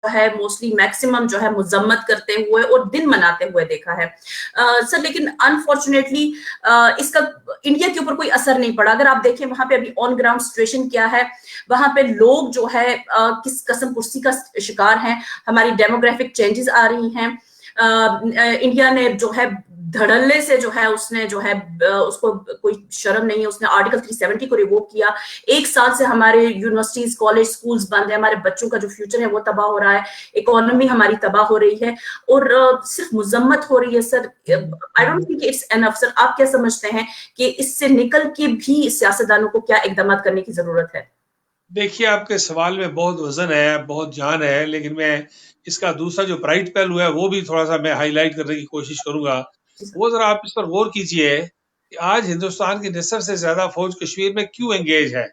ہے mostly maximum جو ہے مذمت کرتے ہوئے اور دن مناتے ہوئے دیکھا ہے سر. لیکن انفارچونیٹلی اس کا انڈیا کے اوپر کوئی اثر نہیں پڑا. اگر آپ دیکھیں وہاں پہ ابھی آن گراؤنڈ سچویشن کیا ہے, وہاں پہ لوگ جو ہے کس قسم کرسی کا شکار ہیں. ہماری ڈیموگرافک چینجز آ رہی ہیں. انڈیا نے جو ہے دھڑلے سے جو ہے اس نے جو ہے اس کو کوئی شرم نہیں ہے, اس نے آرٹیکل 370 کو ریووک کیا. 1 سال سے ہمارے یونیورسٹیز کالج سکولز بند ہیں, ہمارے بچوں کا جو فیوچر ہے وہ تباہ ہو رہا ہے, اکانومی ہماری تباہ ہو رہی ہے اور صرف مذمت ہو رہی ہے. سر آئی ڈونٹ تھنک اٹس انف. سر آپ کیا سمجھتے ہیں کہ اس سے نکل کے بھی سیاستدانوں کو کیا اقدامات کرنے کی ضرورت ہے؟ دیکھیے آپ کے سوال میں بہت وزن ہے, بہت جان ہے, لیکن میں اس کا دوسرا جو برائٹ پہلو ہے وہ بھی تھوڑا سا میں ہائی لائٹ کرنے کی کوشش کروں گا. وہ ذرا آپ اس پر غور کیجئے کہ آج ہندوستان کی نصف سے زیادہ فوج کشمیر میں کیوں انگیج ہے.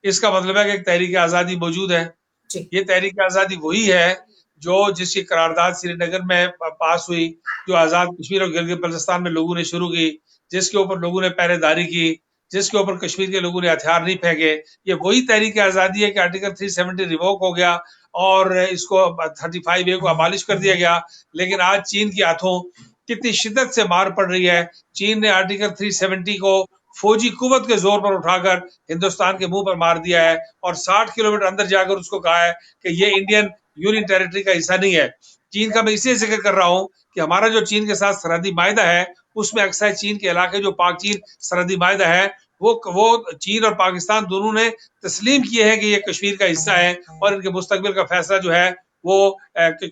اس کا مطلب ہے کہ ایک تحریک آزادی موجود ہے. یہ تحریک آزادی وہی ہے جو جس کی قرارداد سری نگر میں پاس ہوئی, جو آزاد کشمیر اور گلگت بلتستان میں لوگوں نے شروع کی, جس کے اوپر لوگوں نے پہرے داری کی, جس کے اوپر کشمیر کے لوگوں نے ہتھیار نہیں پھینکے. یہ وہی تحریک آزادی ہے کہ آرٹیکل 370 ریووک ہو گیا اور اس کو 35A کو ابالش کر دیا گیا. لیکن آج چین کے ہاتھوں کتنی شدت سے مار پڑ رہی ہے. چین نے آرٹیکل 370 کو فوجی قوت کے زور پر اٹھا کر ہندوستان کے منہ پر مار دیا ہے اور 60 کلومیٹر اندر جا کر اس کو کہا ہے کہ یہ انڈین یونین ٹیریٹری کا حصہ نہیں ہے. چین کا میں اسے ذکر کر رہا ہوں کہ ہمارا جو چین کے ساتھ سرحدی معاہدہ ہے اس میں اکثر چین کے علاقے جو پاک چین سرحدی معاہدہ ہے وہ چین اور پاکستان دونوں نے تسلیم کیے ہیں کہ یہ کشمیر کا حصہ ہے اور ان کے مستقبل کا فیصلہ جو ہے وہ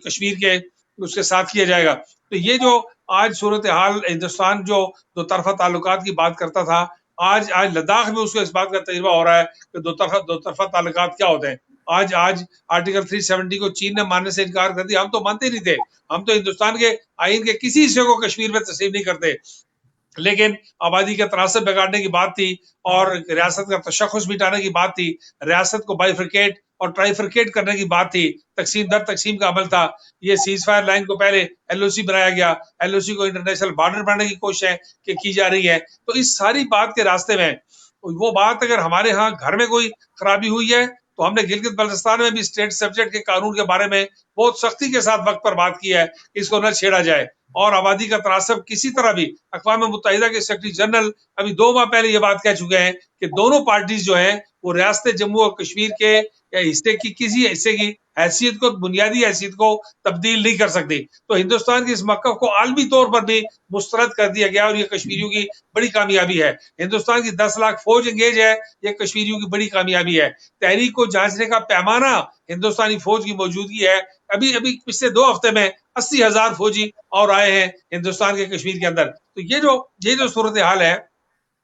کشمیر کے اس کے ساتھ کیا جائے گا. تو یہ جو آج صورتحال ہندوستان جو دو طرفہ تعلقات کی بات کرتا تھا, آج لداخ میں اس کو اس بات کا تجربہ ہو رہا ہے کہ دو طرفہ تعلقات کیا ہوتے ہیں. آج آرٹیکل 370 کو چین نے ماننے سے انکار کر دیا. ہم تو مانتے نہیں تھے, ہم تو ہندوستان کے آئین کے کسی حصے کو کشمیر میں تسلیم نہیں کرتے, لیکن آبادی کا تناسب بگاڑنے کی بات تھی اور ریاست کا تشخص مٹانے کی بات تھی, ریاست کو بائیفرکیٹ اور ٹرائیفرکیٹ کرنے کی بات تھی, تقسیم در تقسیم کا عمل تھا. یہ سیز فائر لائن کو پہلے LOC بنایا گیا, LOC کو انٹرنیشنل بارڈر بنانے کی کوشش کی جا رہی ہے. تو اس ساری بات کے راستے میں وہ بات اگر ہمارے ہاں گھر میں کوئی خرابی ہوئی ہے تو ہم نے گلگت بلتستان میں بھی اسٹیٹ سبجیکٹ کے قانون کے بارے میں بہت سختی کے ساتھ وقت پر بات کی ہے, اس کو نہ چھیڑا جائے. اور آبادی کا تناسب کسی طرح بھی, اقوام متحدہ کے سیکرٹری جنرل ابھی 2 ماہ پہلے یہ بات کہہ چکے ہیں کہ دونوں پارٹیز جو ہیں وہ ریاست جموں اور کشمیر کے حصے کی کسی حصے کی حیثیت کو, بنیادی حیثیت کو تبدیل نہیں کر سکتی. تو ہندوستان کی اس موقف کو عالمی طور پر بھی مسترد کر دیا گیا اور یہ کشمیریوں کی بڑی کامیابی ہے. ہندوستان کی 10 لاکھ فوج انگیج ہے, یہ کشمیریوں کی بڑی کامیابی ہے. تحریک کو جانچنے کا پیمانہ ہندوستانی فوج کی موجودگی ہے. ابھی پچھلے 2 ہفتے میں 80,000 فوجی اور آئے ہیں ہندوستان کے کشمیر کے اندر. تو یہ جو صورتحال ہے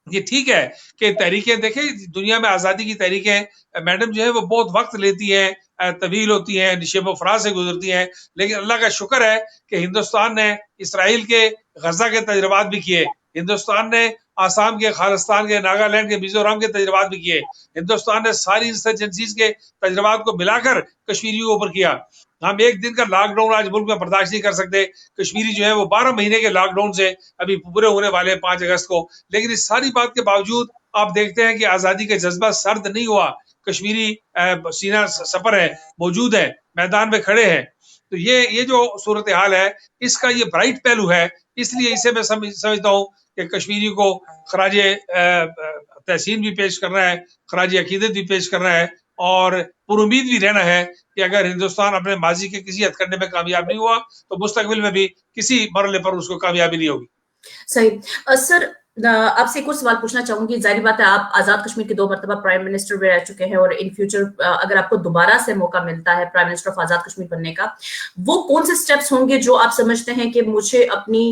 یہ ٹھیک ہے کہ تحریکیں دیکھیں دنیا میں آزادی کی تحریکیں میڈم جو ہے وہ بہت وقت لیتی ہیں, طویل ہوتی ہیں, نشیب و فراز سے گزرتی ہیں. لیکن اللہ کا شکر ہے کہ ہندوستان نے اسرائیل کے غزہ کے تجربات بھی کیے, ہندوستان نے آسام کے, خالستان کے, ناگالینڈ کے, میزورام کے تجربات بھی کیے, ہندوستان نے ساری انسرجنسیز کے تجربات کو ملا کر کشمیریوں کے اوپر کیا. ہم 1 دن کا لاک ڈاؤن آج ملک میں برداشت نہیں کر سکتے. کشمیری جو ہے وہ 12 مہینے کے لاک ڈاؤن سے ابھی پورے ہونے والے ہیں 5 اگست کو. لیکن اس ساری بات کے باوجود آپ دیکھتے ہیں کہ آزادی کا جذبہ سرد نہیں ہوا. کشمیری سینہ سپر ہے, موجود ہے, میدان میں کھڑے ہیں. تو یہ جو صورتحال ہے اس کا یہ برائٹ پہلو ہے. اس لیے اسے میں سمجھتا ہوں کہ کشمیری کو خراج تحسین بھی پیش کرنا ہے, خراج عقیدت بھی پیش کرنا ہے اور پر امید بھی رہنا ہے کہ اگر ہندوستان اپنے ماضی کے کسی ہتھ کنڈے میں کامیاب نہیں ہوا تو مستقبل میں بھی کسی مرحلے پر اس کو کامیابی نہیں ہوگی. صحیح. سر آپ سے ایک اور سوال پوچھنا چاہوں گی. ظاہر بات ہے آپ آزاد کشمیر کے 2 مرتبہ پرائم منسٹر بھی رہ چکے ہیں اور ان فیوچر اگر آپ کو دوبارہ سے موقع ملتا ہے prime minister of Azad Kashmir بننے کا, وہ کون سے سٹیپس ہوں گے جو آپ سمجھتے ہیں کہ مجھے اپنی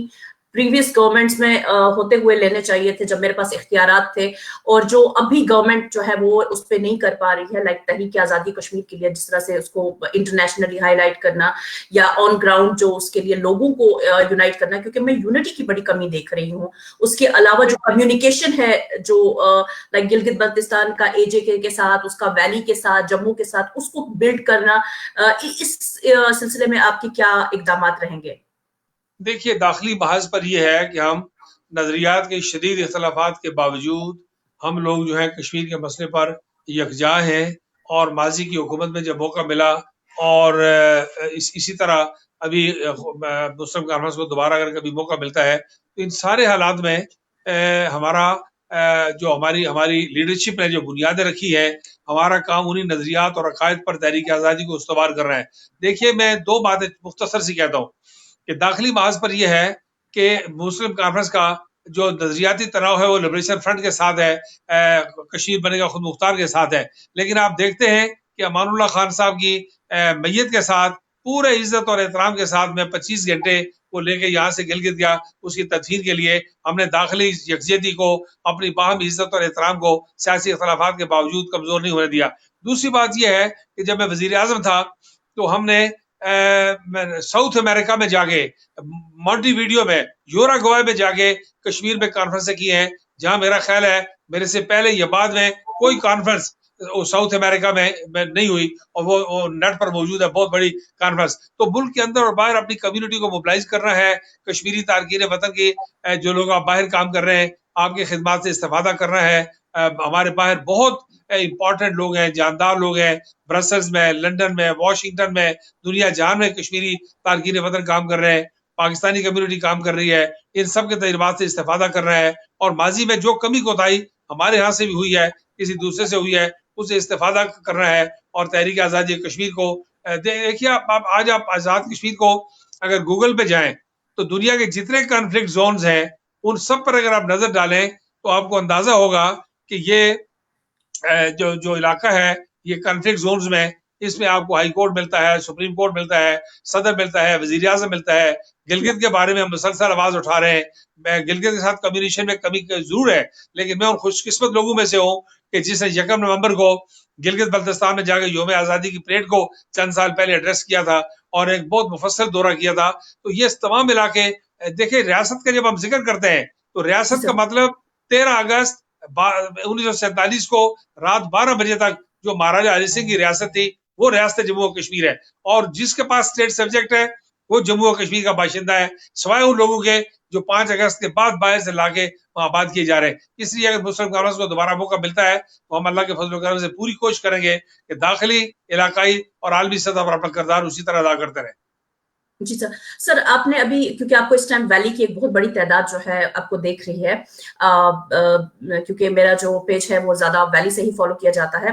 پریویس گورنمنٹس میں ہوتے ہوئے لینے چاہیے تھے جب میرے پاس اختیارات تھے, اور جو ابھی گورنمنٹ جو ہے وہ اس پہ نہیں کر پا رہی ہے, لائک تحریک آزادی کشمیر کے لیے جس طرح سے اس کو انٹرنیشنلی ہائی لائٹ کرنا یا آن گراؤنڈ جو اس کے لیے لوگوں کو یونائٹ کرنا, کیونکہ میں یونٹی کی بڑی کمی دیکھ رہی ہوں. اس کے علاوہ جو کمیونیکیشن ہے جو لائک گلگت بلتستان کا AJK کے ساتھ, اس کا ویلی کے ساتھ, جموں کے ساتھ, اس کو بلڈ کرنا, اس سلسلے میں آپ کے کیا اقدامات رہیں گے؟ دیکھیے داخلی محاذ پر یہ ہے کہ ہم نظریات کے شدید اختلافات کے باوجود ہم لوگ جو ہے کشمیر کے مسئلے پر یکجا ہیں اور ماضی کی حکومت میں جب موقع ملا اور اسی طرح ابھی مسلم کانفرنس کو دوبارہ اگر کبھی موقع ملتا ہے تو ان سارے حالات میں ہمارا جو ہماری لیڈرشپ نے جو بنیادیں رکھی ہے، ہمارا کام انہی نظریات اور عقائد پر تحریک آزادی کو استوار کر رہا ہے۔ دیکھیے میں دو باتیں مختصر سی کہتا ہوں کہ داخلی محاذ پر یہ ہے کہ مسلم کانفرنس کا جو نظریاتی تناؤ ہے وہ لبریشن فرنٹ کے ساتھ ہے، کشمیر بنے گا خود مختار کے ساتھ ہے، لیکن آپ دیکھتے ہیں کہ امان اللہ خان صاحب کی میت کے ساتھ پورے عزت اور احترام کے ساتھ میں 25 گھنٹے وہ لے کے یہاں سے گلگت گیا اس کی تدفین کے لیے۔ ہم نے داخلی یکجہتی کو، اپنی باہمی عزت اور احترام کو سیاسی اختلافات کے باوجود کمزور نہیں ہونے دیا۔ دوسری بات یہ ہے کہ جب میں وزیر اعظم تھا تو ہم نے ساؤتھ امریکہ میں جا کے، مونٹی ویڈیو میں، یورا گوائے میں جا کے کشمیر میں کانفرنسیں کی ہیں، جہاں میرا خیال ہے میرے سے پہلے یا بعد میں کوئی کانفرنس ساؤتھ امریکہ میں نہیں ہوئی، اور وہ نیٹ پر موجود ہے، بہت بڑی کانفرنس۔ تو ملک کے اندر اور باہر اپنی کمیونٹی کو موبلائز کرنا ہے، کشمیری تارکین وطن کی جو لوگ آپ باہر کام کر رہے ہیں، آپ کی خدمات سے استفادہ کرنا ہے۔ ہمارے باہر بہت امپورٹنٹ لوگ ہیں، جاندار لوگ ہیں، برسلز میں، لنڈن میں، واشنگٹن میں، دنیا جہان میں کشمیری تارکین وطن کام کر رہے ہیں، پاکستانی کمیونٹی کام کر رہی ہے، ان سب کے تجربات سے استفادہ کر رہا ہے، اور ماضی میں جو کمی کوتاہی ہمارے ہاں سے بھی ہوئی ہے، کسی دوسرے سے ہوئی ہے، اس سے استفادہ کر رہا ہے، اور تحریک آزادی کشمیر کو دیکھیے آج آپ آزاد کشمیر کو اگر گوگل پہ جائیں تو دنیا کے جتنے کانفلکٹ زونز ہیں ان سب پر اگر آپ نظر ڈالیں تو آپ کو اندازہ ہوگا کہ یہ جو علاقہ ہے یہ کنفلکٹ زونز میں، اس میں آپ کو ہائی کورٹ ملتا ہے، سپریم کورٹ ملتا ہے، صدر ملتا ہے، وزیر اعظم ملتا ہے۔ گلگت کے بارے میں ہم مسلسل آواز اٹھا رہے ہیں، میں گلگت کے ساتھ کمیونیکیشن میں کمی ضرور ہے، لیکن میں ان خوش قسمت لوگوں میں سے ہوں کہ جس نے 1 نومبر کو گلگت بلتستان میں جا کے یوم آزادی کی پریڈ کو چند سال پہلے ایڈریس کیا تھا اور ایک بہت مفصل دورہ کیا تھا۔ تو یہ تمام علاقے دیکھیں، ریاست کا جب ہم ذکر کرتے ہیں تو ریاست کا مطلب 13 اگست 1947 کو رات 12 بجے تک جو مہاراجا ہری سنگھ کی ریاست تھی وہ ریاست جموں و کشمیر ہے، اور جس کے پاس اسٹیٹ سبجیکٹ ہے وہ جموں و کشمیر کا باشندہ ہے، سوائے ان لوگوں کے جو 5 اگست کے بعد باہر سے لا کے وہاں آباد کیے جا رہے ہیں۔ اس لیے اگر مسلم کانفرنس کو دوبارہ موقع ملتا ہے تو ہم اللہ کے فضل و کرم سے پوری کوشش کریں گے کہ داخلی، علاقائی اور عالمی سطح پر اپنا کردار اسی طرح ادا کرتے رہیں۔ جی سر آپ نے ابھی، کیونکہ آپ کو اس ٹائم ویلی کی ایک بہت بڑی تعداد جو ہے آپ کو دیکھ رہی ہے، کیونکہ میرا جو پیج ہے وہ زیادہ ویلی سے ہی فالو کیا جاتا ہے،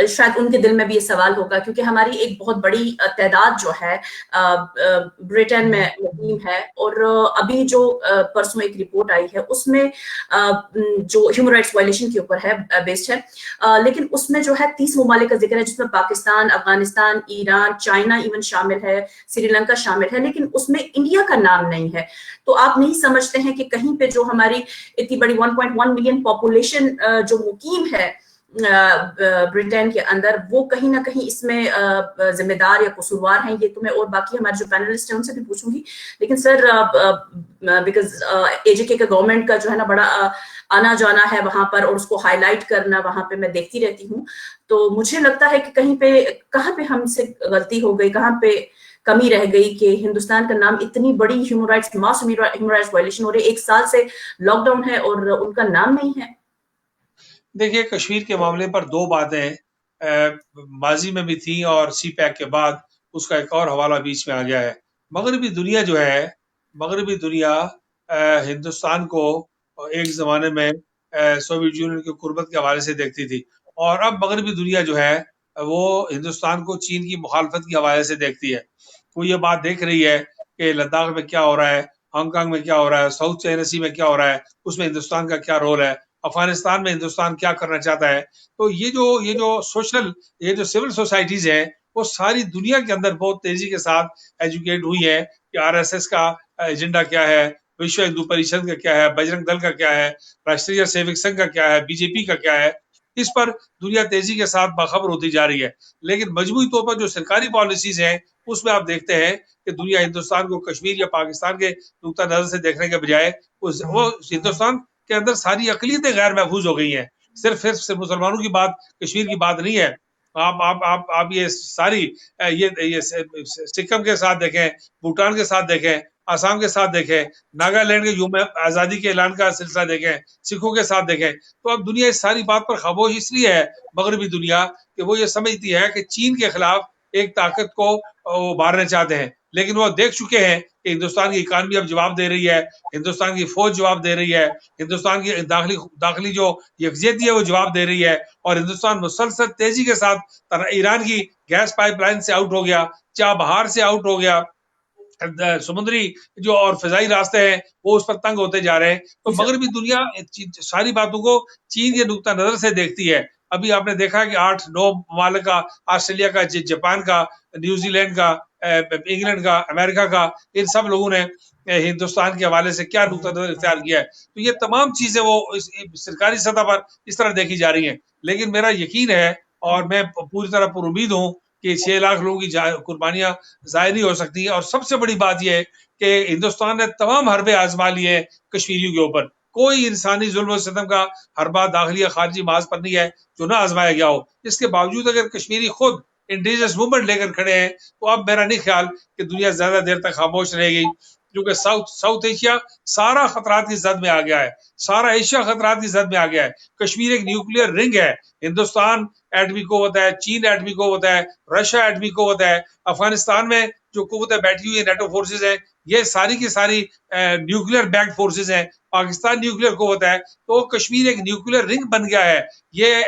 شاید ان کے دل میں بھی یہ سوال ہوگا کیونکہ ہماری ایک بہت بڑی تعداد جو ہے برٹن میں مقیم ہے، اور ابھی جو پرسوں ایک رپورٹ آئی ہے اس میں جو ہیومن رائٹس وائلیشن کے اوپر ہے بیسڈ ہے، لیکن اس میں جو ہے 30 ممالک کا ذکر ہے جس میں پاکستان، افغانستان، ایران، چائنا ایون شامل ہے، سری لنکا شامل ہے، لیکن اس میں انڈیا کا نام نہیں ہے۔ تو آپ نہیں سمجھتے ہیں کہ کہیں پہ جو ہماری اتنی بڑی 1.1 ملین پاپولیشن جو مقیم ہے برٹین کے اندر، وہ کہیں نہ کہیں اس میں ذمہ دار یا قصوروار ہیں؟ یہ تو میں اور باقی ہمارے جو پینلسٹ ہیں ان سے بھی پوچھوں گی، لیکن سر بیکاز اے جے کے گورنمنٹ کا جو ہے نا بڑا آنا جانا ہے وہاں پر، اور اس کو ہائی لائٹ کرنا وہاں پہ میں دیکھتی رہتی ہوں، تو مجھے لگتا ہے کہ کہاں پہ ہم سے غلطی ہو گئی، کہاں پہ کمی رہ گئی کہ ہندوستان کا نام اتنی بڑی ہیومن رائٹس وائلیشن ہو رہی ہے، 1 سال سے لاک ڈاؤن ہے اور ان کا نام نہیں ہے۔ دیکھیے کشمیر کے معاملے پر 2 باتیں ماضی میں بھی تھیں اور سی پیک کے بعد اس کا ایک اور حوالہ بیچ میں آ گیا ہے۔ مغربی دنیا جو ہے، مغربی دنیا ہندوستان کو ایک زمانے میں سوویت یونین کی قربت کے حوالے سے دیکھتی تھی، اور اب مغربی دنیا جو ہے وہ ہندوستان کو چین کی مخالفت کے حوالے سے دیکھتی ہے۔ وہ یہ بات دیکھ رہی ہے کہ لداخ میں کیا ہو رہا ہے، ہانگ کانگ میں کیا ہو رہا ہے، ساؤتھ چائنا سی میں کیا ہو رہا ہے، اس میں ہندوستان کا کیا رول ہے، افغانستان میں ہندوستان کیا کرنا چاہتا ہے۔ تو یہ جو سول سوسائٹیز ہیں وہ ساری دنیا کے اندر بہت تیزی کے ساتھ ایجوکیٹ ہوئی ہیں کہ آر ایس ایس کا ایجنڈا کیا ہے، وشو ہندو پریشد کا کیا ہے، بجرنگ دل کا کیا ہے، راشٹریہ سیوک سنگھ کا کیا ہے، بی جے پی کا کیا ہے۔ اس پر دنیا تیزی کے ساتھ باخبر ہوتی جا رہی ہے، لیکن مجموعی طور پر جو سرکاری پالیسیز ہیں اس میں آپ دیکھتے ہیں کہ دنیا ہندوستان کو کشمیر یا پاکستان کے نقطہ نظر سے دیکھنے کے بجائے وہ ہندوستان کے اندر ساری اقلیتیں غیر محفوظ ہو گئی ہیں۔ صرف مسلمانوں کی بات، کشمیر کی بات نہیں ہے۔ آپ یہ ساری یہ سکم کے ساتھ دیکھیں، بھوٹان کے ساتھ دیکھیں، آسام کے ساتھ دیکھیں، ناگالینڈ کے یوم آزادی کے اعلان کا سلسلہ دیکھیں، سکھوں کے ساتھ دیکھیں۔ تو اب دنیا اس ساری بات پر خاموش اس لیے ہے، مغربی دنیا، کہ وہ یہ سمجھتی ہے کہ چین کے خلاف ایک طاقت کو ابھارنا چاہتے ہیں، لیکن وہ دیکھ چکے ہیں کہ ہندوستان کی اکانومی اب جواب دے رہی ہے، ہندوستان کی فوج جواب دے رہی ہے، ہندوستان کی داخلی جو یکجہتی ہے وہ جواب دے رہی ہے، اور ہندوستان مسلسل تیزی کے ساتھ ایران کی گیس پائپ لائن سے آؤٹ ہو گیا، چابہار سے آؤٹ ہو گیا، سمندری جو اور فضائی راستے ہیں وہ اس پر تنگ ہوتے جا رہے ہیں. تو مغربی دنیا ساری باتوں کو چین کے نقطہ نظر سے دیکھتی ہے. ابھی آپ نے دیکھا کہ 8-9 ممالک کا، آسٹریلیا کا، جاپان کا، نیوزی لینڈ کا، انگلینڈ کا، امریکہ کا، ان سب لوگوں نے ہندوستان کے حوالے سے کیا نقطہ نظر اختیار کیا ہے. تو یہ تمام چیزیں وہ سرکاری سطح پر اس طرح دیکھی جا رہی ہیں. لیکن میرا یقین ہے اور میں پوری طرح پر امید ہوں کہ 6 لاکھ لوگوں کی قربانیاں ضائع نہیں ہو سکتی ہیں. اور سب سے بڑی بات یہ ہے کہ ہندوستان نے تمام حربے آزما لیے ہیں کشمیریوں کے اوپر. کوئی انسانی ظلم و ستم کا حربہ داخلی یا خارجی محاذ پر نہیں ہے جو نہ آزمایا گیا ہو. اس کے باوجود اگر کشمیری خود انڈیجنس موومنٹ لے کر کھڑے ہیں تو اب میرا نہیں خیال کہ دنیا زیادہ دیر تک خاموش رہے گی، کیونکہ ساؤتھ ایشیا سارا خطرات کی زد میں آ گیا ہے، سارا ایشیا خطرات کی زد میں آ گیا ہے. کشمیر ایک نیوکلیر رنگ ہے. ہندوستان ایٹمی قوت ہے، چین ایٹمی قوت ہے، رشیا ایٹمی قوت ہے. افغانستان میں جو قوتیں بیٹھی ہوئی ہیں، نیٹو فورسز ہیں، یہ ساری کی ساری نیوکلیر بیکڈ فورسز ہیں. پاکستان نیوکلیر قوت ہے. تو کشمیر ایک نیوکلیر رنگ بن گیا ہے. یہ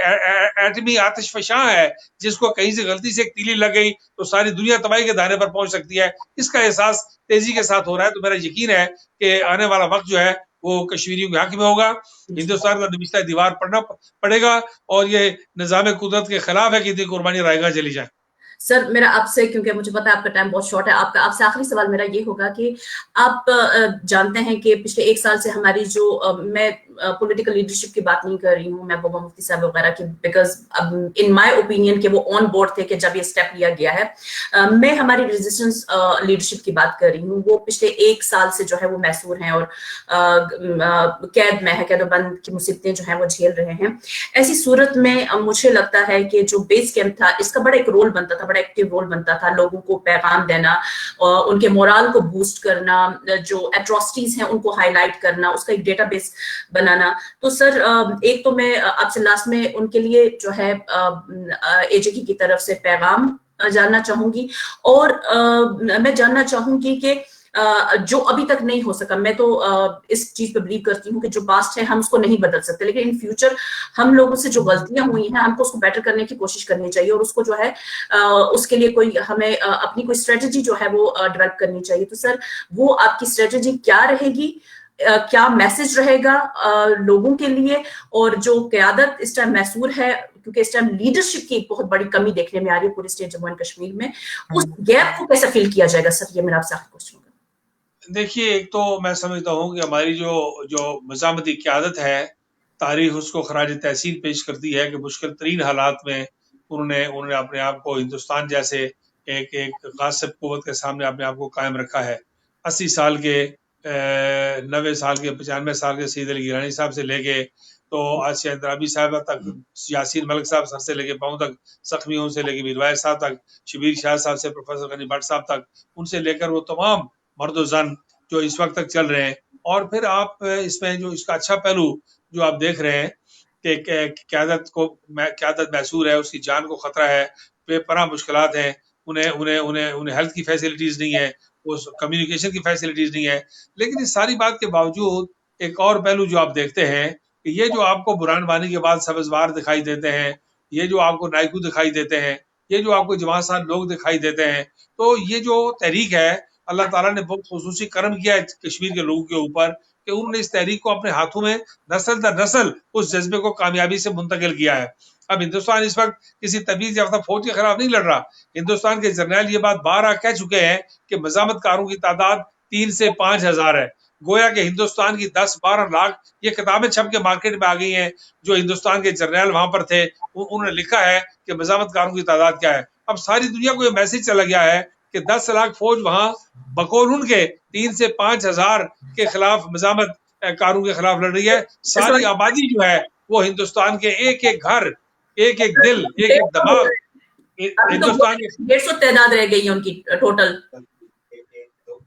ایٹمی آتش فشاں ہے، جس کو کہیں سے غلطی سے ایک تیلی لگ گئی تو ساری دنیا تباہی کے دہانے پر پہنچ سکتی ہے. اس کا احساس تیزی کے ساتھ ہو رہا ہے. تو میرا یقین ہے کہ آنے والا وقت جو ہے وہ کشمیریوں کے حق میں ہوگا. ہندوستان کا نبشتہ دیوار پڑھنا پڑے گا، اور یہ نظام قدرت کے خلاف ہے کہ اتنی قربانی رائے گاہ چلی جائے. سر میرا آپ سے، کیونکہ مجھے پتا ہے آپ کا ٹائم بہت شارٹ ہے، آپ سے آخری سوال میرا یہ ہوگا کہ آپ جانتے ہیں کہ پچھلے 1 سال سے ہماری جو میں پولیٹیکل لیڈرشپ کی بات نہیں کر رہی ہوں، محبوبہ مفتی صاحب وغیرہ کی، بیکاز ان مائی اوپینین کہ وہ آن بورڈ تھے کہ جب یہ اسٹیپ لیا گیا ہے. میں ہماری ریزسٹنس لیڈرشپ کی بات کر رہی ہوں. وہ پچھلے 1 سال سے جو ہے وہ محصور ہیں اور قید میں ہے، قید و بند کی مصیبتیں جو ہیں وہ جھیل رہے ہیں. ایسی صورت میں مجھے لگتا ہے کہ جو بیس کیمپ تھا اس کا بڑا ایک رول بنتا تھا، بڑا ایکٹیو رول بنتا تھا، لوگوں کو پیغام دینا، ان کے مورال کو بوسٹ کرنا، جو ایٹراسٹیز ہیں ان کو ہائی لائٹ کرنا، اس کا ایک ڈیٹا بیس بنانا. تو سر ایک تو میں آپ سے لاسٹ میں ان کے لیے جو ہے اے جے کی طرف سے پیغام جاننا چاہوں گی، اور میں جاننا چاہوں گی کہ جو ابھی تک نہیں ہو سکا، میں تو اس چیز پہ بلیو کرتی ہوں کہ جو پاسٹ ہے ہم اس کو نہیں بدل سکتے، لیکن ان فیوچر ہم لوگوں سے جو غلطیاں ہوئی ہیں ہم کو اس کو بیٹر کرنے کی کوشش کرنی چاہیے، اور اس کو جو ہے اس کے لیے کوئی ہمیں اپنی کوئی اسٹریٹجی جو ہے وہ ڈیولپ کرنی چاہیے. تو سر وہ آپ کی اسٹریٹجی کیا رہے گی؟ کیا میسج رہے گا لوگوں کے لیے؟ اور جو قیادت اس ٹائم محصور ہے، کیونکہ اس ٹائم لیڈرشپ کی ایک بہت بڑی کمی دیکھنے میں آ رہی ہے پورے اسٹیٹ جموں اینڈ کشمیر میں، اس گیپ کو کیسے فل کیا جائے گا؟ سر یہ میرا آپ سے آخری کوشچن ہوگا. دیکھیے، ایک تو میں سمجھتا ہوں کہ ہماری جو مزاحمتی قیادت ہے، تاریخ اس کو خراج تحسین پیش کرتی ہے کہ مشکل ترین حالات میں انہوں نے اپنے آپ کو ہندوستان جیسے ایک غاصب قوت کے سامنے اپنے آپ کو قائم رکھا ہے. 80 سال کے 90 سال کے 95 سال کے سید علی گیلانی صاحب سے لے کے تو آسیہ اندرابی صاحبہ تک، یاسین ملک صاحب سر سے لے کے پاؤں تک، زخمیوں سے لے کے میروائر صاحب تک، شبیر شاہ صاحب سے پروفیسر غنی بٹ صاحب تک، ان سے لے کر وہ تمام مرد و زن جو اس وقت تک چل رہے ہیں. اور پھر آپ اس میں جو اس کا اچھا پہلو جو آپ دیکھ رہے ہیں کہ قیادت محصور ہے، اس کی جان کو خطرہ ہے، بے پناہ مشکلات ہیں، انہیں ہیلتھ کی فیسلٹیز نہیں ہے، کمیونیکیشن کی فیسلٹیز نہیں ہے. لیکن اس ساری بات کے باوجود ایک اور پہلو جو آپ دیکھتے ہیں کہ یہ جو آپ کو برہان وانی کے بعد سبزوار دکھائی دیتے ہیں، یہ جو آپ کو نائکو دکھائی دیتے ہیں، یہ جو آپ کو جماعت صاحب لوگ دکھائی دیتے ہیں، تو یہ جو تحریک ہے، اللہ تعالیٰ نے بہت خصوصی کرم کیا ہے کشمیر کے لوگوں کے اوپر کہ انہوں نے اس تحریک کو اپنے ہاتھوں میں نسل در نسل اس جذبے کو کامیابی سے منتقل کیا ہے. اب ہندوستان اس وقت کسی تبعیض یافتہ فوج کے خلاف نہیں لڑ رہا. ہندوستان کے جرنیل یہ بات بارہ کہہ چکے ہیں کہ مزاحمت کاروں کی تعداد 3 سے 5 ہزار ہے. گویا کہ ہندوستان کی 10-12 لاکھ یہ کتابیں چھپ کے مارکیٹ میں آ گئی ہیں. جو ہندوستان کے جرنیل وہاں پر تھے انہوں نے لکھا ہے کہ مزاحمت کاروں کی تعداد کیا ہے. اب ساری دنیا کو یہ میسج چلا گیا ہے کہ 10 لاکھ فوج وہاں بقول ان کے 3 سے 5 ہزار کے خلاف مزاحمت کاروں کے خلاف لڑ رہی ہے. ساری آبادی جو ہے وہ ہندوستان کے ایک ایک گھر، ایک ایک دل، ایک ایک دماغ، ہندوستان کے 150 تعداد رہ گئی ہے ان کی ٹوٹل.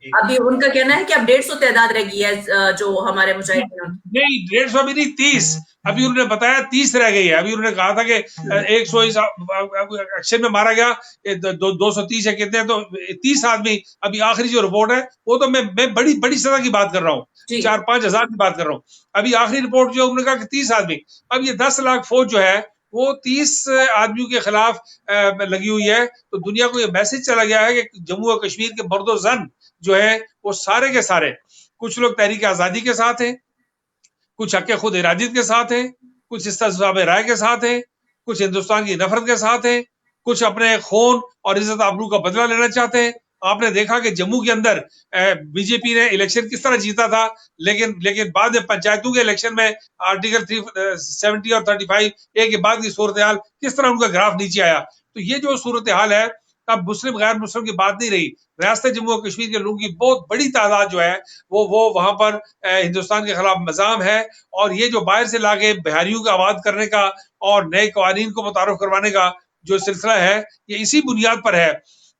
ابھی ان کا کہنا ہے کہ اب 150 تعداد رہ گئی ہے جو ہمارے مجاہدین. نہیں 150 بھی نہیں 30. ابھی انہوں نے بتایا 30 رہ گئی ہے. ابھی انہوں نے کہا تھا کہ 100 ایکشن میں مارا گیا 230 ہے کتنے, تو 30 آدمی. ابھی آخری جو رپورٹ ہے وہ تو میں بڑی سزا کی بات کر رہا ہوں, 4-5 ہزار کی بات کر رہا ہوں. ابھی آخری رپورٹ جو انہوں نے کہا کہ 30 آدمی. اب یہ 10 لاکھ فوج جو ہے وہ 30 آدمیوں کے خلاف لگی ہوئی ہے. تو دنیا کو یہ میسج چلا گیا ہے کہ جموں و کشمیر کے مرد و زن جو ہے وہ سارے کے سارے, کچھ لوگ تحریک آزادی کے ساتھ ہیں, کچھ حق خود ارادیت کے ساتھ ہیں, کچھ استصواب رائے کے ساتھ ہیں, کچھ ہندوستان کی نفرت کے ساتھ ہیں, کچھ اپنے خون اور عزت آبرو کا بدلہ لینا چاہتے ہیں. آپ نے دیکھا کہ جموں کے اندر بی جے پی نے الیکشن کس طرح جیتا تھا, لیکن بعد میں پنچایتوں کے الیکشن میں آرٹیکل 370 اور 35A کے بعد کی صورتحال کس طرح ان کا گراف نیچے آیا. تو یہ جو صورتحال ہے اب مسلم غیر مسلم کی بات نہیں رہی. ریاست جموں و کشمیر کے لوگوں کی بہت بڑی تعداد جو ہے وہ وہاں پر ہندوستان کے خلاف مذاہب ہے. اور یہ جو باہر سے لا کے بہاریوں کا آباد کرنے کا اور نئے قوانین کو متعارف کروانے کا جو سلسلہ ہے, یہ اسی بنیاد پر ہے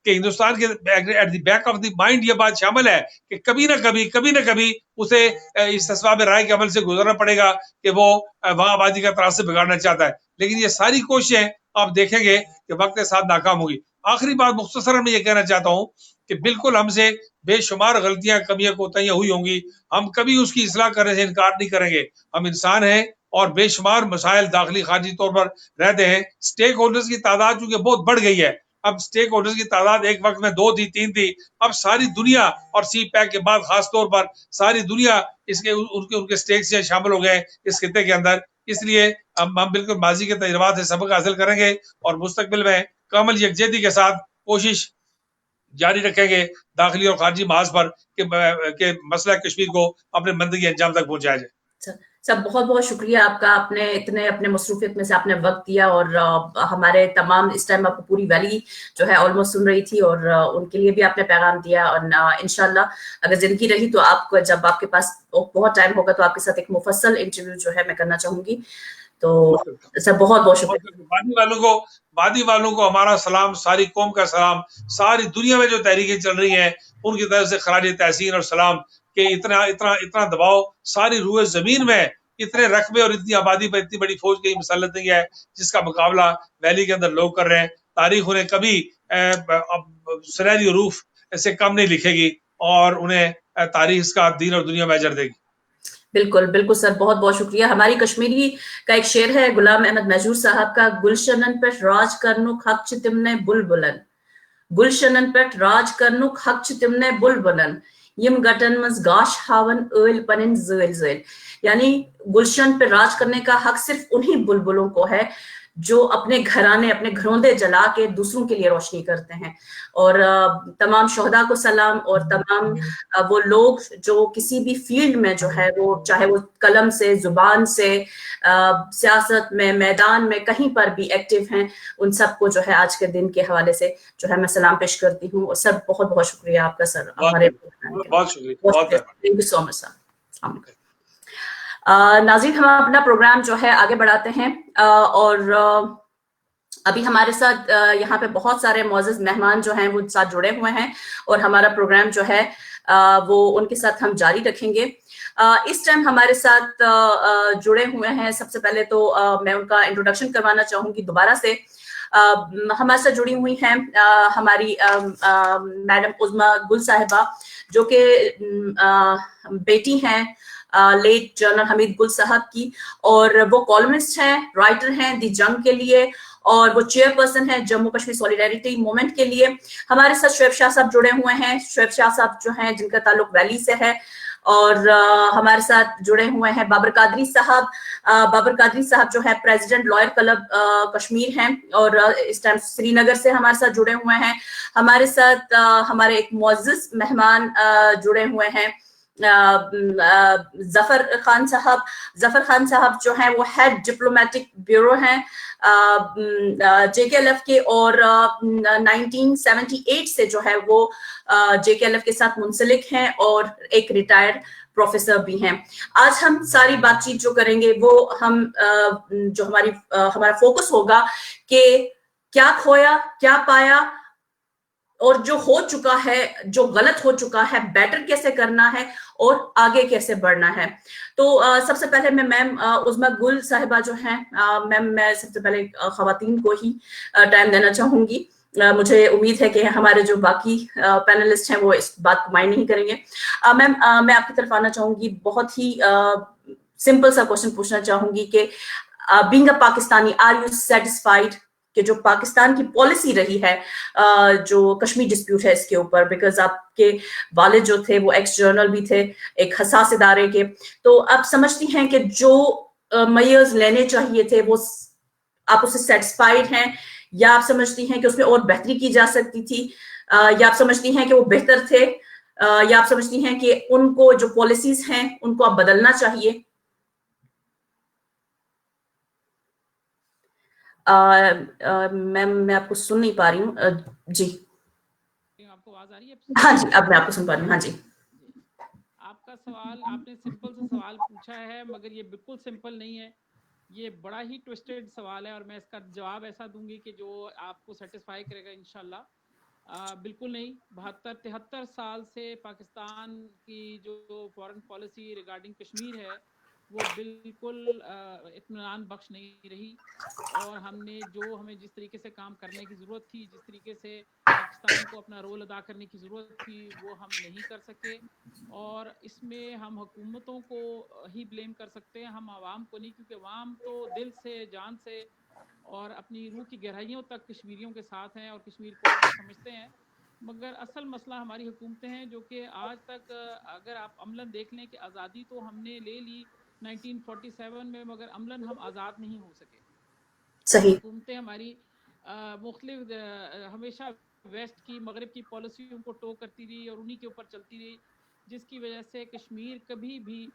کہ ہندوستان کے at the back of the mind یہ بات شامل ہے کہ کبھی نہ کبھی اسے اس استصواب رائے کے عمل سے گزرنا پڑے گا کہ وہ وہاں آبادی کا تراصب بگاڑنا چاہتا ہے. لیکن یہ ساری کوششیں آپ دیکھیں گے کہ وقت کے ساتھ ناکام ہوگی. آخری بات مختصراً میں یہ کہنا چاہتا ہوں کہ بالکل ہم سے بے شمار غلطیاں کمیاں کوتاہیاں ہوئی ہوں گی, ہم کبھی اس کی اصلاح کرنے سے انکار نہیں کریں گے. ہم انسان ہیں اور بے شمار مسائل داخلی خارجی طور پر رہتے ہیں. سٹیک ہولڈرز کی تعداد چونکہ بہت بڑھ گئی ہے, اب سٹیک ہولڈرز کی تعداد ایک وقت میں 2 تھی 3 تھی, اب ساری دنیا اور سی پیک کے بعد خاص طور پر ساری دنیا اس کے ان کے سٹیک سے شامل ہو گئے اس خطے کے اندر. اس لیے ہم بالکل ماضی کے تجربات سے سبق حاصل کریں گے اور مستقبل میں کامل یکجہتی کے ساتھ کوشش جاری رکھیں گے داخلی اور خارجی محاذ پر کہ مسئلہ کشمیر کو اپنے منطقی انجام تک پہنچایا جائے. سب بہت بہت شکریہ آپ کا, آپ نے اتنے اپنے مصروفیت میں سے آپ نے وقت دیا اور ہمارے تمام اس ٹائم آپ کو پوری ویلی جو ہے آلموسٹ سن رہی تھی اور ان کے لیے بھی آپ نے پیغام دیا. اور انشاءاللہ اگر زندگی رہی تو آپ کو جب آپ کے پاس بہت ٹائم ہوگا تو آپ کے ساتھ ایک مفصل انٹرویو جو ہے میں کرنا چاہوں گی. تو سر بہت بہت شکریہ. وادی والوں کو ہمارا سلام, ساری قوم کا سلام, ساری دنیا میں جو تحریکیں چل رہی ہیں ان کی طرف سے خراج تحسین اور سلام کہ اتنا دباؤ ساری روئے زمین میں, اتنے رقبے اور اتنی آبادی پر اتنی بڑی فوج کی مسلط نہیں ہے جس کا مقابلہ ویلی کے اندر لوگ کر رہے ہیں. تاریخ انہیں کبھی سنہری حروف سے کم نہیں لکھے گی اور انہیں تاریخ اس کا دین اور دنیا میں اجر دے گی. بالکل بالکل سر, بہت بہت شکریہ. ہماری کشمیری کا ایک شعر ہے غلام احمد مہجور صاحب کا, گلشنن پہ راج کرنک حق چھ تمنے بل بلن, گلشنن پہ راج کرنک حق چھ تمنے بل بلن, یم گٹن مز گاش ہاون ایل پنن زل زل. یعنی گلشن پہ راج کرنے کا حق صرف انہی بلبلوں کو ہے جو اپنے گھرانے اپنے گھروندے جلا کے دوسروں کے لیے روشنی کرتے ہیں. اور تمام شہداء کو سلام, اور تمام وہ لوگ جو کسی بھی فیلڈ میں جو ہے وہ چاہے وہ قلم سے, زبان سے, سیاست میں, میدان میں کہیں پر بھی ایکٹیو ہیں, ان سب کو جو ہے آج کے دن کے حوالے سے جو ہے میں سلام پیش کرتی ہوں. اور سر بہت بہت شکریہ آپ کا سر, ہمارے بہت شکریہ. تھینک یو سو مچ سر. السلام علیکم. ناظرین, ہم اپنا پروگرام جو ہے آگے بڑھاتے ہیں اور ابھی ہمارے ساتھ یہاں پہ بہت سارے معزز مہمان جو ہیں وہ ساتھ جڑے ہوئے ہیں اور ہمارا پروگرام جو ہے وہ ان کے ساتھ ہم جاری رکھیں گے. اس ٹائم ہمارے ساتھ جڑے ہوئے ہیں, سب سے پہلے تو میں ان کا انٹروڈکشن کروانا چاہوں گی دوبارہ سے. ہمارے ساتھ جڑی ہوئی ہیں ہماری میڈم عظمیٰ گل صاحبہ جو کہ بیٹی ہیں لیٹ جنرل حمید گل صاحب کی, اور وہ کالمسٹ ہیں, رائٹر ہیں دی جنگ کے لیے, اور وہ چیئر پرسن ہیں جموں کشمیر سولیڈیرٹی موومنٹ کے لیے. ہمارے ساتھ شعیب شاہ صاحب جڑے ہوئے ہیں, شعیب شاہ صاحب جو ہیں جن کا تعلق ویلی سے ہے, اور ہمارے ساتھ جڑے ہوئے ہیں بابر قادری صاحب. بابر قادری صاحب جو ہے پریزیڈنٹ لائر کلب کشمیر ہیں اور اس ٹائم سری نگر سے ہمارے ساتھ جڑے ہوئے ہیں. ہمارے ساتھ ہمارے ایک معزز مہمان جڑے ہوئے ہیں ظفر خان صاحب. ظفر خان صاحب جو ہیں وہ ہیڈ ڈپلومیٹک بیورو ہیں جے کے ایل ایف کے, اور 1978 سے جو ہے وہ جے کے ایل ایف کے ساتھ منسلک ہیں اور ایک ریٹائرڈ پروفیسر بھی ہیں. آج ہم ساری بات چیت جو کریں گے وہ ہم جو ہمارا فوکس ہوگا کہ کیا کھویا کیا پایا اور جو ہو چکا ہے، جو غلط ہو چکا ہے، بیٹر کیسے کرنا ہے اور آگے کیسے بڑھنا ہے. تو سب سے پہلے میں میم عظمیٰ گل صاحبہ جو ہیں، میم میں سب سے پہلے خواتین کو ہی ٹائم دینا چاہوں گی. مجھے امید ہے کہ ہمارے جو باقی پینلسٹ ہیں وہ اس بات کو مائنڈ نہیں کریں گے. میم میں آپ کی طرف آنا چاہوں گی، بہت ہی سمپل سا کوشچن پوچھنا چاہوں گی کہ being a Pakistani are you satisfied کہ جو پاکستان کی پالیسی رہی ہے جو کشمیر ڈسپیوٹ ہے اس کے اوپر، بیکاز آپ کے والد جو تھے وہ ایکس جرنل بھی تھے ایک حساس ادارے کے، تو آپ سمجھتی ہیں کہ جو میئرز لینے چاہیے تھے وہ آپ اس سے سیٹسفائیڈ ہیں، یا آپ سمجھتی ہیں کہ اس میں اور بہتری کی جا سکتی تھی، یا آپ سمجھتی ہیں کہ وہ بہتر تھے، یا آپ سمجھتی ہیں کہ ان کو جو پالیسیز ہیں ان کو آپ بدلنا چاہیے؟ میم میں آپ کو سن نہیں پا رہی ہوں. جی آپ کو آواز آ رہی ہے؟ ہاں جی، اب میں آپ کو سن پا رہی ہوں. ہاں جی جی، آپ کا سوال، آپ نے سمپل سے سوال پوچھا ہے مگر یہ بالکل سمپل نہیں ہے، یہ بڑا ہی ٹوسٹڈ سوال ہے اور میں اس کا جواب ایسا دوں گی کہ جو آپ کو سیٹسفائی کرے گا انشاءاللہ. بالکل نہیں. 72-73 سال سے پاکستان کی جو فارن پالیسی ریگارڈنگ کشمیر ہے وہ بالکل اطمینان بخش نہیں رہی، اور ہم نے جو ہمیں جس طریقے سے کام کرنے کی ضرورت تھی، جس طریقے سے پاکستان کو اپنا رول ادا کرنے کی ضرورت تھی وہ ہم نہیں کر سکے. اور اس میں ہم حکومتوں کو ہی بلیم کر سکتے ہیں، ہم عوام کو نہیں، کیونکہ عوام تو دل سے، جان سے اور اپنی روح کی گہرائیوں تک کشمیریوں کے ساتھ ہیں اور کشمیر کو سمجھتے ہیں. مگر اصل مسئلہ ہماری حکومتیں ہیں جو کہ آج تک اگر آپ عملاً دیکھ لیں کہ آزادی تو ہم نے لے لی 1947 میں، مگر عملاً ہم آزاد نہیں ہو سکے. صحیح. حکومتیں ہماری مختلف ہمیشہ ویسٹ کی، مغرب کی پالیسیوں کو ٹو کرتی رہی اور انہی کے اوپر چلتی رہی، جس کی وجہ سے کشمیر کبھی بھی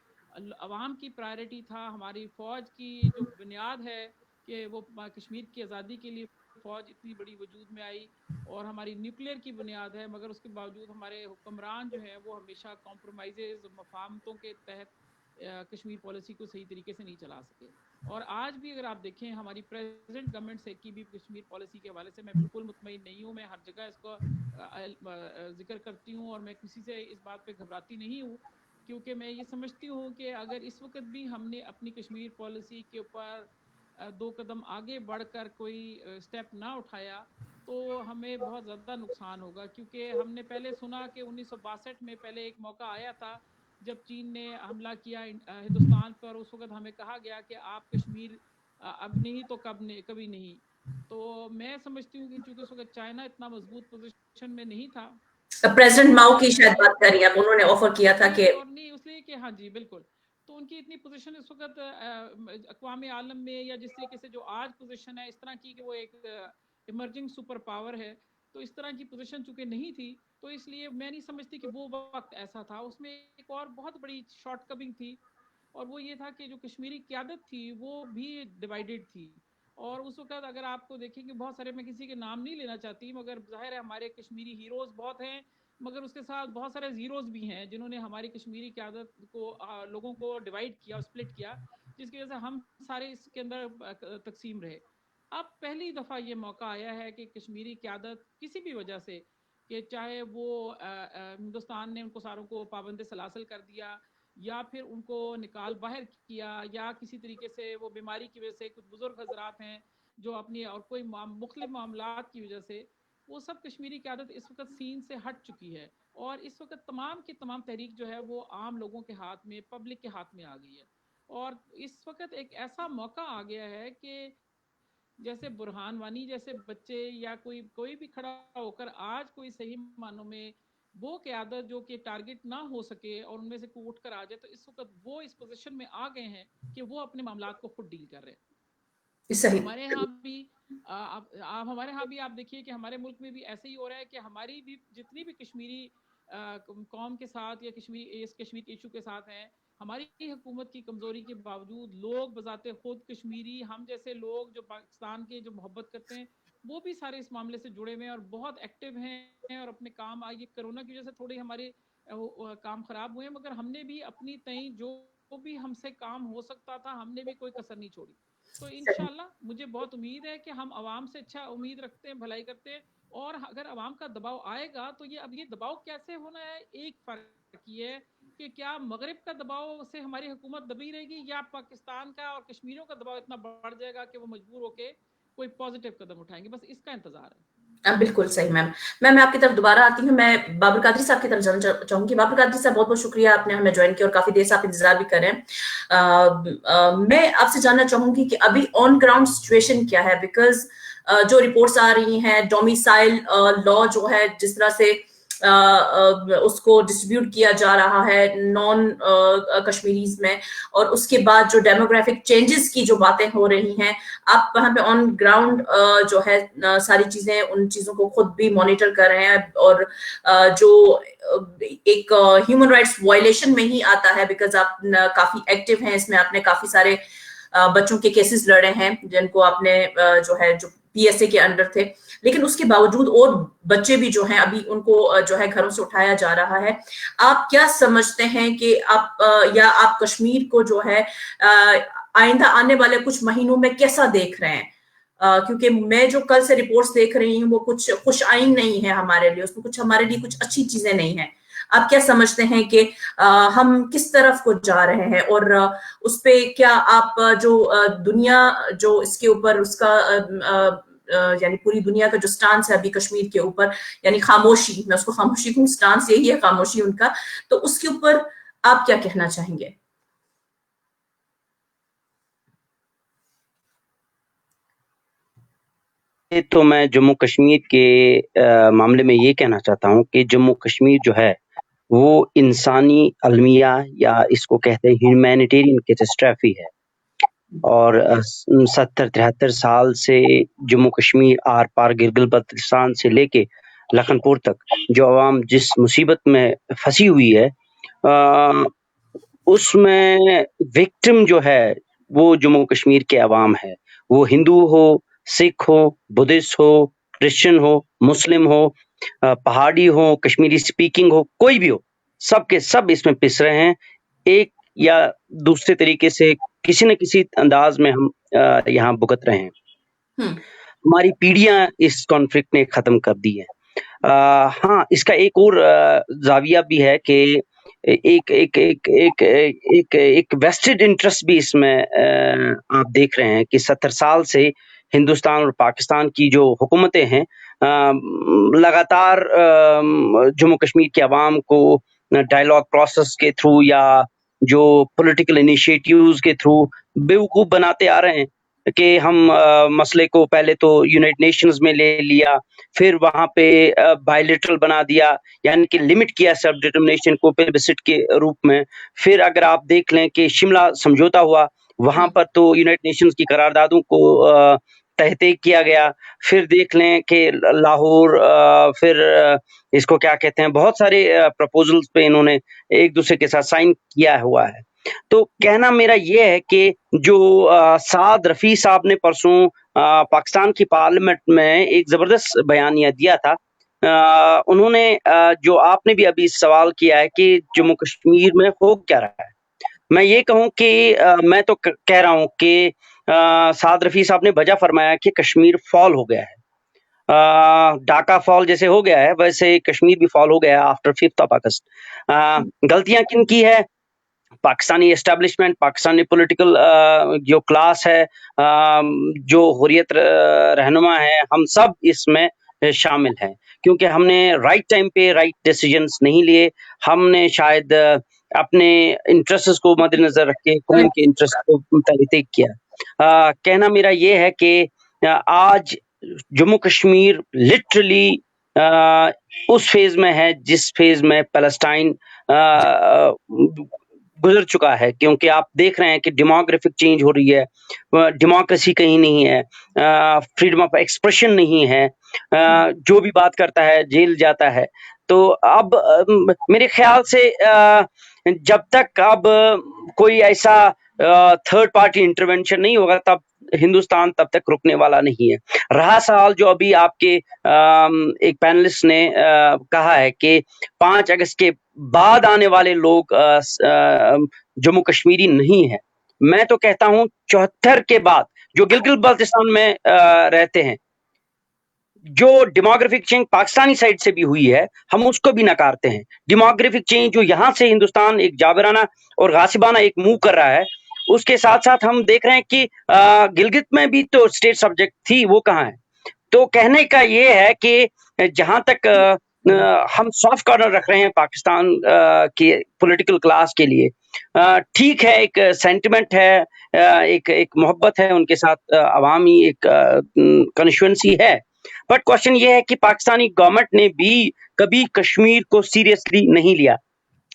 عوام کی پرائرٹی تھا. ہماری فوج کی جو بنیاد ہے کہ وہ کشمیر کی آزادی کے لیے فوج اتنی بڑی وجود میں آئی، اور ہماری نیوکلیئر کی بنیاد ہے، مگر اس کے باوجود ہمارے حکمران جو ہیں وہ ہمیشہ کمپرومائزز، مفاہمتوں کے تحت کشمیر پالیسی کو صحیح طریقے سے نہیں چلا سکے. اور آج بھی اگر آپ دیکھیں ہماری پریزنٹ گورنمنٹ سے کی بھی کشمیر پالیسی کے حوالے سے میں بالکل مطمئن نہیں ہوں. میں ہر جگہ اس کو ذکر کرتی ہوں اور میں کسی سے اس بات پہ گھبراتی نہیں ہوں، کیونکہ میں یہ سمجھتی ہوں کہ اگر اس وقت بھی ہم نے اپنی کشمیر پالیسی کے اوپر 2 قدم آگے بڑھ کر کوئی سٹیپ نہ اٹھایا تو ہمیں بہت زیادہ نقصان ہوگا. کیونکہ ہم نے پہلے سنا کہ 1962 میں پہلے ایک موقع آیا تھا جب چین نے حملہ کیا ہندوستان پر، اس وقت ہمیں کہا گیا کہ آپ کشمیر اب نہیں تو کبھی نہیں. تو میں سمجھتی ہوں کہ چونکہ اس وقت چائنا اتنا مضبوط پوزیشن میں نہیں تھا، پریزیڈنٹ ماؤ کی میں شاید بات کر رہی ہیں آپ، انہوں نے آفر کیا تھا کہ اور نہیں اس لیے کہ ہاں جی بالکل، تو ان کی اتنی پوزیشن اس وقت اقوام عالم میں یا جس طریقے سے جو آج پوزیشن ہے اس طرح کی کہ وہ ایک ایمرجنگ سپر پاور ہے، تو اس طرح کی پوزیشن چونکہ نہیں تھی، تو اس لیے میں نہیں سمجھتی کہ وہ وقت ایسا تھا. اس میں ایک اور بہت بڑی شارٹ کمنگ تھی، اور وہ یہ تھا کہ جو کشمیری قیادت تھی وہ بھی ڈیوائیڈڈ تھی. اور اس وقت اگر آپ کو دیکھیں کہ بہت سارے، میں کسی کے نام نہیں لینا چاہتی مگر ظاہر ہے ہمارے کشمیری ہیروز بہت ہیں، مگر اس کے ساتھ بہت سارے زیروز بھی ہیں جنہوں نے ہماری کشمیری قیادت کو لوگوں کو ڈیوائیڈ کیا، سپلٹ کیا، جس کی وجہ سے ہم سارے اس کے اندر تقسیم رہے. اب پہلی دفعہ یہ موقع آیا ہے کہ کشمیری قیادت کسی بھی وجہ سے، کہ چاہے وہ ہندوستان نے ان کو ساروں کو پابند سلاسل کر دیا، یا پھر ان کو نکال باہر کیا، یا کسی طریقے سے وہ بیماری کی وجہ سے کچھ بزرگ حضرات ہیں جو اپنی اور کوئی مختلف معاملات کی وجہ سے، وہ سب کشمیری قیادت اس وقت سین سے ہٹ چکی ہے، اور اس وقت تمام کی تمام تحریک جو ہے وہ عام لوگوں کے ہاتھ میں، پبلک کے ہاتھ میں آ گئی ہے. اور اس وقت ایک ایسا موقع آ گیا ہے کہ جیسے برہان وانی جیسے بچے یا کوئی بھی کھڑا ہو کر آج کوئی صحیح معنوں میں وہ قیادت جو کہ ٹارگٹ نہ ہو سکے اور ان میں سے کوئی اٹھ کر آ جائے، تو اس وقت وہ اس پوزیشن میں آ گئے ہیں کہ وہ اپنے معاملات کو خود ڈیل کر رہے ہیں. صحیح. ہمارے ہاں بھی آپ دیکھیے کہ ہمارے ملک میں بھی ایسے ہی ہو رہا ہے کہ ہماری بھی جتنی بھی کشمیری قوم کے ساتھ یا کشمیر کے ایشو کے ساتھ ہیں، ہماری حکومت کی کمزوری کے باوجود لوگ بذات خود کشمیری، ہم جیسے لوگ جو پاکستان کے جو محبت کرتے ہیں، وہ بھی سارے اس معاملے سے جڑے ہوئے ہیں اور بہت ایکٹیو ہیں اور اپنے کام. آئیے کرونا کی وجہ سے تھوڑے ہمارے کام خراب ہوئے، مگر ہم نے بھی اپنی تئیں جو بھی ہم سے کام ہو سکتا تھا ہم نے بھی کوئی کسر نہیں چھوڑی. تو انشاءاللہ مجھے بہت امید ہے کہ ہم عوام سے اچھا امید رکھتے ہیں، بھلائی کرتے ہیں، اور اگر عوام کا دباؤ آئے گا تو یہ اب یہ دباؤ کیسے ہونا ہے، ایک فرق یہ ہے کہ کیا مغرب کا دباؤ سے ہماری حکومت دبی رہے گی یا پاکستان کا اور کشمیریوں کا دباؤ اتنا بڑھ جائے گا کہ وہ مجبور ہو کے کوئی پازیٹیو قدم اٹھائیں گے. بس اس کا انتظار ہے. بالکل صحیح میم. میں آپ کی طرف دوبارہ آتی ہوں. میں بابر قادری صاحب کی طرف جانا چاہوں گی. بابر قادری صاحب بہت بہت شکریہ, آپ نے ہمیں جوائن کیا اور کافی دیر سے آپ انتظار بھی کر رہے ہیں. میں آپ سے جاننا چاہوں گی کہ ابھی آن گراؤنڈ سچویشن کیا ہے, بیکاز جو رپورٹس آ رہی ہیں ڈومیسائل لا جو ہے جس طرح سے اس کو ڈسٹریبیوٹ کیا جا رہا ہے نان کشمیریز میں, اور اس کے بعد جو ڈیموگرافک چینجز کی جو باتیں ہو رہی ہیں, آپ وہاں پہ آن گراؤنڈ جو ہے ساری چیزیں ان چیزوں کو خود بھی مانیٹر کر رہے ہیں, اور جو ایک ہیومن رائٹس وائلیشن میں ہی آتا ہے, بیکاز آپ کافی ایکٹیو ہیں اس میں, آپ نے کافی سارے بچوں کے کیسز لڑے ہیں جن کو آپ نے جو ہے جو پی ایس اے کے انڈر تھے, لیکن اس کے باوجود اور بچے بھی جو ہیں ابھی ان کو جو ہے گھروں سے اٹھایا جا رہا ہے. آپ کیا سمجھتے ہیں کہ آپ کشمیر کو جو ہے آئندہ آنے والے کچھ مہینوں میں کیسا دیکھ رہے ہیں؟ کیونکہ میں جو کل سے رپورٹس دیکھ رہی ہوں وہ کچھ خوش آئین نہیں ہے ہمارے لیے, اس میں کچھ ہمارے لیے کچھ اچھی چیزیں نہیں ہیں. آپ کیا سمجھتے ہیں کہ ہم کس طرف کو جا رہے ہیں, اور اس پہ کیا آپ جو دنیا جو اس کے اوپر اس کا یعنی پوری دنیا کا جو سٹانس ہے ابھی کشمیر کے اوپر, یعنی خاموشی, میں اس کو خاموشی کہوں, سٹانس یہی ہے خاموشی ان کا, تو اس کے اوپر آپ کیا کہنا چاہیں گے؟ تو میں جموں کشمیر کے معاملے میں یہ کہنا چاہتا ہوں کہ جموں کشمیر جو ہے وہ انسانی المیہ یا اس کو کہتے ہیں ہیومینیٹیرین کیٹاسٹرافی ہے, اور 70-73 سال سے جموں کشمیر آر پار گلگت بلتستان سے لے کے لکھن پور تک جو عوام جس مصیبت میں پھنسی ہوئی ہے, اس میں وکٹم جو ہے وہ جموں کشمیر کے عوام ہے, وہ ہندو ہو, سکھ ہو, بدھسٹ ہو, کرسچن ہو, مسلم ہو, پہاڑی ہو, کشمیری سپیکنگ ہو, کوئی بھی ہو, سب کے سب اس میں پس رہے ہیں. ایک یا دوسرے طریقے سے کسی نہ کسی انداز میں ہم یہاں بھگت رہے ہیں. ہماری پیڑھیاں اس کانفلکٹ نے ختم کر دی ہے. ہاں, اس کا ایک اور زاویہ بھی ہے کہ ایک ایک ایک ایک ایک ایک ویسٹڈ انٹرسٹ بھی اس میں آپ دیکھ رہے ہیں کہ 70 سال سے ہندوستان اور پاکستان کی جو حکومتیں ہیں لگاتار جموں کشمیر کے عوام کو ڈائیلاگ پروسیس کے تھرو یا جو پولیٹیکل انیشیٹیوز کے تھرو بیوقوف بناتے آ رہے ہیں کہ ہم مسئلے کو پہلے تو یونائٹڈ نیشنز میں لے لیا, پھر وہاں پہ بائیلیٹرل بنا دیا, یعنی کہ لمٹ کیا سیلف ڈٹرمنیشن کو پلبسٹ کے روپ میں. پھر اگر آپ دیکھ لیں کہ شملہ سمجھوتا ہوا, وہاں پر تو یونائٹڈ نیشنز کی قراردادوں کو تحقیق کیا گیا. پھر دیکھ لیں کہ لاہور, پھر اس کو کیا کہتے ہیں, بہت سارے پرپوزلز پہ انہوں نے ایک دوسرے کے ساتھ سائن کیا ہوا ہے. تو کہنا میرا یہ ہے کہ جو سعد رفیع صاحب نے پرسوں پاکستان کی پارلیمنٹ میں ایک زبردست بیانیہ دیا تھا, انہوں نے جو آپ نے بھی ابھی سوال کیا ہے کہ جموں کشمیر میں ہو کیا رہا ہے, میں یہ کہوں کہ میں تو کہہ رہا ہوں کہ سعد رفیع صاحب نے وجہ فرمایا کہ کشمیر فال ہو گیا ہے. ڈھاکہ فال جیسے ہو گیا ہے ویسے کشمیر بھی فال ہو گیا ہے آفٹر 5 اگست. غلطیاں کن کی ہے؟ پاکستانی اسٹیبلشمنٹ, پاکستانی پولیٹیکل جو کلاس ہے, جو حریت رہنما ہے, ہم سب اس میں شامل ہیں, کیونکہ ہم نے رائٹ ٹائم پہ رائٹ ڈیسیجنز نہیں لیے. ہم نے شاید اپنے انٹرسٹ کو مد نظر رکھ کے قوم کے انٹرسٹ کو تحقیق کیا. کہنا میرا یہ ہے کہ آج جموں کشمیر لٹرلی اس فیز میں ہے جس فیز میں پیلسٹائن گزر چکا ہے, کیونکہ آپ دیکھ رہے ہیں کہ ڈیموگرافک چینج ہو رہی ہے, ڈیموکریسی کہیں نہیں ہے, فریڈم آف ایکسپریشن نہیں ہے, جو بھی بات کرتا ہے جیل جاتا ہے. تو اب میرے خیال سے جب تک اب کوئی ایسا تھرڈ پارٹی انٹرونشن نہیں ہوگا تب ہندوستان تب تک رکنے والا نہیں ہے. رہا سوال جو ابھی آپ کے ایک پینلسٹ نے کہا ہے کہ 5 اگست کے بعد آنے والے لوگ جموں کشمیری نہیں ہے, میں تو کہتا ہوں 74 کے بعد جو گلگت بلتستان میں رہتے ہیں जो डेमोग्राफिक चेंज पाकिस्तानी साइड से भी हुई है, हम उसको भी नकारते हैं। डेमोग्राफिक चेंज जो यहाँ से हिंदुस्तान एक जाबराना और गासिबाना एक मूव कर रहा है, उसके साथ साथ हम देख रहे हैं कि गिलगित में भी तो स्टेट सब्जेक्ट थी, वो कहाँ है? तो कहने का ये है कि जहां तक हम सॉफ्ट कॉर्नर रख रहे हैं पाकिस्तान के पॉलिटिकल क्लास के लिए, ठीक है, एक सेंटिमेंट है, एक मोहब्बत है उनके साथ, अवामी एक कॉन्स्टिट्यूएंसी है, बट क्वेश्चन ये है कि पाकिस्तानी गवर्नमेंट ने भी कभी कश्मीर को सीरियसली नहीं लिया।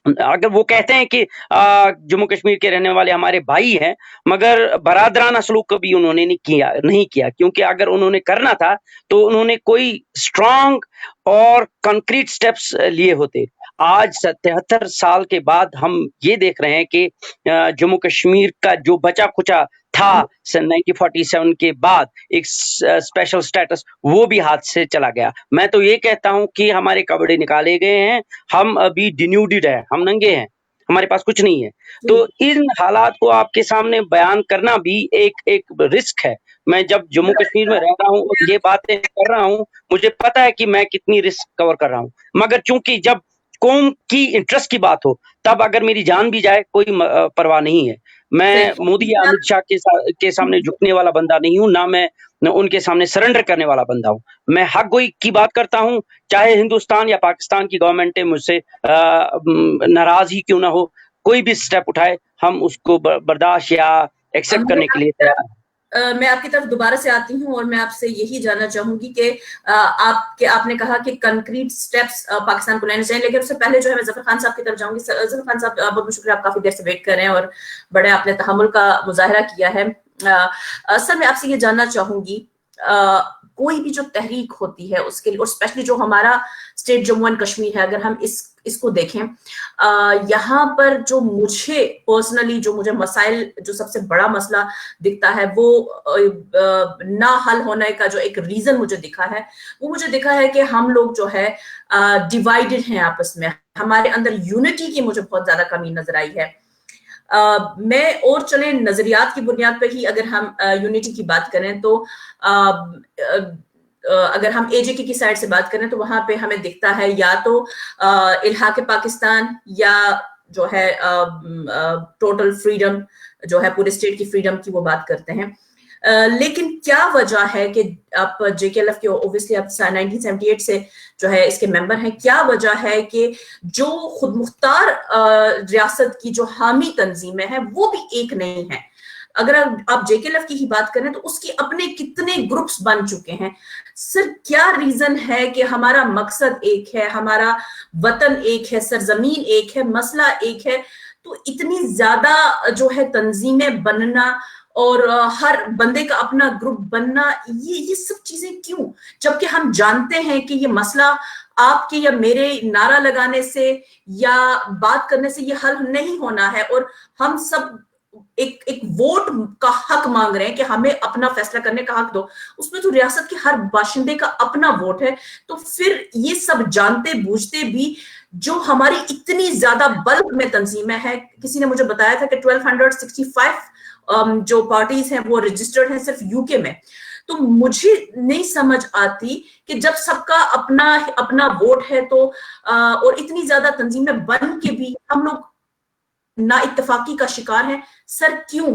अगर वो कहते हैं कि जम्मू कश्मीर के रहने वाले हमारे भाई हैं, मगर बरादराना सलूक कभी उन्होंने नहीं किया, क्योंकि अगर उन्होंने करना था तो उन्होंने कोई स्ट्रांग और कंक्रीट स्टेप्स लिए होते। आज 73 साल के बाद हम ये देख रहे हैं कि जम्मू कश्मीर का जो बचा खुचा था 1947 के बाद एक स्पेशल स्टेटस, वो भी हाथ से चला गया। मैं तो ये कहता हूं कि हमारे कपड़े निकाले गए हैं, हम अभी डिन्यूडेड है, हम नंगे हैं, हमारे पास कुछ नहीं है। तो इन हालात को आपके सामने बयान करना भी एक रिस्क है। मैं जब जम्मू कश्मीर में रह रहा हूँ और ये बातें कर रहा हूँ, मुझे पता है कि मैं कितनी रिस्क कवर कर रहा हूँ, मगर चूंकि जब कौम की इंटरेस्ट की बात हो, तब अगर मेरी जान भी जाए कोई परवाह नहीं है। मैं मोदी या अमित शाह के सामने झुकने वाला बंदा नहीं हूं, ना मैं उनके सामने सरेंडर करने वाला बंदा हूं। मैं हक गोई की बात करता हूं, चाहे हिंदुस्तान या पाकिस्तान की गवर्नमेंट मुझसे नाराज ही क्यों ना हो, कोई भी स्टेप उठाए, हम उसको बर्दाश्त या एक्सेप्ट करने के लिए तैयार हैं। मैं आपकी तरफ दोबारा से आती हूं और मैं आपसे यही जानना चाहूंगी कि आपने कहा कि कंक्रीट स्टेप्स पाकिस्तान को लेने चाहिए, लेकिन उससे पहले जो है मैं जफर खान साहब की तरफ जाऊंगी। जफर खान साहब, बहुत बहुत शुक्रिया, आप काफी देर से वेट कर रहे हैं और बड़े आपने तहम्मुल का मुजाहिरा किया है। सर, मैं आपसे ये जानना चाहूंगी, कोई भी जो तहरीक होती है उसके लिए, और स्पेशली जो हमारा स्टेट जम्मू एंड कश्मीर है, अगर हम इसको देखें, यहाँ पर जो मुझे पर्सनली जो मुझे मसाइल, जो सबसे बड़ा मसला दिखता है, वो ना हल होने का जो एक रीजन मुझे दिखा है, वो मुझे दिखा है कि हम लोग जो है डिवाइडेड हैं आपस में, हमारे अंदर यूनिटी की मुझे बहुत ज्यादा कमी नजर आई है। मैं और चले नजरियात की बुनियाद पर ही अगर हम यूनिटी की बात करें तो अगर हम एजेके की साइड से बात करें तो वहां पे हमें दिखता है या तो इल्हाक पाकिस्तान या जो है टोटल फ्रीडम, जो है पूरे स्टेट की फ्रीडम की वो बात करते हैं। लेकिन क्या वजह है कि आप जेकेएलएफ के ऑब्वियसली आप 1978 से जो है इसके मेंबर हैं, क्या वजह है कि जो खुद मुख्तार रियासत की जो हामी तंजीमें हैं वो भी एक नहीं है? अगर आप जेकेएलएफ की ही बात करें तो उसके अपने कितने ग्रुप्स बन चुके हैं। सर, क्या रीजन है कि हमारा मकसद एक है, हमारा वतन एक है, सरजमीन एक है, मसला एक है, तो इतनी ज्यादा जो है तंजीमें बनना और हर बंदे का अपना ग्रुप बनना, ये सब चीजें क्यों? जबकि हम जानते हैं कि ये मसला आपके या मेरे नारा लगाने से या बात करने से ये हल नहीं होना है, और हम सब एक वोट का हक मांग रहे हैं कि हमें अपना फैसला करने का हक दो। उसमें तो रियासत के हर बाशिंदे का अपना वोट है। तो फिर ये सब जानते बूझते भी जो हमारी इतनी ज्यादा बल्क में तंजीमें हैं, किसी ने मुझे बताया था कि 1265 जो पार्टीज हैं वो रजिस्टर्ड हैं सिर्फ यूके में। तो मुझे नहीं समझ आती कि जब सबका अपना अपना वोट है तो और इतनी ज्यादा तंजीमें बन के भी हम लोग ना इत्तेफाकी का शिकार है। सर, क्यों?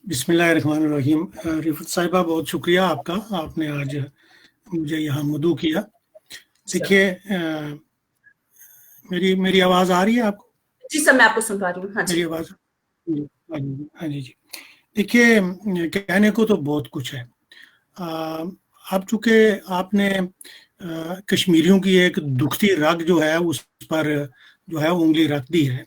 बिस्मिल्लाहिर्रहमानिर्रहीम। रिफत साहिबा, बहुत शुक्रिया आपका, आपने आज मुझे यहाँ मदऊ किया। देखिए, मेरी आवाज आ रही है आपको? जी सर, मैं आपको सुन पा रही हूँ। हाँ जी, मेरी आवाज? हाँ जी। देखिए, कहने को तो बहुत कुछ है। अब चूंकि आपने कश्मीरियों की एक दुखती रग जो है उस पर जो है उंगली रख दी है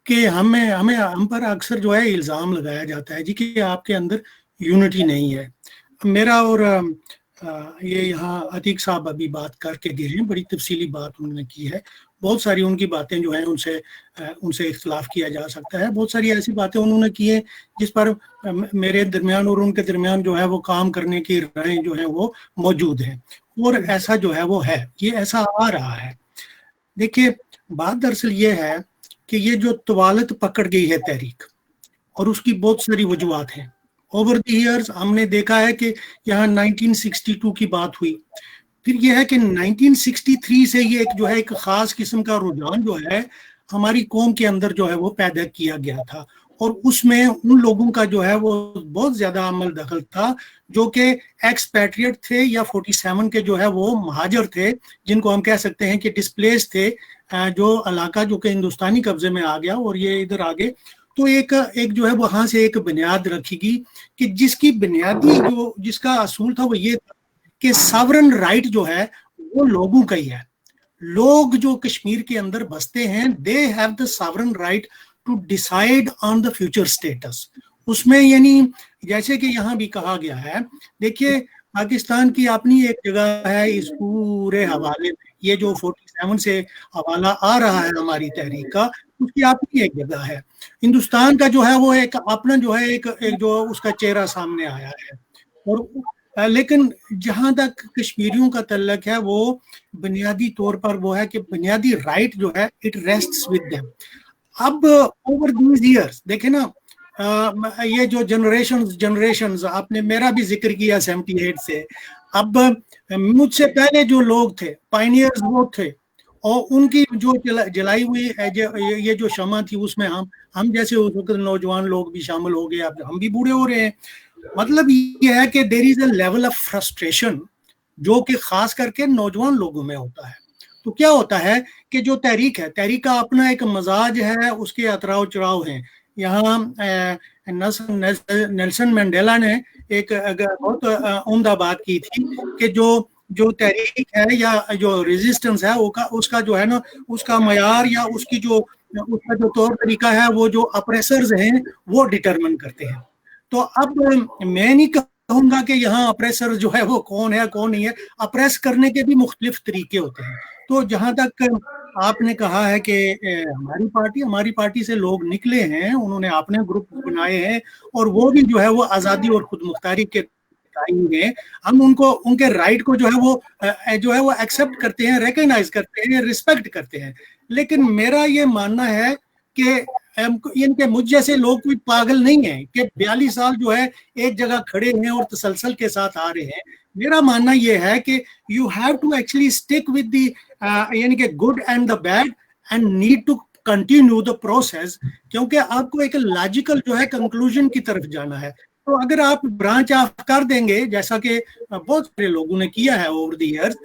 कि हम पर अक्सर जो है इल्ज़ाम लगाया जाता है जी कि आपके अंदर यूनिटी नहीं है। मेरा और ये यहाँ अतीक साहब अभी बात करके गए हैं, बड़ी तफसीली बात उन्होंने की है। बहुत सारी उनकी बातें जो हैं उनसे इख्तलाफ किया जा सकता है। बहुत सारी ऐसी बातें उन्होंने की है जिस पर मेरे दरमियान और उनके दरमियान जो है वो काम करने की राहें जो है वो मौजूद हैं, और ऐसा जो है वो है, ये ऐसा आ रहा है। देखिए, बात दरअसल ये है कि ये जो तवालत पकड़ गई है तहरीक, और उसकी बहुत सारी वजूहात हैं। ओवर द ईयर्स हमने देखा है कि यहाँ 1962 की बात हुई, फिर यह है कि 1963 से ये एक जो है एक खास किस्म का रुझान जो है हमारी कौम के अंदर जो है वो पैदा किया गया था, और उसमें उन लोगों का जो है वो बहुत ज्यादा अमल दखल था जो कि एक्सपैट्रिएट थे या 47 के जो है वो महाजर थे, जिनको हम कह सकते हैं कि डिस्प्लेस थे, जो इलाका जो कि हिंदुस्तानी कब्जे में आ गया और ये इधर आ गए। तो एक जो है वहां से एक बुनियाद रखी गई कि जिसकी बुनियादी जो जिसका असूल था वो ये था कि सॉवरेन राइट जो है वो लोगों का ही है। लोग जो कश्मीर के अंदर बसते हैं, they have the sovereign right to decide on the future status. उसमें यानी जैसे कि यहाँ भी कहा गया है, देखिए पाकिस्तान की अपनी एक जगह है इस पूरे हवाले में, ये जो 47 से हवाला आ रहा है हमारी तहरीक का, उसकी अपनी एक जगह है। हिंदुस्तान का जो है वो एक अपना जो है एक जो उसका चेहरा सामने आया है, और लेकिन जहां तक कश्मीरियों का तल्लक है वो बुनियादी तौर पर वो है कि बुनियादी राइट जो है इट रेस्ट्स विद देम। अब ओवर दीज ईयर्स देखे ना, ये जो जनरेशंस आपने मेरा भी जिक्र किया 78 से, अब मुझसे पहले जो लोग थे पायनियर्स वो थे, और उनकी जो जलाई हुई ये जो शमा थी उसमें हम जैसे उस वक्त नौजवान लोग भी शामिल हो गए, अब हम भी बूढ़े हो रहे हैं। मतलब ये है कि there is a level of frustration जो कि खास करके नौजवान लोगों में होता है। तो क्या होता है कि जो तहरीक का अपना एक मजाज है, उसके अतराव चढ़ाव हैं। यहाँ नेल्सन मंडेला ने एक बहुत उम्दा बात की थी कि जो तहरीक है या जो रेजिस्टेंस है उसका जो है ना, उसका मयार या उसकी जो उसका जो तौर तरीका है वो जो अप्रेसर्स हैं वो डिटरमिन करते हैं। तो अब मैं नहीं कहूँगा कि यहाँ अप्रेसर जो है वो कौन है कौन नहीं है, अप्रेस करने के भी मुख्तलिफ तरीके होते हैं। तो जहाँ तक आपने कहा है कि हमारी पार्टी से लोग निकले हैं, उन्होंने अपने ग्रुप बनाए हैं और वो भी जो है वो आज़ादी और खुद मुख्तारी के हैं, हम उनको उनके राइट को जो है वो एक्सेप्ट करते हैं, रिकॉग्नाइज करते हैं, रिस्पेक्ट करते हैं। लेकिन मेरा ये मानना है कि इनके मुझ जैसे लोग कोई पागल नहीं है कि 42 साल जो है एक जगह खड़े हैं और तसलसल के साथ आ रहे हैं। मेरा मानना ये है कि you have to actually stick with the यानी कि good and the bad and need to continue the process, क्योंकि आपको एक लॉजिकल जो है कंक्लूजन की तरफ जाना है। तो अगर आप ब्रांच ऑफ कर देंगे जैसा कि बहुत सारे लोगों ने किया है ओवर द ईयर्स,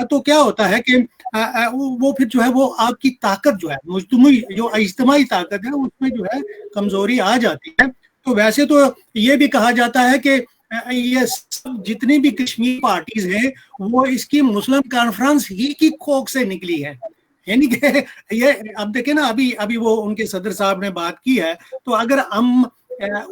तो क्या होता है कि वो फिर जो है वो आपकी ताकत जो है मुज्तमई जो इज्तिमाई ताकत है उसमें जो है कमजोरी आ जाती है। तो वैसे तो ये भी कहा जाता है कि ये सब जितनी भी कश्मीर पार्टीज हैं वो इसकी मुस्लिम कॉन्फ्रेंस ही की कोख से निकली है, यानी कि ये अब देखे ना, अभी वो उनके सदर साहब ने बात की है। तो अगर हम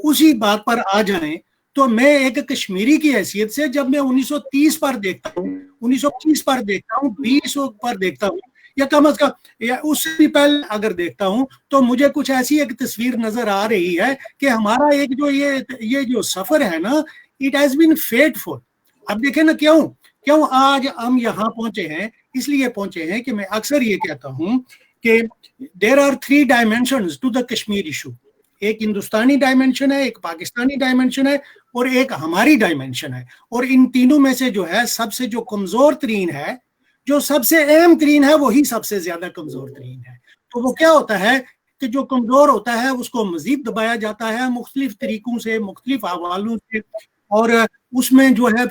उसी बात पर आ जाएं तो मैं एक कश्मीरी की हैसियत से जब मैं 1930 पर देखता हूँ, 1920 पर देखता हूँ, 20 पर देखता हूँ, या कम अज कम या उससे भी पहले अगर देखता हूँ, तो मुझे कुछ ऐसी एक तस्वीर नजर आ रही है कि हमारा एक जो ये जो सफर है ना, इट हैज बीन फेटफुल। अब देखें ना क्यों आज हम यहाँ पहुंचे हैं, इसलिए पहुंचे हैं कि मैं अक्सर ये कहता हूँ कि there are 3 dimensions to the Kashmir issue. एक हिंदुस्तानी डायमेंशन है, एक पाकिस्तानी डायमेंशन है और एक हमारी डायमेंशन है। और इन तीनों में से जो है सबसे जो कमजोर तरीन है, जो सबसे अहम तरीन है, वही सबसे ज्यादा कमजोर तरीन है। तो वो क्या होता है कि जो कमजोर होता है उसको मजीद दबाया जाता है मुख्तलिफ तरीकों से, मुख्तलिफ हवालों से, और उसमें जो है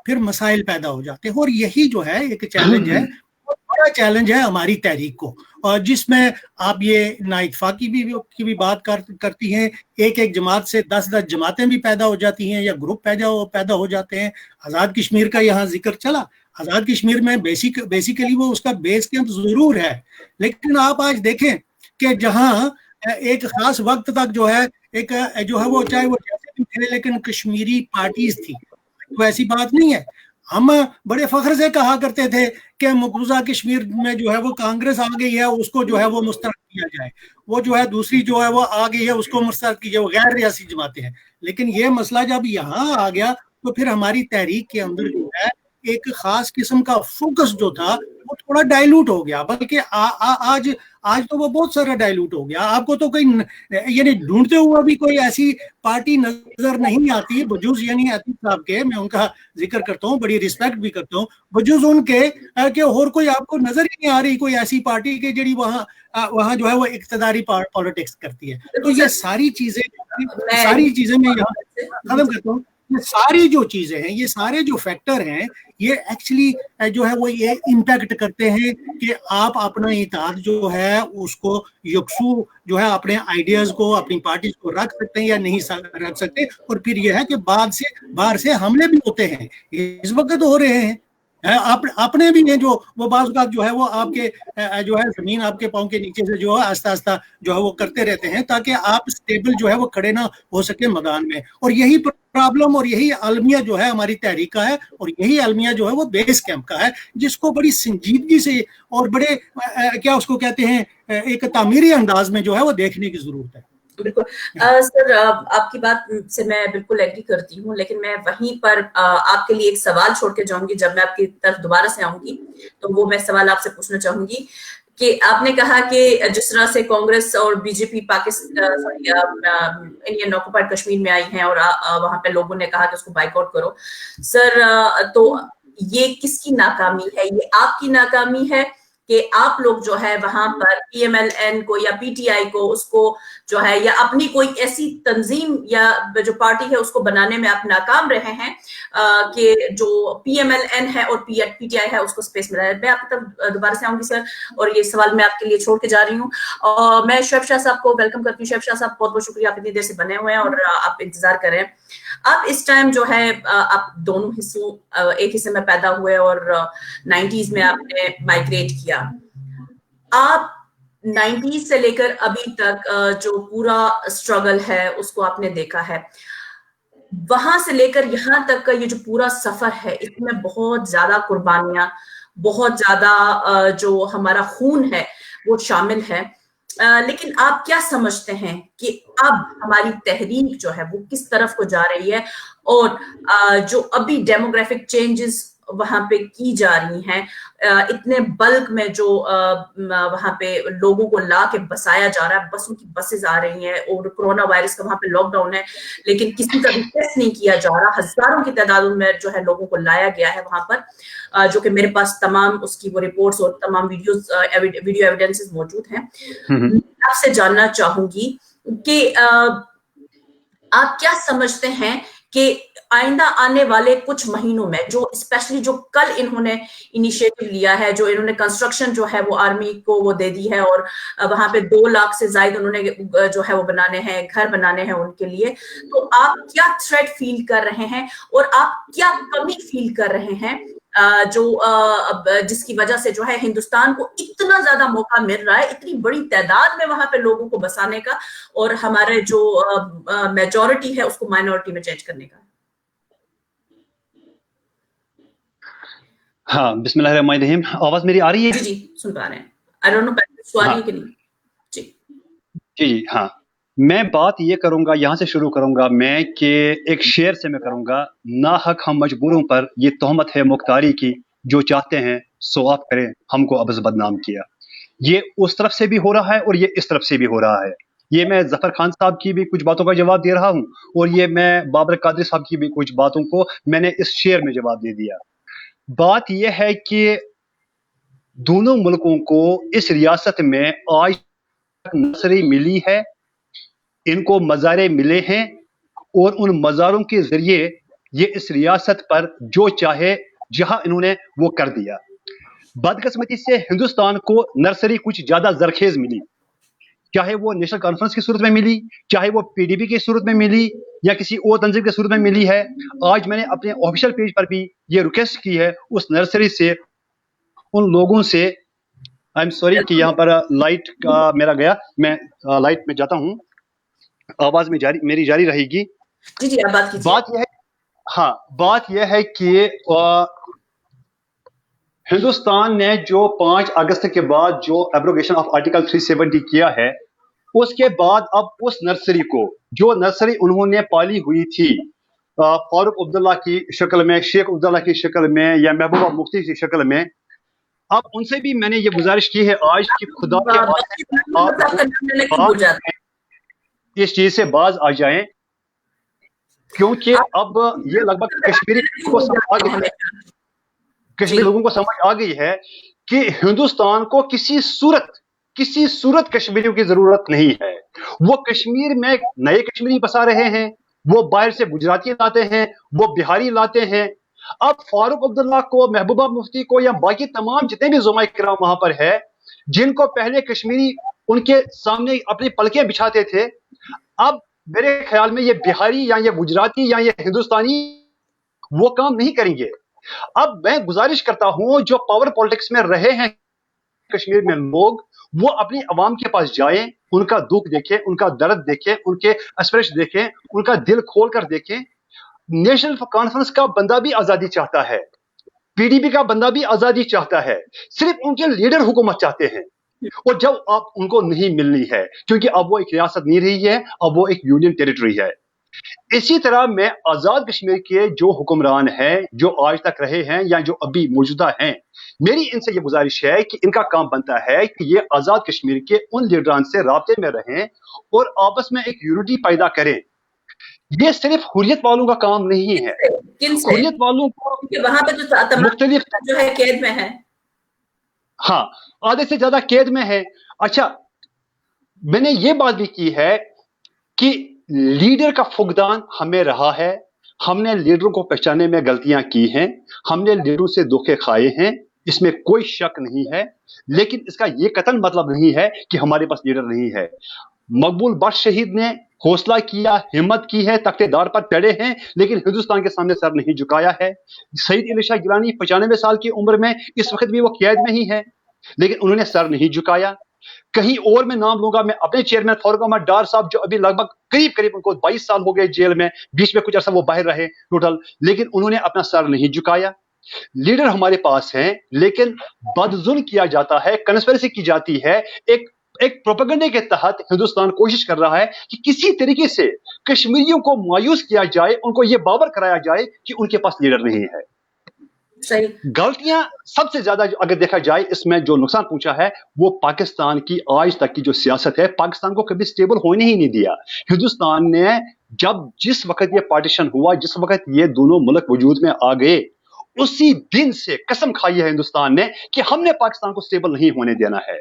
फिर मसाइल पैदा हो जाते हैं। और यही जो है एक चैलेंज है, बड़ा चैलेंज है हमारी तहरीक को, और जिसमें आप ये नाइतफाकी की भी बात करती हैं। एक जमात से 10-10 जमातें भी पैदा हो जाती हैं या ग्रुप पैदा हो जाते हैं। आज़ाद कश्मीर का यहाँ जिक्र चला, आज़ाद कश्मीर में बेसिकली वो उसका बेस कैंप जरूर है, लेकिन आप आज देखें कि जहाँ एक खास वक्त तक जो है वो चाहे वो जैसे भी थे लेकिन कश्मीरी पार्टीज थी, तो ऐसी बात नहीं है। हम बड़े फख्र से कहा करते थे कि मकबूजा कश्मीर में जो है वो कांग्रेस आ गई है, उसको जो है वो मुस्तरद किया जाए, वो जो है दूसरी जो है वो आ गई है उसको मुस्तरद कीजिए, वो गैर रियासी जमातें हैं। लेकिन ये मसला जब यहाँ आ गया तो फिर हमारी तहरीक के अंदर जो है एक खास किस्म का फोकस जो था वो थोड़ा डाइल्यूट हो गया, बल्कि आज तो वो बहुत सारा डाइल्यूट हो गया। आपको तो कोई यानी ढूंढते हुआ भी कोई ऐसी पार्टी नजर नहीं आती बजूज यानी अतीक साहब के, मैं उनका जिक्र करता हूँ, बड़ी रिस्पेक्ट भी करता हूँ, बजूज उनके कि और कोई आपको नजर ही नहीं आ रही कोई ऐसी पार्टी की जी वहाँ जो है वो इक्तदारी पॉलिटिक्स करती है। तो ये सारी चीजें मैं यहाँ खत्म करता हूँ। ये सारी जो चीजें हैं, ये सारे जो फैक्टर हैं, ये एक्चुअली जो है वो ये इम्पैक्ट करते हैं कि आप अपना इत्तेहाद जो है उसको यकसू जो है अपने आइडियाज को, अपनी पार्टी को रख सकते हैं या नहीं रख सकते। और फिर यह है कि बाहर से हमले भी होते हैं, इस वक्त हो रहे हैं, अपने भी हैं जो वो बाज़ औक़ात जो है वो आपके जो है जमीन आपके पाँव के नीचे से जो है आस्ता आस्ता जो है वो करते रहते हैं ताकि आप स्टेबल जो है वो खड़े ना हो सके मैदान में। और यही प्रॉब्लम और यही अलमिया जो है हमारी तहरीक का है, और यही अलमिया जो है वो बेस कैंप का है, जिसको बड़ी संजीदगी से और बड़े क्या उसको कहते हैं एक तामीरी अंदाज में जो है वो देखने की जरूरत है। बिल्कुल सर, आपकी बात से मैं बिल्कुल एग्री करती हूँ, लेकिन मैं वहीं पर आपके लिए एक सवाल छोड़ के जाऊंगी। जब मैं आपकी तरफ दोबारा से आऊंगी तो वो मैं सवाल आपसे पूछना चाहूंगी कि आपने कहा कि जिस तरह से कांग्रेस और BJP Pakistan Indian occupied Kashmir में आई हैं और वहां पे लोगों ने कहा कि उसको बाइकआउट करो। सर, तो ये किसकी नाकामी है? ये आपकी नाकामी है कि आप लोग जो है वहां पर PMLN को या PTI को उसको जो है या अपनी कोई ऐसी तंजीम या जो पार्टी है उसको बनाने में आप नाकाम रहे हैं कि जो PMLN है और PTI है उसको स्पेस मिला है। मैं आपकी तरफ दोबारा से आऊंगी सर, और ये सवाल मैं आपके लिए छोड़ के जा रही हूँ। और मैं शोएब शाह साहब को वेलकम करती हूँ। शोएब शाह साहब, बहुत बहुत शुक्रिया, आप इतनी देर से बने हुए हैं और आप इंतजार कर रहे हैं। आप इस टाइम जो है आप दोनों हिस्सों, एक हिस्से में पैदा हुए और 90s में आपने माइग्रेट किया। आप 90s से लेकर अभी तक जो पूरा स्ट्रगल है उसको आपने देखा है। वहां से लेकर यहाँ तक का ये जो पूरा सफर है, इसमें बहुत ज्यादा कुर्बानियां, बहुत ज्यादा जो हमारा खून है वो शामिल है। लेकिन आप क्या समझते हैं कि अब हमारी तहरीक जो है वो किस तरफ को जा रही है, और जो अभी डेमोग्राफिक चेंजेस वहां पे की जा रही हैं, इतने बल्क में जो वहां पे लोगों को ला के बसाया जा रहा है, बसों की बसेस आ रही हैं, और कोरोना वायरस का वहां पे लॉकडाउन है लेकिन किसी का भी टेस्ट नहीं किया जा रहा, हजारों की तादाद में जो है लोगों को लाया गया है वहां पर, जो कि मेरे पास तमाम उसकी वो रिपोर्ट्स और तमाम वीडियो एविडेंसेस मौजूद हैं। आपसे जानना चाहूंगी कि आप क्या समझते हैं कि आइंदा आने वाले कुछ महीनों में जो स्पेशली जो कल इन्होंने इनिशिएटिव लिया है, जो इन्होंने कंस्ट्रक्शन जो है वो आर्मी को वो दे दी है, और वहां पे 2 लाख से ज्यादा उन्होंने जो है वो बनाने हैं, घर बनाने हैं उनके लिए, तो आप क्या थ्रेट फील कर रहे हैं और आप क्या कमी फील कर रहे हैं जो जिसकी वजह से जो है हिंदुस्तान को इतना ज्यादा मौका मिल रहा है, इतनी बड़ी तादाद में वहां पे लोगों को बसाने का, और हमारे जो मेजॉरिटी है उसको माइनॉरिटी में चेंज करने का? हाँ, बिस्मिल्लाहिर्रहमानिर्रहीम। आवाज मेरी आ रही है? जी जी, सुन पा रहे हैं। आई डोंट नो पहले आ रही है कि नहीं। जी हाँ, मैं बात ये करूंगा, यहाँ से शुरू करूंगा मैं कि एक शेर से मैं करूंगा, ना हक हम मजबूरों पर ये तोहमत है मुख्तारी की, जो चाहते हैं सो आप करें हमको अबस बदनाम किया। ये उस तरफ से भी हो रहा है और ये इस तरफ से भी हो रहा है। ये मैं जफर खान साहब की भी कुछ बातों का जवाब दे रहा हूँ, और ये मैं बाबर कादरी साहब की भी कुछ बातों को मैंने इस शेर में जवाब दे दिया। बात यह है कि दोनों मुल्कों को इस रियासत में आज नसरी मिली है, इनको मज़ारे मिले हैं, और उन मज़ारों के जरिए ये इस रियासत पर जो चाहे जहां इन्होंने वो कर दिया। बदकिस्मती से हिंदुस्तान को नर्सरी कुछ ज्यादा जरखेज मिली, चाहे वो नेशनल कॉन्फ्रेंस की सूरत में मिली, चाहे वो PDP की सूरत में मिली, या किसी और तंजीम की सूरत में मिली है। आज मैंने अपने ऑफिशियल पेज पर भी ये रिक्वेस्ट की है उस नर्सरी से, उन लोगों से। आई एम सॉरी कि यहाँ पर लाइट का मेरा गया, मैं लाइट में जाता हूँ, आवाज में मेरी जारी रहेगी। जी जी, बात कीजिए। बात यह है कि हिंदुस्तान ने जो 5 अगस्त के बाद जो एब्रोगेशन ऑफ आर्टिकल 370 किया है, उसके बाद अब उस नर्सरी को, जो नर्सरी उन्होंने पाली हुई थी, फारूक अब्दुल्ला की शक्ल में, शेख अब्दुल्ला की शक्ल में या महबूबा मुफ्ती की शक्ल में, अब उनसे भी मैंने ये गुजारिश की है आज कि खुदा के आप इस चीज से बाज आ जाएं, क्योंकि अब ये लगभग कश्मीरी को समझ आ गई है, कश्मीरी लोगों को समझ आ गई है कि हिंदुस्तान को किसी सूरत कश्मीरियों की जरूरत नहीं है। वो कश्मीर में नए कश्मीरी बसा रहे हैं, वो बाहर से गुजराती लाते हैं, वो बिहारी लाते हैं। अब फारूक अब्दुल्ला को, महबूबा मुफ्ती को या बाकी तमाम जितने भी ज़ुमा किराम वहां पर है, जिनको पहले कश्मीरी उनके सामने अपनी पलकें बिछाते थे, अब मेरे ख्याल में ये बिहारी या ये गुजराती या ये हिंदुस्तानी वो काम नहीं करेंगे। अब मैं गुजारिश करता हूं जो पावर पॉलिटिक्स में रहे हैं कश्मीर में लोग, वो अपनी अवाम के पास जाएं, उनका दुख देखें, उनका दर्द देखें, उनके एस्पिरेश देखें, उनका दिल खोल कर देखें। नेशनल कॉन्फ्रेंस का बंदा भी आजादी चाहता है, पीडीपी का बंदा भी आजादी चाहता है, सिर्फ उनके लीडर हुकूमत चाहते हैं। और जब आप उनको नहीं मिलनी है, क्योंकि अब वो एक रियासत नहीं रही है, अब वो एक यूनियन टेरिटरी है। इसी तरह मैं आजाद कश्मीर के जो हुक्मरान हैं, जो आज तक रहे हैं या जो अभी मौजूदा हैं, मेरी इनसे ये गुजारिश है कि इनका काम बनता है कि ये आजाद कश्मीर के उन लीडरान से राब्ते में रहें और आपस में एक यूनिटी पैदा करें। ये सिर्फ हुर्रियत वालों का काम नहीं है। हुर्रियत वालों को वहां पे तो मुख्तलिफ जो है कैद में है, हाँ, आधे से ज्यादा कैद में है। अच्छा, मैंने ये बात भी की है कि लीडर का फुकदान हमें रहा है, हमने लीडरों को पहचानने में गलतियां की हैं, हमने लीडरों से धोखे खाए हैं, इसमें कोई शक नहीं है। लेकिन इसका ये कतन मतलब नहीं है कि हमारे पास लीडर नहीं है। मकबूल बख्श शहीद ने हौसला किया, हिम्मत की है, तख्तेदार पर चढ़े हैं, लेकिन हिंदुस्तान के सामने सर नहीं झुकाया है। सईद अली शाह गिलानी 95 साल की उम्र में इस वक्त भी वो कैद में ही है, लेकिन उन्होंने सर नहीं झुकाया। कहीं और मैं नाम लूंगा, मैं अपने चेयरमैन फारूक अहमद डार साहब, जो अभी लगभग करीब उनको 22 साल हो गए जेल में, बीच में कुछ अर्सा वो बाहर रहे टोटल, लेकिन उन्होंने अपना सर नहीं झुकाया। लीडर हमारे पास हैं, लेकिन बदजुल्म किया जाता है, कंस्पिरेसी की जाती है। एक प्रोपेगेंडे के तहत हिंदुस्तान कोशिश कर रहा है कि किसी तरीके से कश्मीरियों को मायूस किया जाए, उनको यह बावर कराया जाए कि उनके पास लीडर नहीं है। सही गलतियां सबसे ज्यादा अगर देखा जाए इसमें जो नुकसान पहुंचा है वो पाकिस्तान की आज तक की जो सियासत है, पाकिस्तान को कभी स्टेबल होने ही नहीं दिया। हिंदुस्तान ने जिस वक्त ये पार्टीशन हुआ, जिस वक्त ये दोनों मुल्क वजूद में आ गए, उसी दिन से कसम खाई है हिंदुस्तान ने कि हमने पाकिस्तान को स्टेबल नहीं होने देना है।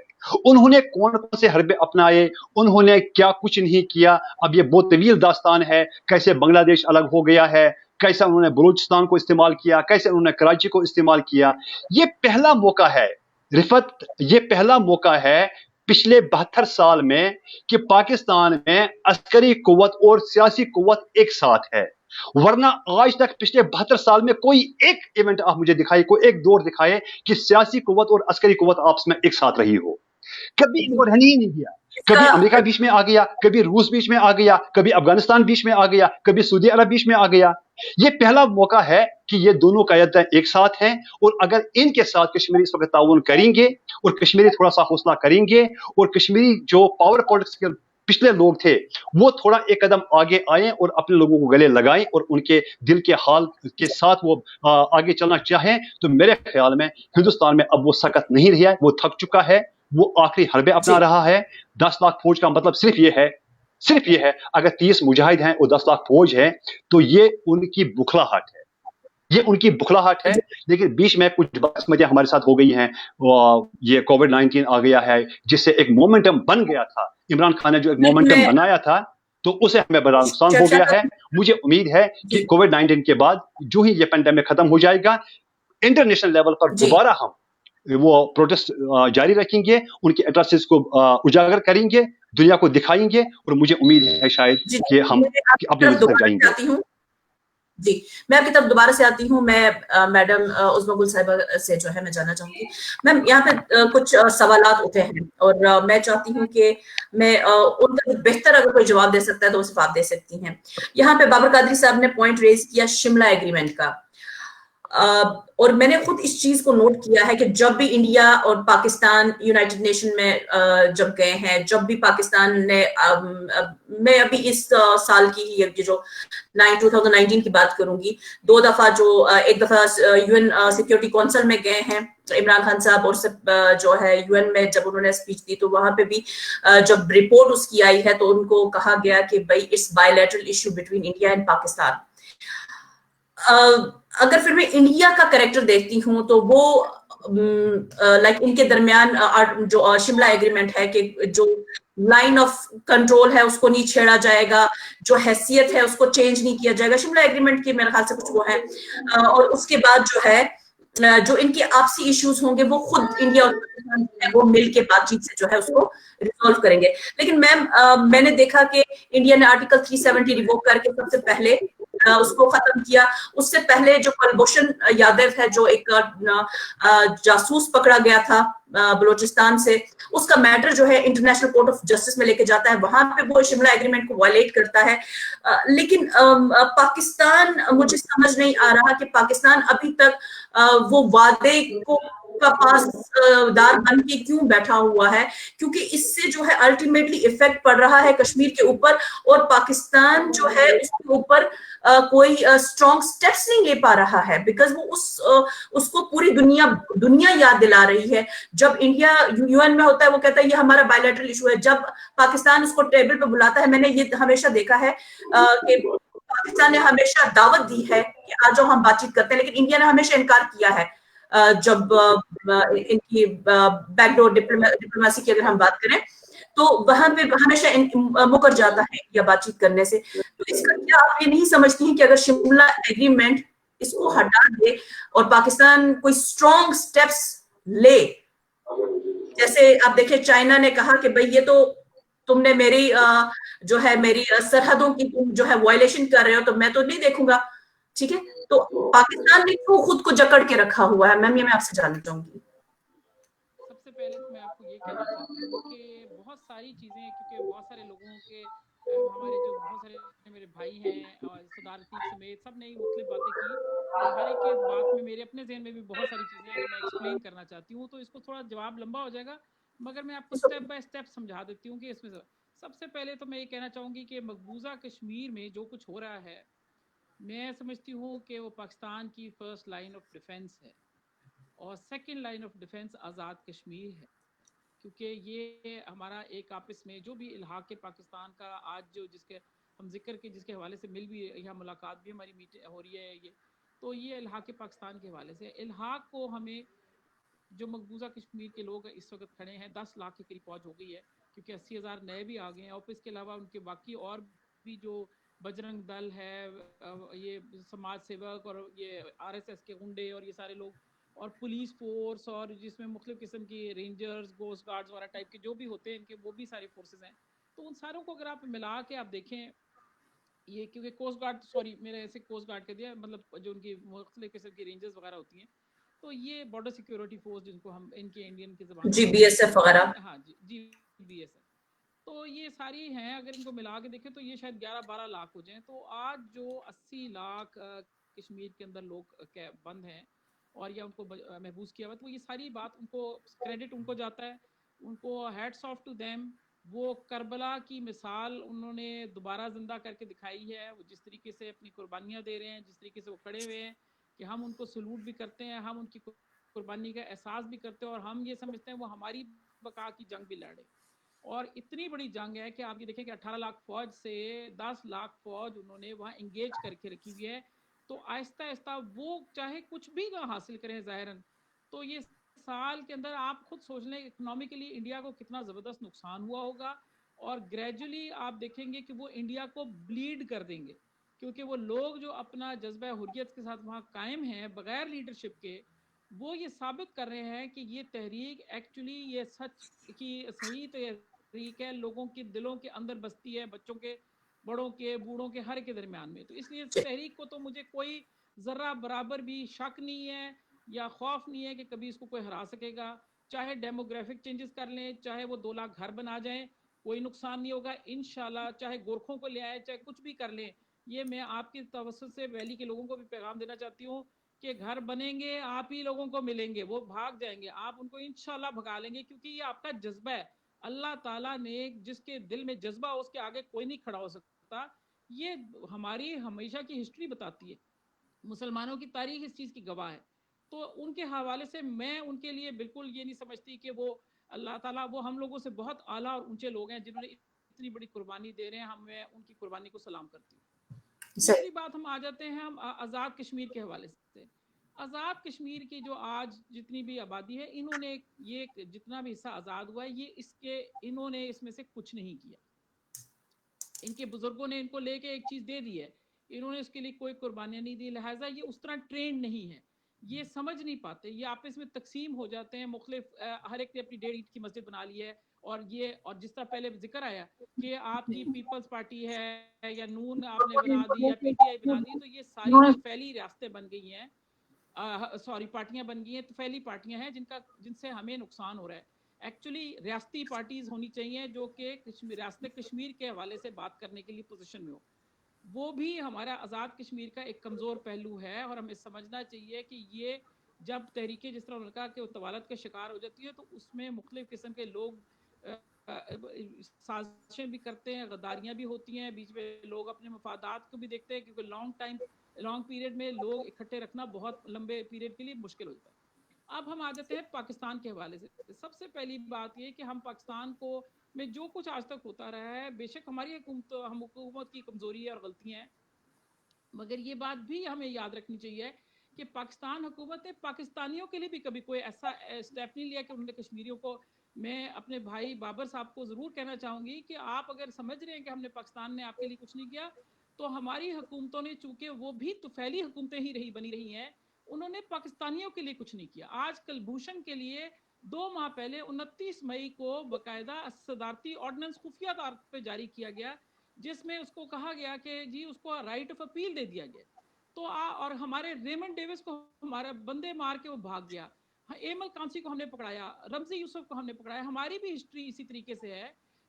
उन्होंने कौन कौन से हरबे अपनाए, उन्होंने क्या कुछ नहीं किया, अब ये बहुत तवील दास्तान है। कैसे बांग्लादेश अलग हो गया है, कैसे उन्होंने बलूचिस्तान को इस्तेमाल किया, कैसे उन्होंने कराची को इस्तेमाल किया। ये पहला मौका है रिफत, ये पहला मौका है पिछले 72 साल में कि पाकिस्तान में अस्करी कुव्वत और सियासी कुव्वत एक साथ है। वरना आज तक पिछले 72 साल में कोई एक इवेंट आप मुझे दिखाए, कोई एक दौर दिखाए कि सियासी कुव्वत और अस्करी कुव्वत आपस में एक साथ रही हो। कभी इनको रहने ही नहीं दिया। कभी अमेरिका बीच में आ गया, कभी रूस बीच में आ गया, कभी अफगानिस्तान बीच में आ गया, कभी सऊदी अरब बीच में आ गया। ये पहला मौका है कि ये दोनों क़यादतें एक साथ हैं, और अगर इनके साथ कश्मीरी इस वक्त ताउन करेंगे और कश्मीरी थोड़ा सा हौसला करेंगे और कश्मीरी जो पावर पॉलिटिक्स के पिछले लोग थे वो थोड़ा एक कदम आगे आए और अपने लोगों को गले लगाएं और उनके दिल के हाल के साथ वो आगे चलना चाहें, तो मेरे ख्याल में हिंदुस्तान में अब वो सकत नहीं रहा है, वो थक चुका है, वो आखिरी हरबे अपना रहा है। 10 लाख फौज का मतलब सिर्फ ये है अगर 30 मुजाहिद हैं और 10 लाख फौज है तो ये उनकी बुखलाहट है, ये उनकी बुखलाहट है। लेकिन बीच में कुछ बदकिस्मतियां हमारे साथ हो गई हैं, ये कोविड-19 आ गया है जिससे एक मोमेंटम बन गया था। इमरान खान ने जो एक मोमेंटम बनाया था तो उसे हमें बड़ा नुकसान हो गया है। मुझे उम्मीद है कि कोविड-19 के बाद जो ही ये पेंडेमिक खत्म हो जाएगा, इंटरनेशनल लेवल पर दोबारा हम वो प्रोटेस्ट जारी रखेंगे, उनके एट्रॉसिटीज को उजागर करेंगे, दुनिया को दिखाएंगे, और मुझे उम्मीद है शायद कि हम अपने मंजिल तक जाएंगे। जी, मैं आपकी तरफ दोबारा से आती हूँ। मैं मैडम उज़्मा गुल साहिबा से जो है मैं जानना चाहूंगी। मैम, यहाँ पे कुछ सवालात उठे हैं और मैं चाहती हूँ कि मैं उनका बेहतर अगर कोई जवाब दे सकता है तो सिर्फ आप दे सकती हैं। यहाँ पे बाबर कादरी साहब ने पॉइंट रेज किया शिमला एग्रीमेंट का। اور میں نے خود اس چیز کو نوٹ کیا ہے کہ جب بھی انڈیا اور پاکستان یونائٹڈ نیشن میں جب گئے ہیں، جب بھی پاکستان نے میں ابھی اس سال کی ہی جو 2019 کی بات کروں گی، 2 دفعہ ایک دفعہ یو این سیکورٹی کونسل میں گئے ہیں عمران خان صاحب، اور جو ہے یو این میں جب انہوں نے اسپیچ دی تو وہاں پہ بھی جب رپورٹ اس کی آئی ہے تو ان کو کہا گیا کہ بھائی it's bilateral issue between India and Pakistan. اگر پھر میں انڈیا کا کریکٹر دیکھتی ہوں تو وہ لائک ان کے درمیان جو شملہ ایگریمنٹ ہے کہ جو لائن آف کنٹرول ہے اس کو نہیں چھیڑا جائے گا، جو حیثیت ہے اس کو چینج نہیں کیا جائے گا، شملہ ایگریمنٹ کی میرے خیال سے کچھ وہ ہے. اور اس کے بعد جو ہے جو ان کے آپسی ایشوز ہوں گے وہ خود انڈیا اور پاکستان وہ مل کے بات چیت سے جو ہے اس کو ریزالو کریں گے. لیکن میم میں نے دیکھا کہ انڈیا نے آرٹیکل 370 ریووک کر کے سب سے پہلے اس کو ختم کیا. اس سے پہلے جو کلبھوشن یادو ہے جو ایک جاسوس پکڑا گیا تھا بلوچستان سے، اس کا میٹر جو ہے انٹرنیشنل کورٹ آف جسٹس میں لے کے جاتا ہے، وہاں پہ وہ شملہ ایگریمنٹ کو وائلیٹ کرتا ہے. لیکن پاکستان مجھے سمجھ نہیں آ رہا کہ پاکستان ابھی تک وہ وعدے کو کا پاس دار بن کے کیوں بیٹھا ہوا ہے، کیونکہ اس سے جو ہے الٹیمیٹلی افیکٹ پڑ رہا ہے کشمیر کے اوپر، اور پاکستان جو ہے اس کے اوپر کوئی اسٹرانگ سٹیپس نہیں لے پا رہا ہے، بیکاز وہ اس کو پوری دنیا یاد دلا رہی ہے. جب انڈیا یو این میں ہوتا ہے وہ کہتا ہے یہ ہمارا بائیلیٹرل ایشو ہے، جب پاکستان اس کو ٹیبل پہ بلاتا ہے، میں نے یہ ہمیشہ دیکھا ہے کہ پاکستان نے ہمیشہ دعوت دی ہے کہ آ جاؤ ہم بات چیت کرتے ہیں، لیکن انڈیا نے ہمیشہ انکار کیا ہے. جب ان کی بیک ڈور ڈپلومیسی کی اگر ہم بات کریں تو وہاں پہ ہمیشہ مکر جاتا ہے یا بات چیت کرنے سے. تو اس کا کیا آپ یہ نہیں سمجھتی ہیں کہ اگر شملہ ایگریمنٹ اس کو ہٹا دے اور پاکستان کوئی اسٹرانگ سٹیپس لے، جیسے آپ دیکھیں چائنا نے کہا کہ بھئی یہ تو تم نے میری جو ہے میری سرحدوں کی تم جو ہے وائلیشن کر رہے ہو تو میں تو نہیں دیکھوں گا، ٹھیک ہے. تو پاکستان نے کیوں خود کو جکڑ کے رکھا ہوا ہے؟ میم یہ میں آپ سے جاننا چاہوں گی. سب سے پہلے تو میں آپ کو یہ کہنا چاہتی ہوں کہ بہت ساری چیزیں، کیونکہ بہت سارے لوگوں کے ہمارے جو بہت سارے میرے بھائی ہیں اور سردار عتیق سمیت سب نے مختلف باتیں کی، اور ہر ایک کے بات میں میرے اپنے ذہن میں بھی بہت ساری چیزیں ہیں جو میں ایکسپلین کرنا چاہتی ہوں، تو اس کو تھوڑا جواب لمبا ہو جائے گا، مگر میں آپ کو سٹیپ بائی سٹیپ سمجھا دیتی ہوں کہ اس میں سب سے پہلے تو میں یہ کہنا چاہوں گی کہ مقبوضہ کشمیر میں جو کچھ ہو رہا ہے، میں سمجھتی ہوں کہ وہ پاکستان کی فرسٹ لائن آف ڈیفنس ہے، اور second line of defence Azad Kashmir ہے. کیونکہ یہ ہمارا ایک آپس میں جو بھی الحاق پاکستان کا آج جو جس کے ہم ذکر کے جس کے حوالے سے مل بھی یہاں ملاقات بھی ہماری میٹنگ ہو رہی ہے، تو یہ الحاق پاکستان کے حوالے سے الحاق کو ہمیں جو مقبوضہ کشمیر کے لوگ اس وقت کھڑے ہیں 10 لاکھ کے قریب پہنچ ہو گئی ہے، کیونکہ 80,000 نئے بھی آ گئے ہیں، اور اس کے علاوہ ان کے باقی اور بھی جو بجرنگ دل ہے، یہ سماج سیوک اور یہ RSS کے گنڈے اور یہ سارے لوگ، اور پولیس فورس، اور جس میں مختلف قسم کی رینجرز، گوسٹ گارڈز وغیرہ ٹائپ کے جو بھی ہوتے ہیں ان کے، وہ بھی سارے فورسز ہیں. تو ان ساروں کو اگر آپ ملا کے آپ دیکھیں، یہ کیونکہ کوسٹ گارڈ، سوری میرے ایسے کوسٹ گارڈ کہہ دیا، مطلب جو ان کی مختلف قسم کی رینجرز وغیرہ ہوتی ہیں، تو یہ بارڈر سیکیورٹی فورس جن کو ہم ان کے انڈین کی زبان جی BSF وغیرہ، ہاں جی BSF، تو یہ ساری ہیں، اگر ان کو ملا کے دیکھیں تو یہ شاید 11-12 لاکھ ہو جائیں. تو آج جو 80 لاکھ کشمیر کے اندر لوگ بند ہیں اور یا ان کو محبوس کیا ہوا، تو یہ ساری بات ان کو کریڈٹ ان کو جاتا ہے، ان کو ہیٹس آف ٹو دیم. وہ کربلا کی مثال انہوں نے دوبارہ زندہ کر کے دکھائی ہے، وہ جس طریقے سے اپنی قربانیاں دے رہے ہیں، جس طریقے سے وہ کھڑے ہوئے ہیں کہ ہم ان کو سلوٹ بھی کرتے ہیں، ہم ان کی قربانی کا احساس بھی کرتے ہیں، اور ہم یہ سمجھتے ہیں وہ ہماری بقا کی جنگ بھی لڑے. اور اتنی بڑی جنگ ہے کہ آپ یہ دیکھیں کہ 18 لاکھ فوج سے 10 لاکھ فوج انہوں نے وہاں انگیج کر کے رکھی ہوئی ہے. تو آہستہ آہستہ وہ چاہے کچھ بھی نہ حاصل کریں ظاہراً، تو یہ سال کے اندر آپ خود سوچ لیں اکنامکلی انڈیا کو کتنا زبردست نقصان ہوا ہوگا، اور گریجولی آپ دیکھیں گے کہ وہ انڈیا کو بلیڈ کر دیں گے، کیونکہ وہ لوگ جو اپنا جذبہ حریت کے ساتھ وہاں قائم ہیں بغیر لیڈرشپ کے، وہ یہ ثابت کر رہے ہیں کہ یہ تحریک ایکچولی یہ سچ کی صحیح تحریک ہے، لوگوں کے دلوں کے اندر بستی ہے، بچوں کے، بڑوں کے، بوڑھوں کے، ہر کے درمیان میں. تو اس لیے اس تحریک کو تو مجھے کوئی ذرہ برابر بھی شک نہیں ہے یا خوف نہیں ہے کہ کبھی اس کو کوئی ہرا سکے گا. چاہے ڈیموگرافک چینجز کر لیں، چاہے وہ 2 لاکھ گھر بنا جائیں، کوئی نقصان نہیں ہوگا انشاءاللہ. چاہے گورکھوں کو لے آئے، چاہے کچھ بھی کر لیں. یہ میں آپ کی توسط سے ویلی کے لوگوں کو بھی پیغام دینا چاہتی ہوں کہ گھر بنیں گے آپ ہی لوگوں کو ملیں گے, وہ بھاگ جائیں گے, آپ ان کو انشاءاللہ بھگا لیں گے, کیونکہ یہ آپ کا جذبہ ہے. اللہ تعالیٰ نے جس کے دل میں جذبہ اس کے آگے کوئی نہیں کھڑا ہو سکتا. یہ ہماری ہمیشہ کی ہسٹری بتاتی ہے, مسلمانوں کی تاریخ اس چیز کی گواہ ہے. تو ان کے حوالے سے میں ان کے لیے بالکل یہ نہیں سمجھتی کہ وہ اللہ تعالیٰ, وہ ہم لوگوں سے بہت اعلیٰ اور اونچے لوگ ہیں جنہوں نے اتنی بڑی قربانی دے رہے ہیں. میں ان کی قربانی کو سلام کرتی ہوں. دوسری بات ہم آ جاتے ہیں ہم آزاد کشمیر کے حوالے سے. آزاد کشمیر کی جو آج جتنی بھی آبادی ہے, انہوں نے یہ جتنا بھی حصہ آزاد ہوا ہے, یہ انہوں نے اس میں سے کچھ نہیں کیا. ان کے بزرگوں نے ان کو لے کے ایک چیز دے دی ہے, انہوں نے اس کے لیے کوئی قربانیاں نہیں دی, لہٰذا یہ اس طرح ٹرینڈ نہیں ہے, یہ سمجھ نہیں پاتے, یہ آپس میں تقسیم ہو جاتے ہیں مختلف, ہر ایک نے اپنی 1.5 اینٹ کی مسجد بنا لی ہے. اور جس طرح پہلے ذکر آیا کہ آپ کی پیپلز پارٹی ہے یا نون آپ نے بنا دی یا پی ٹی آئی بنا دی, تو یہ ساری جو پھیلی ریاستیں بن گئی ہیں, پارٹیاں بن گئی ہیں, تو پھیلی پارٹیاں ہیں جن سے ہمیں نقصان ہو رہا ہے. ایکچولی ریاستی پارٹیز ہونی چاہیے جو کہ ریاست کشمیر کے حوالے سے بات کرنے کے لیے پوزیشن میں ہو. وہ بھی ہمارا آزاد کشمیر کا ایک کمزور پہلو ہے, اور ہمیں سمجھنا چاہیے کہ یہ جب تحریکیں جس طرح کہا کہ طوالت کا شکار ہو جاتی ہے, تو اس میں مختلف قسم کے لوگ سازشیں بھی کرتے ہیں, غداریاں بھی ہوتی ہیں, بیچ میں لوگ اپنے مفادات کو بھی دیکھتے ہیں, کیونکہ لانگ پیریڈ میں لوگ اکٹھے رکھنا بہت لمبے پیریڈ کے لیے مشکل ہوتا ہے. اب ہم آ جاتے ہیں پاکستان کے حوالے سے. سب سے پہلی بات یہ کہ ہم پاکستان کو میں جو کچھ آج تک ہوتا رہا ہے, بے شک ہماری حکومت کی کمزوری ہے اور غلطیاں ہیں, مگر یہ بات بھی ہمیں یاد رکھنی چاہیے کہ پاکستان حکومت نے پاکستانیوں کے لیے بھی کبھی کوئی ایسا اسٹیپ نہیں لیا کہ انہوں نے کشمیریوں کو. میں اپنے بھائی بابر صاحب کو ضرور کہنا چاہوں گی کہ آپ اگر سمجھ رہے ہیں کہ ہم نے پاکستان نے آپ کے لیے کچھ نہیں کیا, تو ہماری حکومتوں نے, چونکہ وہ بھی تو پھیلی حکومتیں ہی بنی رہی ہیں, انہوں نے پاکستانیوں کے لیے کچھ نہیں کیا. آج کلبھوشن کے لیے 2 ماہ پہلے 29 مئی کو باقاعدہ صدارتی آرڈیننس خفیہ طور پہ جاری کیا گیا, جس میں اس کو کہا گیا کہ جی اس کو رائٹ آف اپیل دے دیا گیا. تو اور ہمارے ریمنڈ ڈیوس کو ہمارا بندے مار کے وہ بھاگ گیا, ایمل کانسی کو ہم نے پکڑایا, رمزی یوسف کو ہم نے پکڑایا. ہماری بھی ہسٹری اسی طریقے سے ہے.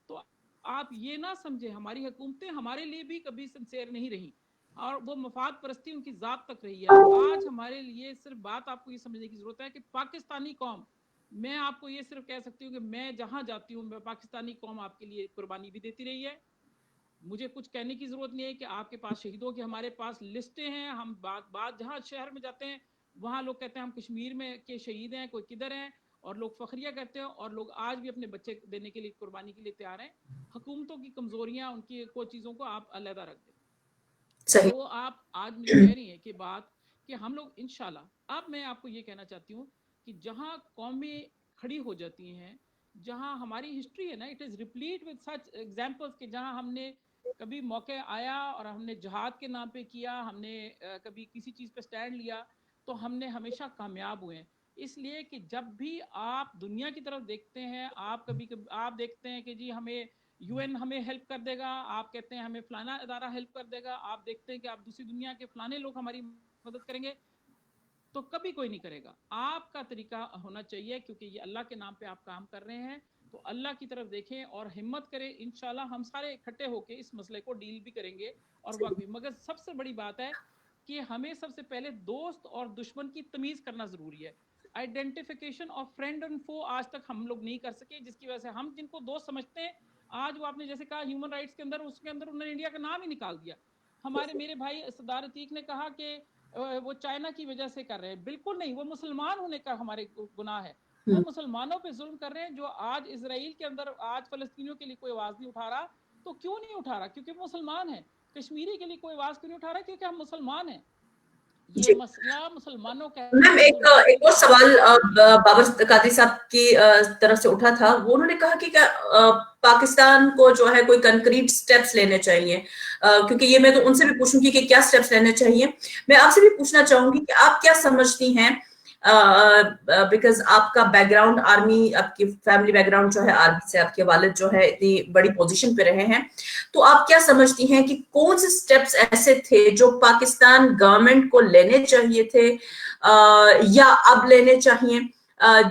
تو آپ یہ نہ سمجھیں ہماری حکومتیں ہمارے لیے بھی کبھی سنسیئر نہیں رہی, اور وہ مفاد پرستی ان کی ذات تک رہی ہے. آج ہمارے لیے صرف بات آپ کو یہ سمجھنے کی ضرورت ہے کہ پاکستانی قوم, میں آپ کو یہ صرف کہہ سکتی ہوں کہ میں جہاں جاتی ہوں, پاکستانی قوم آپ کے لیے قربانی بھی دیتی رہی ہے. مجھے کچھ کہنے کی ضرورت نہیں ہے کہ آپ کے پاس شہیدوں کی ہمارے پاس لسٹیں ہیں. ہم بات جہاں شہر میں جاتے ہیں وہاں لوگ کہتے ہیں ہم کشمیر میں کے شہید ہیں, کوئی کدھر ہیں, اور لوگ فخریہ کرتے ہیں, اور لوگ آج بھی اپنے بچے دینے کے لیے قربانی کے لیے تیار ہیں. حکومتوں کی کمزوریاں, ان کی کوئی چیزوں کو آپ علیحدہ رکھ دیں. تو آپ آج مجھے کہہ رہی ہیں کہ بات کہ ہم لوگ انشاءاللہ, اب میں آپ کو یہ کہنا چاہتی ہوں کہ جہاں قومیں کھڑی ہو جاتی ہیں, جہاں ہماری ہسٹری ہے نا, it is replete with such examples, کہ جہاں ہم نے کبھی موقع آیا اور ہم نے جہاد کے نام پہ کیا, ہم نے کبھی کسی چیز پہ سٹینڈ لیا, تو ہم نے ہمیشہ کامیاب ہوئے ہیں. اس لیے کہ جب بھی آپ دنیا کی طرف دیکھتے ہیں, آپ کبھی آپ دیکھتے ہیں کہ جی ہمیں یو این ہمیں ہیلپ کر دے گا, آپ کہتے ہیں ہمیں فلانا ادارہ ہیلپ کر دے گا, آپ دیکھتے ہیں کہ آپ دوسری دنیا کے فلانے لوگ ہماری مدد کریں گے, تو کبھی کوئی نہیں کرے گا. آپ کا طریقہ ہونا چاہیے, کیونکہ یہ اللہ کے نام پہ آپ کام کر رہے ہیں, تو اللہ کی طرف دیکھیں اور ہمت کریں. انشاءاللہ ہم سارے اکٹھے ہو کے اس مسئلے کو ڈیل بھی کریں گے اور وقت بھی. مگر سب سے بڑی بات ہے کہ ہمیں سب سے پہلے دوست اور دشمن کی تمیز کرنا ضروری ہے. آئیڈینٹیفیکیشن آف فرینڈ اینڈ فو آج تک ہم لوگ نہیں کر سکے, جس کی وجہ سے ہم جن کو دوست سمجھتے ہیں, آج وہ آپ نے جیسے کہا ہیومن رائٹس کے اندر, اس کے اندر انہوں نے انڈیا کا نام ہی نکال دیا. میرے بھائی سردار عتیق نے کہا کہ وہ چائنا کی وجہ سے کر رہے ہیں. بالکل نہیں, وہ مسلمان ہونے کا ہمارے گناہ ہے. وہ مسلمانوں پہ ظلم کر رہے ہیں. جو آج اسرائیل کے اندر آج فلسطینیوں کے لیے کوئی آواز نہیں اٹھا رہا, تو کیوں نہیں اٹھا رہا؟ کیونکہ وہ مسلمان ہیں. کشمیری کے لیے کوئی آواز کیوں نہیں اٹھا رہا؟ کیونکہ ہم مسلمان ہیں. یہ مسئلہ مسلمانوں کا میم ایک اور سوال بابر قادری صاحب کی طرف سے اٹھا تھا. وہ انہوں نے کہا کہ پاکستان کو جو ہے کوئی کنکریٹ سٹیپس لینے چاہیے, کیونکہ یہ میں تو ان سے بھی پوچھوں گی کہ کیا سٹیپس لینے چاہیے. میں آپ سے بھی پوچھنا چاہوں گی کہ آپ کیا سمجھتی ہیں, بیکاز آپ کا بیک گراؤنڈ آرمی, آپ کی فیملی بیک گراؤنڈ جو ہے آرمی سے, آپ کے والد جو ہے اتنی بڑی پوزیشن پہ رہے ہیں, تو آپ کیا سمجھتی ہیں کہ کون سے سٹیپس ایسے تھے جو پاکستان گورنمنٹ کو لینے چاہیے تھے یا اب لینے چاہیے,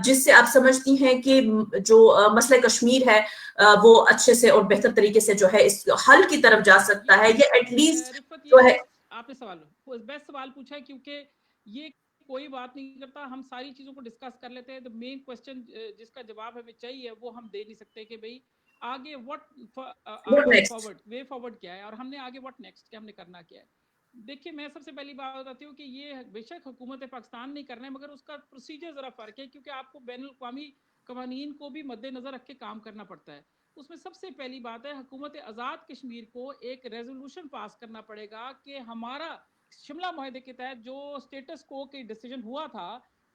جس سے آپ سمجھتی ہیں کہ جو مسئلہ کشمیر ہے وہ اچھے سے اور بہتر طریقے سے جو ہے اس حل کی طرف جا سکتا ہے, یا ایٹ لیسٹ جو ہے. آپ نے سوال بیسٹ سوال پوچھا ہے, کیونکہ یہ कोई बात नहीं करता, हम सारी चीज़ों को डिस्कस कर लेते हैं। द मेन क्वेश्चन जिसका जवाब हमें चाहिए वो हम दे नहीं सकते कि भाई आगे What next? वे फॉरवर्ड क्या है और हमने आगे व्हाट नेक्स्ट क्या हमने करना क्या है। देखिए, मैं सबसे पहली बात बताती हूँ कि ये बेशक हुकूमत पाकिस्तान नहीं करना है, मगर उसका प्रोसीजर ज़रा फ़र्क है, क्योंकि आपको बैनुल अक़वामी कवानीन को भी मद्देनज़र रख के काम करना पड़ता है। उसमें सबसे पहली बात है, हुकूमत आज़ाद कश्मीर को एक रेजोल्यूशन पास करना पड़ेगा कि हमारा शिमला मुआहदे के तहत जो स्टेटस को के डिसीजन हुआ था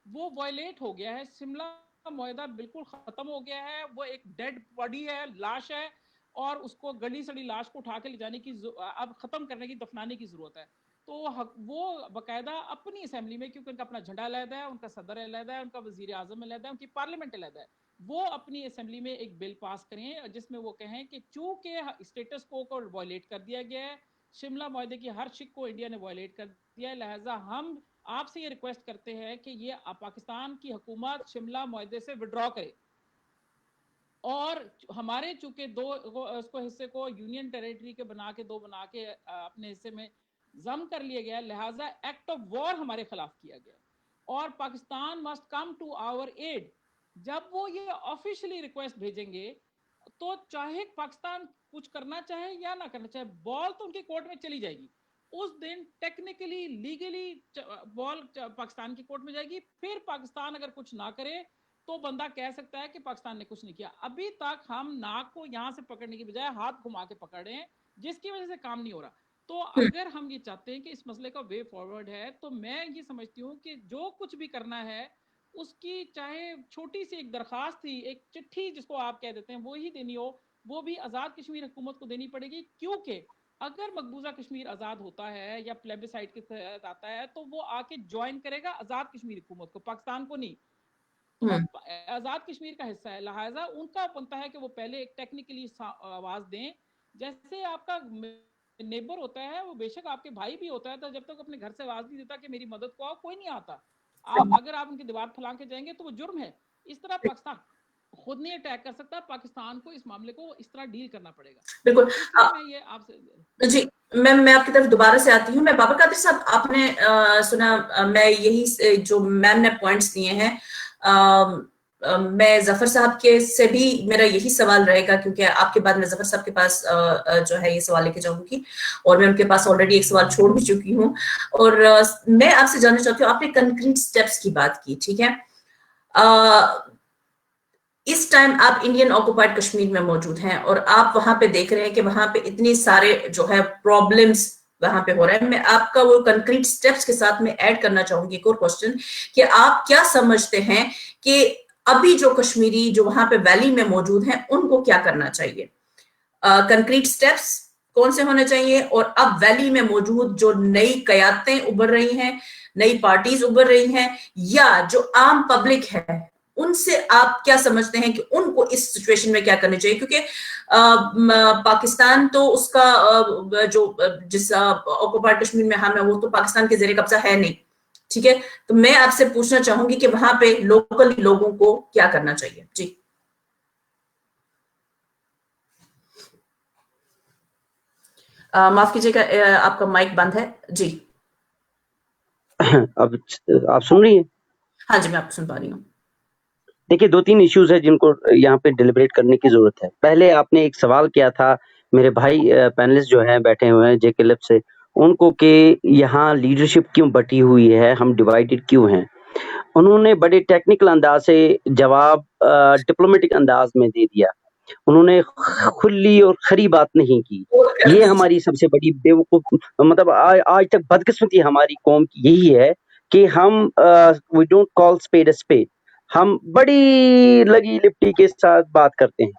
वो वायलेट हो गया है। शिमला मुआहदा बिल्कुल ख़त्म हो गया है, वो एक डेड बॉडी है, लाश है, और उसको गली सड़ी लाश को उठा के ले जाने की अब ख़त्म करने की, दफनाने की ज़रूरत है। तो वो बाकायदा अपनी असेंबली में, क्योंकि उनका अपना झंडा अलहदा है, उनका सदर अलहदा है, उनका वज़ीर आज़म अलहदा है, उनकी पार्लियामेंट अलहदा है, वो अपनी असेंबली में एक बिल पास करें जिसमें वो कहें कि चूंकि स्टेटस को वायलेट कर दिया गया है, शिमला मुआहदे की हर शिक को इंडिया ने वायलेट कर दिया है, लिहाजा हम आपसे ये रिक्वेस्ट करते हैं कि ये पाकिस्तान की हुकूमत शिमला मुआहदे से विड्रॉ करे, और हमारे चूंकि उसको हिस्से को यूनियन टेरिटरी के बना के अपने हिस्से में जम कर लिया गया, लिहाजा एक्ट ऑफ वॉर हमारे खिलाफ किया गया, और Pakistan must come to our aid. जब वो ये ऑफिशियली रिक्वेस्ट भेजेंगे तो चाहे पाकिस्तान कुछ करना चाहे या ना करना चाहे, बॉल तो उनके कोर्ट में चली जाएगी। उस दिन टेक्निकली लीगली बॉल पाकिस्तान की कोर्ट में जाएगी। फिर पाकिस्तान अगर कुछ ना करे तो बंदा कह सकता है कि पाकिस्तान ने कुछ नहीं किया। अभी तक हम नाक को यहाँ से पकड़ने की बजाय हाथ घुमा के पकड़ रहे हैं, जिसकी वजह से काम नहीं हो रहा। तो अगर हम ये चाहते हैं कि इस मसले का वे फॉरवर्ड है, तो मैं ये समझती हूँ कि जो कुछ भी करना है उसकी चाहे छोटी सी एक दरखास्त थी, एक चिट्ठी जिसको आप कह देते हैं, वो ही देनी हो, वो भी आज़ाद कश्मीर हुकूमत को देनी पड़ेगी। क्योंकि अगर मकबूजा कश्मीर आज़ाद होता है या प्लेबिसाइट के तहत आता है तो वो आके ज्वाइन करेगा आज़ाद कश्मीर हुकूमत को, पाकिस्तान को नहीं। तो आज़ाद कश्मीर का हिस्सा है, लिहाजा उनका बनता है कि वो पहले एक टेक्निकली आवाज़ दें। जैसे आपका नेबर होता है, वो बेशक आपके भाई भी होता है, तो जब तक अपने घर से आवाज़ नहीं देता कि मेरी मदद को आओ, कोई नहीं आता। अगर आप उनकी दीवार फैला के जाएंगे तो वो जुर्म है। इस तरह पाकिस्तान खुद नहीं अटैक कर सकता, पाकिस्तान को इस मामले को इस तरह डील करना पड़ेगा। बिल्कुल। मैं ये आपसे जी, मैं आपकी तरफ दोबारा से आती हूँ। मैं बाबर कादिर साहब, आपने सुना, मैं यही जो मैम ने पॉइंट्स दिए हैं, मैं जफर साहब के से भी मेरा यही सवाल रहेगा, क्योंकि आपके बाद मैं जफर साहब के पास जो है ये सवाल लेके जाऊंगी, और मैं उनके पास ऑलरेडी एक सवाल छोड़ भी चुकी हूँ। और मैं आपसे जानना चाहती हूँ, आपने कंक्रीट स्टेप्स की बात की, ठीक है। इस टाइम आप इंडियन ऑक्युपाइड कश्मीर में मौजूद हैं और आप वहां पे देख रहे हैं कि वहां पे इतनी सारे जो है प्रॉब्लम्स वहां पे हो रहा है। मैं आपका वो कंक्रीट स्टेप्स के साथ में ऐड करना चाहूंगी एक और क्वेश्चन, कि आप क्या समझते हैं कि अभी जो कश्मीरी जो वहां पे वैली में मौजूद हैं उनको क्या करना चाहिए? कंक्रीट स्टेप्स कौन से होने चाहिए? और अब वैली में मौजूद जो नई कयादतें उभर रही हैं, नई पार्टीज उभर रही हैं, या जो आम पब्लिक है, उनसे आप क्या समझते हैं कि उनको इस सिचुएशन में क्या करना चाहिए? क्योंकि पाकिस्तान तो उसका जो जिस ऑक्युपाइड कश्मीर में हम है वो तो पाकिस्तान के ज़ेरे कब्जा है नहीं, ठीक है। तो मैं आपसे पूछना चाहूंगी कि वहां पे लोकल लोगों को क्या करना चाहिए? जी, माफ कीजिएगा, आपका माइक बंद है। जी, अब आप सुन रही हैं? हाँ जी, मैं आपको सुन पा रही हूँ। देखिए, 2-3 इश्यूज है जिनको यहाँ पे डिलिब्रेट करने की जरूरत है। पहले आपने एक सवाल किया था, मेरे भाई पैनलिस्ट जो हैं बैठे हुए हैं जेके लेफ्ट से, उनको कि यहाँ लीडरशिप क्यों बटी हुई है, हम डिवाइडेड क्यों हैं। उन्होंने बड़े टेक्निकल अंदाज से जवाब डिप्लोमेटिक अंदाज में दे दिया। उन्होंने खुली और खरी बात नहीं की। ये हमारी सबसे बड़ी बेवकूफ, मतलब आज तक बदकिस्मती हमारी कौम की यही है कि हम we don't call spade a spade. हम बड़ी लगी लिपटी के साथ बात करते हैं।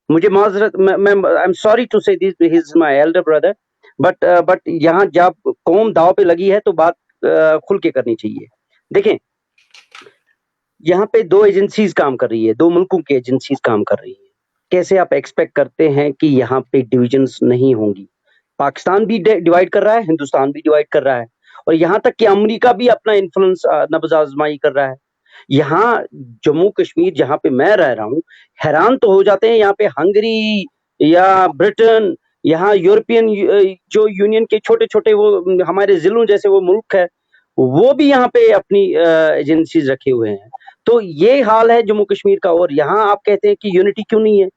मुझे माजरत, मैं आई एम सॉरी टू से this, he is my Elder brother, but यहाँ जब कौम दाव पे लगी है तो बात खुल के करनी चाहिए। देखें, यहाँ पे 2 एजेंसीज काम कर रही है, 2 मुल्कों की एजेंसीज काम कर रही है। कैसे आप एक्सपेक्ट करते हैं कि यहाँ पे डिविजन्स नहीं होंगी? पाकिस्तान भी डिवाइड कर रहा है, हिंदुस्तान भी डिवाइड कर रहा है, और यहाँ तक कि अमेरिका भी अपना इन्फ्लुएंस नब्ज़ आजमाई कर रहा है। यहाँ जम्मू कश्मीर जहाँ पे मैं रह रहा हूँ, हैरान तो हो जाते हैं, यहाँ पे हंगरी या ब्रिटेन, यहाँ यूरोपियन जो यूनियन के छोटे छोटे वो हमारे जिलों जैसे वो मुल्क है, वो भी यहाँ पे अपनी एजेंसीज रखे हुए हैं। तो ये हाल है जम्मू कश्मीर का। और यहाँ आप कहते हैं कि यूनिटी क्यों नहीं है,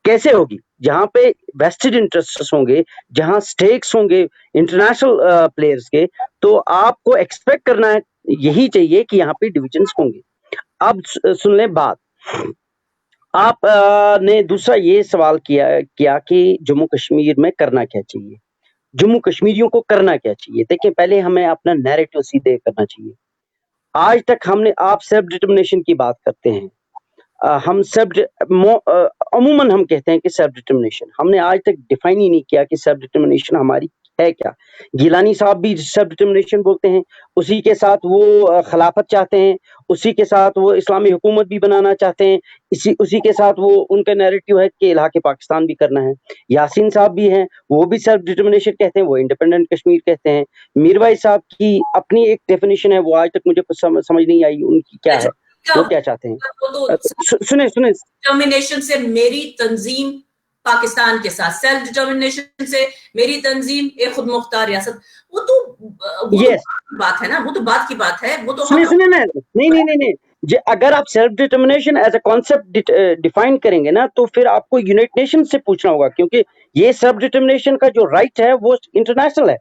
कैसे होगी? जहाँ पे वेस्टेड इंटरेस्ट होंगे, जहाँ स्टेक्स होंगे इंटरनेशनल प्लेयर्स के, तो आपको एक्सपेक्ट करना है, यही चाहिए कि यहाँ पे डिविजन्स होंगे। अब सुन लें बात। आप ने दूसरा ये सवाल किया कि जम्मू कश्मीर में करना क्या चाहिए, जम्मू कश्मीरियों को करना क्या चाहिए। देखिए, पहले हमें अपना नैरेटिव सीधे करना चाहिए। आज तक आप सेल्फ डिटर्मिनेशन की बात करते हैं, हम अमूमन हम कहते हैं कि सेल्फ डिटर्मिनेशन, हमने आज तक डिफाइन ही नहीं किया कि सेल्फ डिटर्मिनेशन हमारी है क्या। गिलानी साहब भी सेल्फ डिटर्मिनेशन बोलते हैं, उसी के साथ वो खिलाफत चाहते हैं, उसी के साथ वो इस्लामी हुकूमत भी बनाना चाहते हैं, उसी के साथ वो उनका नैरेटिव है कि इलाके पाकिस्तान भी करना है। यासीन साहब भी हैं, वो भी सेल्फ डिटर्मिनेशन कहते हैं, वो इंडिपेंडेंट कश्मीर कहते हैं। मीरवाइज साहब की अपनी एक डेफिनेशन है, वो आज तक मुझे समझ नहीं आई उनकी क्या है, वो क्या चाहते हैं। सुने डिटर्मिनेशन से मेरी तंजीम पाकिस्तान के साथ, सेल्फ डिटर्मिनेशन से मेरी तंजीम एक खुद मुख्तार रियासत, वो तो बात है ना, वो तो बात की बात है। वो तो सुने नहीं, अगर आप self determination as a concept define करेंगे ना, तो फिर आपको यूनाइटेड नेशन से पूछना होगा, क्योंकि ये सेल्फ डिटर्मिनेशन का जो राइट है वो इंटरनेशनल है,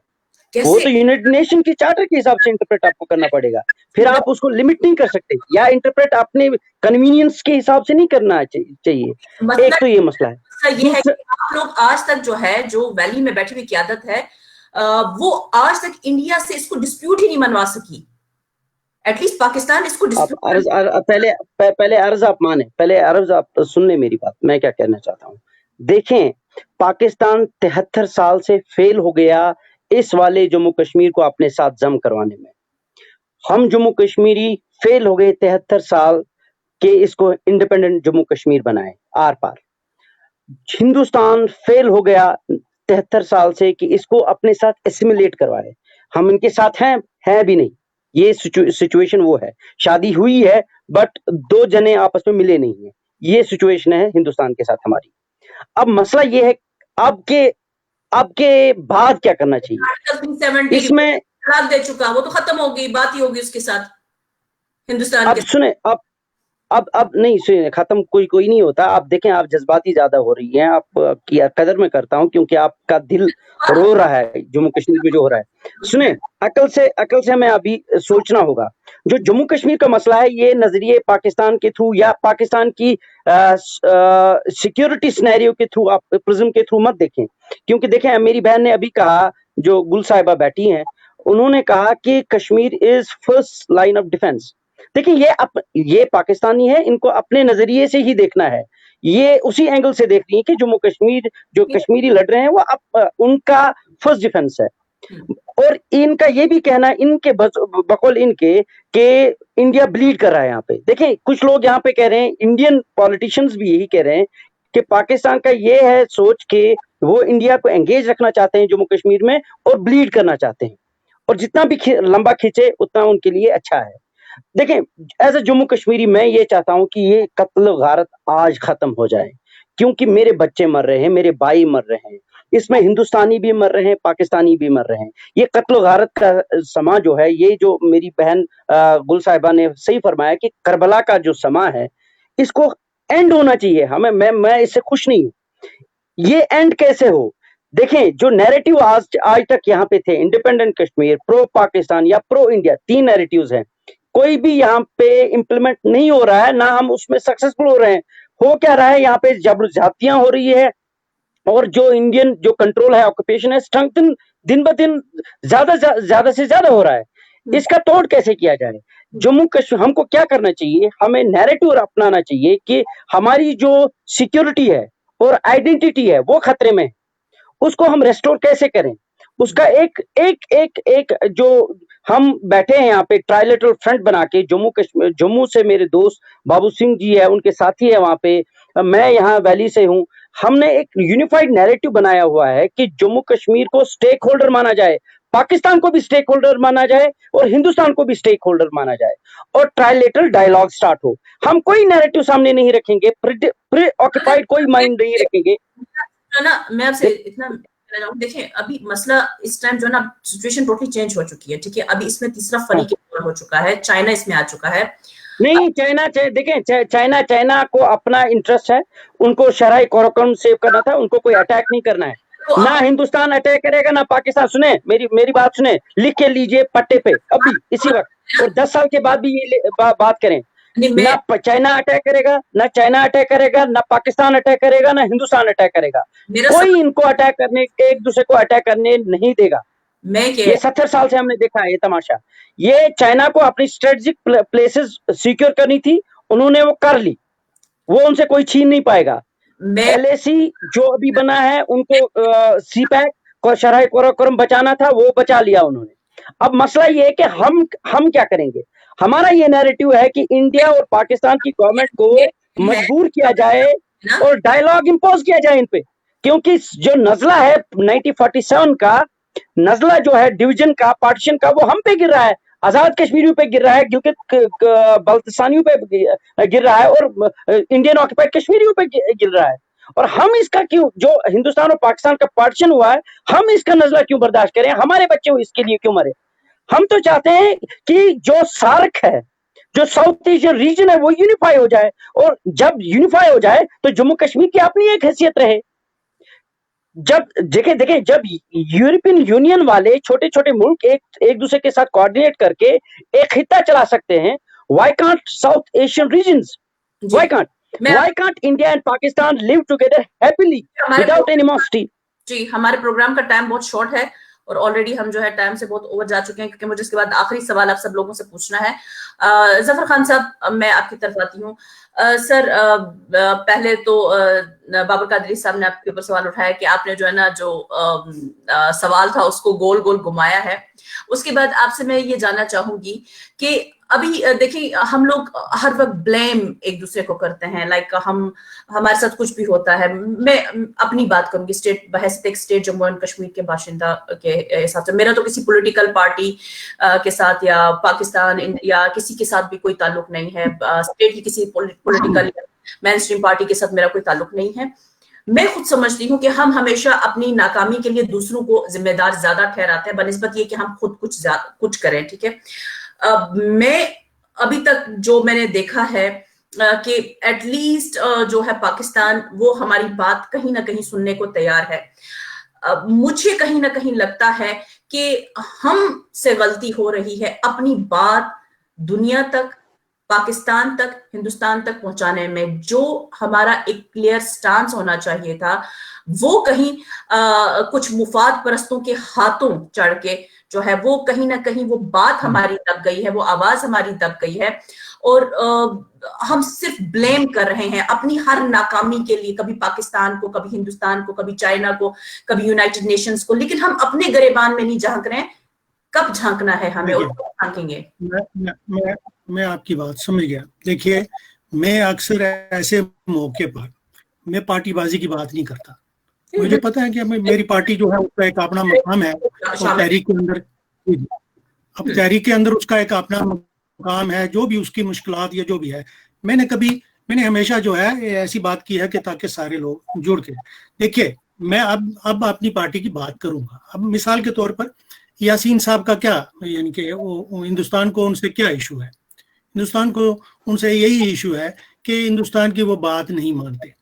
वो तो यूनाइटेड नेशन की चार्टर के हिसाब से इंटरप्रेट आपको करना पड़ेगा। फिर आप उसको लिमिट नहीं कर सकते, या इंटरप्रेट अपने कन्वीनियंस के हिसाब से नहीं करना चाहिए। एक तो ये मसला है। ये है कि आप लोग आज तक जो है, जो वैली में बैठी हुई क़यादत है, वो आज तक इंडिया से इसको डिस्प्यूट ही नहीं मनवा सकी। एटलीस्ट पाकिस्तान इसको पहले अर्ज आप माने, पहले अर्ज आप सुन ले मेरी बात, मैं क्या कहना चाहता हूँ। देखें, पाकिस्तान 73 साल से फेल हो गया इस वाले जम्मू कश्मीर को अपने साथ जम करवाने में। हम जम्मू कश्मीरी फेल हो गए 73 साल के इसको इंडिपेंडेंट जम्मू कश्मीर बनाए आर पार। हिंदुस्तान फेल हो गया 73 साल से कि इसको अपने साथ एसिमिलेट करवाए। हम इनके साथ हैं भी नहीं, ये सिचुएशन वो है। शादी हुई है बट दो जने आपस में मिले नहीं है, ये सिचुएशन है हिंदुस्तान के साथ हमारी। अब मसला ये है, आपके बाद क्या करना चाहिए इसमें? दे चुका, वो तो खत्म हो गई, बात ही होगी उसके साथ हिंदुस्तान। अब सुने, अब नहीं सुने, खत्म कोई नहीं होता। आप देखें, आप जज्बाती ज्यादा हो रही हैं, आप की कदर मैं करता हूं, क्योंकि आपका दिल रो रहा है जम्मू कश्मीर में जो हो रहा है। सुने, अकल से हमें अभी सोचना होगा। जो जम्मू कश्मीर का मसला है, ये नजरिए पाकिस्तान के थ्रू या पाकिस्तान की सिक्योरिटी सिनेरियो के थ्रू, आप प्रिज्म के थ्रू मत देखें। क्योंकि देखें, मेरी बहन ने अभी कहा, जो गुल साहिबा बैठी हैं, उन्होंने कहा कि Kashmir is first line of defence. देखिए, ये पाकिस्तानी है, इनको अपने नजरिए से ही देखना है। ये उसी एंगल से देख रही है कि जम्मू कश्मीर, जो कश्मीरी लड़ रहे हैं, वो उनका फर्स्ट डिफेंस है। और इनका ये भी कहना, इनके बकौल इनके कि इंडिया ब्लीड कर रहा है यहाँ पे। देखें, कुछ लोग यहाँ पे कह रहे हैं, इंडियन पॉलिटिशियंस भी यही कह रहे हैं कि पाकिस्तान का ये है सोच के वो इंडिया को एंगेज रखना चाहते हैं जम्मू कश्मीर में और ब्लीड करना चाहते हैं, और जितना भी लंबा खींचे उतना उनके लिए अच्छा है। देखें, एज ए जम्मू कश्मीरी मैं ये चाहता हूं कि ये कत्ल गारत आज खत्म हो जाए, क्योंकि मेरे बच्चे मर रहे हैं, मेरे भाई मर रहे हैं, इसमें हिंदुस्तानी भी मर रहे हैं, पाकिस्तानी भी मर रहे हैं। ये कत्ल गारत का समा जो है, ये जो मेरी बहन गुल साहिबा ने सही फरमाया कि करबला का जो समा है, इसको एंड होना चाहिए। मैं इससे खुश नहीं हूं। ये एंड कैसे हो? देखें, जो नैरेटिव आज तक यहाँ पे थे, इंडिपेंडेंट कश्मीर, प्रो पाकिस्तान या प्रो इंडिया, 3 नैरेटिव्स हैं, कोई भी यहाँ पे इम्प्लीमेंट नहीं हो रहा है, ना हम उसमें सक्सेसफुल हो रहे हैं। हो क्या रहा है, यहाँ पे जबरदस्तियां हो रही है, और जो इंडियन जो कंट्रोल है, ऑक्यूपेशन है, स्ट्रेंथन दिन ब दिन ज्यादा से ज्यादा हो रहा है। इसका तोड़ कैसे किया जाए? जम्मू कश्मीर, हमको क्या करना चाहिए? हमें नैरेटिव अपनाना चाहिए कि हमारी जो सिक्योरिटी है और आइडेंटिटी है वो खतरे में, उसको हम रेस्टोर कैसे करें? उसका एक जो हम बैठे हैं यहाँ पे ट्राइलेटरल फ्रंट बना के, जम्मू से मेरे दोस्त बाबू सिंह जी है, उनके साथी है वहां पे, मैं यहाँ वैली से हूँ। हमने एक यूनिफाइड नैरेटिव बनाया हुआ है कि जम्मू कश्मीर को स्टेक होल्डर माना जाए, पाकिस्तान को भी स्टेक होल्डर माना जाए और हिंदुस्तान को भी स्टेक होल्डर माना जाए, और ट्राइलेटरल डायलॉग स्टार्ट हो। हम कोई नैरेटिव सामने नहीं रखेंगे, प्री ऑक्यूपाइड कोई माइंड नहीं रखेंगे ना। मैं आपसे इतना देखें अभी मसला इस टाइम जो है ना सिचुएशन टोटली चेंज हो चुकी है, ठीक है, अभी इसमें तीसरा फरीक हो चुका है, चाइना इसमें आ चुका है। नहीं, देखें चाइना को अपना इंटरेस्ट है, उनको शरई कार्यक्रम सेव करना था, उनको कोई अटैक नहीं करना है, ना हिंदुस्तान अटैक करेगा ना पाकिस्तान। सुने मेरी बात सुने, लिख के लीजिए पट्टे पे अभी इसी वक्त, और 10 साल के बाद भी ये बात करें, ना चाइना अटैक करेगा, ना चाइना अटैक करेगा, ना पाकिस्तान अटैक करेगा, ना हिंदुस्तान अटैक करेगा, कोई इनको अटैक करने, एक दूसरे को अटैक करने नहीं देगा। ये 70 साल से हमने देखा है ये तमाशा। ये चाइना को अपनी स्ट्रेटेजिक प्लेसेस सिक्योर करनी थी, उन्होंने वो कर ली, वो उनसे कोई छीन नहीं पाएगा। LAC जो अभी बना है, उनको CPEC को शरई कार्यक्रम बचाना था, वो बचा लिया उन्होंने। अब मसला ये है कि हम क्या करेंगे। हमारा ये नैरेटिव है कि इंडिया और पाकिस्तान की गवर्नमेंट को मजबूर किया जाए और डायलॉग इंपोज किया जाए इन पे, क्योंकि जो नजला है 1947 का नजला जो है डिवीजन का, पार्टीशन का, वो हम पे गिर रहा है, आजाद कश्मीरियों पे गिर रहा है, गिलगित बल्तिस्तानियों पे गिर रहा है, और इंडियन ऑक्यूपाइड कश्मीरियों पे गिर रहा है। और हम इसका क्यों, जो हिंदुस्तान और पाकिस्तान का पार्टीशन हुआ है, हम इसका नजला क्यों बर्दाश्त करें, हमारे बच्चे इसके लिए क्यों मरे। हम तो चाहते हैं कि जो सार्क है, जो साउथ एशियन रीजन है, वो यूनिफाई हो जाए, और जब यूनिफाई हो जाए तो जम्मू कश्मीर की अपनी एक हैसियत रहे। जब देखें जब यूरोपियन यूनियन वाले छोटे छोटे मुल्क एक दूसरे के साथ कोऑर्डिनेट करके एक खिता चला सकते हैं, why can't South Asian regions, why can't India and Pakistan live together happily without animosity. जी, हमारे प्रोग्राम का टाइम बहुत शॉर्ट है और ऑलरेडी हम जो है टाइम से बहुत ओवर जा चुके हैं, क्योंकि मुझे इसके बाद आखिरी सवाल आप सब लोगों से पूछना है। जफर खान साहब, मैं आपकी तरफ आती हूँ। सर, पहले तो बाबर कादरी साहब ने आपके ऊपर सवाल उठाया कि आपने जो है ना जो सवाल था उसको गोल गोल घुमाया है। उसके बाद आपसे मैं ये जानना चाहूंगी कि अभी देखिए हम लोग हर वक्त ब्लेम एक दूसरे को करते हैं, लाइक हमारे साथ कुछ भी होता है। मैं अपनी बात करूंगी स्टेट बहस एक स्टेट जम्मू एंड कश्मीर के बाशिंदा के हिसाब से, मेरा तो किसी पॉलिटिकल पार्टी के साथ या पाकिस्तान या किसी के साथ भी कोई ताल्लुक नहीं है, स्टेट की किसी पॉलिटिकल मेन स्ट्रीम पार्टी के साथ मेरा कोई ताल्लुक नहीं है। मैं खुद समझती हूँ कि हम हमेशा अपनी नाकामी के लिए दूसरों को जिम्मेदार ज्यादा ठहराते हैं बनिस्बत ये कि हम खुद कुछ करें, ठीक है। मैं अभी तक जो मैंने देखा है कि एटलीस्ट जो है पाकिस्तान वो हमारी बात कहीं ना कहीं सुनने को तैयार है। मुझे कहीं ना कहीं लगता है कि हम से गलती हो रही है अपनी बात दुनिया तक, पाकिस्तान तक, हिंदुस्तान तक पहुंचाने में। जो हमारा एक क्लियर स्टांस होना चाहिए था वो कहीं कुछ मुफाद परस्तों के हाथों चढ़ के जो है वो कहीं ना कहीं वो बात हमारी दब गई है, वो आवाज हमारी दब गई है, और हम सिर्फ ब्लेम कर रहे हैं अपनी हर नाकामी के लिए, कभी पाकिस्तान को, कभी हिंदुस्तान को, कभी चाइना को, कभी यूनाइटेड नेशंस को, लेकिन हम अपने गरेबान में नहीं झांक रहे हैं। कब झांकना है हमें और कब झांकेंगे? मैं आपकी बात समझ गया। देखिए, मैं अक्सर ऐसे मौके पर मैं पार्टीबाजी की बात नहीं करता। मुझे पता है कि मेरी पार्टी जो है उसका एक अपना मकाम है, और तहरीक के अंदर उसका एक अपना मकाम है, जो भी उसकी मुश्किलात या जो भी है। मैंने हमेशा जो है ऐसी बात की है कि ताकि सारे लोग जुड़ के देखिए। मैं अब अपनी पार्टी की बात करूंगा। अब मिसाल के तौर पर यासीन साहब का क्या, यानी कि वो हिंदुस्तान को उनसे क्या इशू है? हिंदुस्तान को उनसे यही इशू है कि हिंदुस्तान की वो बात नहीं मानते।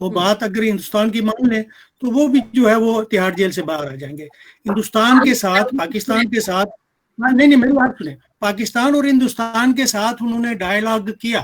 वो बात अगर हिंदुस्तान की मान ले तो वो भी जो है वो तिहाड़ जेल से बाहर आ जाएंगे। हिंदुस्तान के साथ, पाकिस्तान के साथ, नहीं मेरी बात सुने, पाकिस्तान और हिंदुस्तान के साथ उन्होंने डायलॉग किया।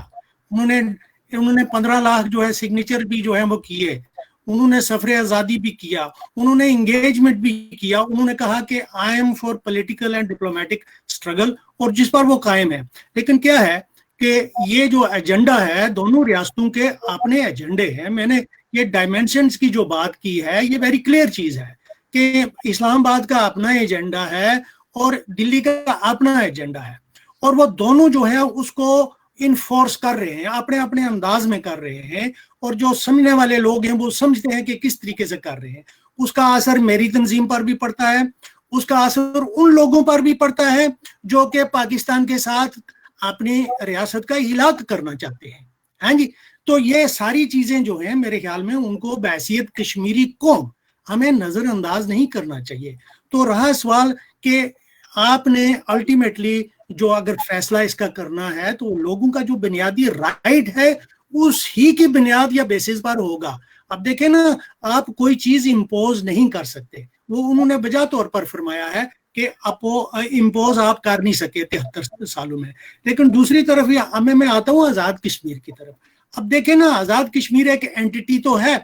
उन्होंने 15 लाख जो है सिग्नेचर भी जो है वो किए, उन्होंने सफर आज़ादी भी किया, उन्होंने इंगेजमेंट भी किया। उन्होंने कहा कि I am for political and diplomatic struggle, और जिस पर वो कायम है। लेकिन क्या है कि ये जो एजेंडा है, दोनों रियासतों के अपने एजेंडे हैं। मैंने ये डायमेंशंस की जो बात की है, ये वेरी क्लियर चीज है कि इस्लामाबाद का अपना एजेंडा है और दिल्ली का अपना एजेंडा है, और वो दोनों जो है उसको इन्फोर्स कर रहे हैं, अपने अपने अंदाज में कर रहे हैं, और जो समझने वाले लोग हैं वो समझते हैं कि किस तरीके से कर रहे हैं। उसका असर मेरी तंजीम पर भी पड़ता है, उसका असर उन लोगों पर भी पड़ता है जो कि पाकिस्तान के साथ अपनी रियासत का इलाक करना चाहते हैं। हाँ जी, तो ये सारी चीजें जो हैं मेरे ख्याल में उनको बहैसियत कश्मीरी कौम ہمیں نظر انداز نہیں کرنا چاہیے. تو رہا سوال کہ آپ نے الٹیمیٹلی جو اگر فیصلہ اس کا کرنا ہے تو لوگوں کا جو بنیادی رائٹ ہے اس ہی کی بنیاد یا بیسس پر ہوگا. اب دیکھیں نا, آپ کوئی چیز امپوز نہیں کر سکتے, وہ انہوں نے بجا طور پر فرمایا ہے کہ امپوز آپ کر نہیں سکے 73 سالوں میں. لیکن دوسری طرف میں آتا ہوں آزاد کشمیر کی طرف. اب دیکھیں نا, آزاد کشمیر ایک اینٹی تو ہے.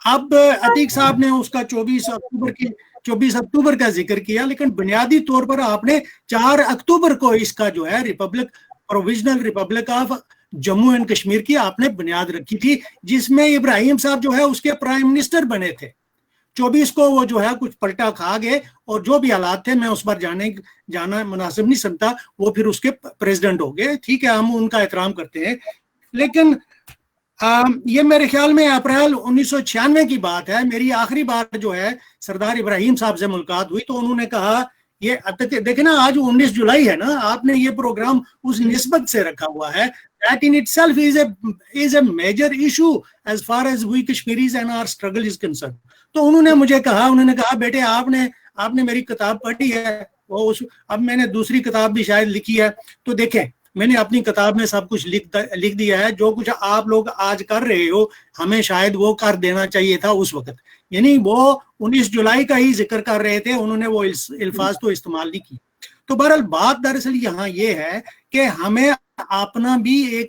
اب عتیق صاحب نے اس کا 24 اکتوبر کا ذکر کیا, لیکن بنیادی طور پر آپ نے 4 اکتوبر کو اس کا جو ہے provisional republic of Jammu and Kashmir کی آپ نے بنیاد رکھی تھی, جس میں ابراہیم صاحب جو ہے اس کے پرائم منسٹر بنے تھے. 24 کو وہ جو ہے کچھ پلٹا کھا گئے, اور جو بھی حالات تھے میں اس پر جانا مناسب نہیں سمجھتا, وہ پھر اس کے پریزیڈنٹ ہو گئے. ٹھیک ہے, ہم ان کا احترام کرتے ہیں, لیکن یہ میرے خیال میں اپریل 1996 کی بات ہے. میری آخری بار جو ہے سردار ابراہیم صاحب سے ملاقات ہوئی تو انہوں نے کہا, یہ دیکھیں نا آج 19 جولائی ہے نا, آپ نے یہ پروگرام اس نسبت سے رکھا ہوا ہے, that in itself is a major issue as far as we Kashmiris and our struggle is concerned. تو انہوں نے کہا بیٹے آپ نے میری کتاب پڑھی ہے, اب میں نے دوسری کتاب بھی شاید لکھی ہے, تو دیکھیں میں نے اپنی کتاب میں سب کچھ لکھ دیا ہے. جو کچھ آپ لوگ آج کر رہے ہو ہمیں شاید وہ کر دینا چاہیے تھا اس وقت. یعنی وہ 19 جولائی کا ہی ذکر کر رہے تھے, انہوں نے وہ الفاظ تو استعمال نہیں کی. تو بہرحال بات دراصل یہاں یہ ہے کہ ہمیں اپنا بھی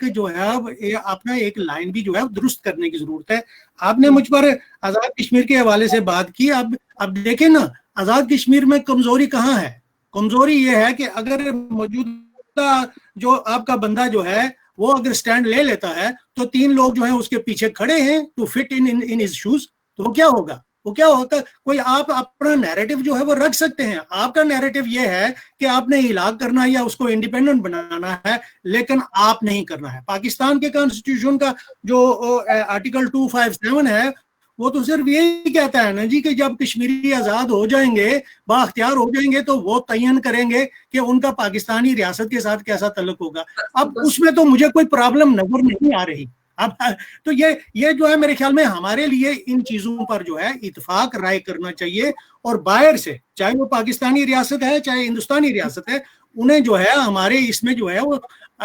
اپنا ایک لائن بھی جو ہے درست کرنے کی ضرورت ہے. آپ نے مجھ پر آزاد کشمیر کے حوالے سے بات کی. اب دیکھیں نا, آزاد کشمیر میں کمزوری کہاں ہے؟ کمزوری یہ ہے کہ اگر موجودہ جو آپ کا بندہ جو ہے وہ اگر سٹینڈ لے لیتا ہے تو 3 لوگ جو ہیں اس کے پیچھے کھڑے ہیں to fit in his shoes, تو وہ کیا ہوگا؟ کوئی آپ اپنا نیریٹو جو ہے وہ رکھ سکتے ہیں. آپ کا نیریٹو یہ ہے کہ آپ نے ہلاک کرنا یا اس کو انڈیپینڈنٹ بنانا ہے, لیکن آپ نہیں کرنا ہے. پاکستان کے کانسٹیٹیوشن کا جو آرٹیکل 257 ہے وہ تو صرف یہی کہتا ہے نا جی کہ جب کشمیری آزاد ہو جائیں گے, بااختیار ہو جائیں گے, تو وہ تعین کریں گے کہ ان کا پاکستانی ریاست کے ساتھ کیسا تعلق ہوگا. اب اس میں تو مجھے کوئی پرابلم نظر نہیں آ رہی. اب تو یہ جو ہے میرے خیال میں ہمارے لیے ان چیزوں پر جو ہے اتفاق رائے کرنا چاہیے, اور باہر سے چاہے وہ پاکستانی ریاست ہے چاہے ہندوستانی ریاست ہے, انہیں جو ہے ہمارے اس میں جو ہے وہ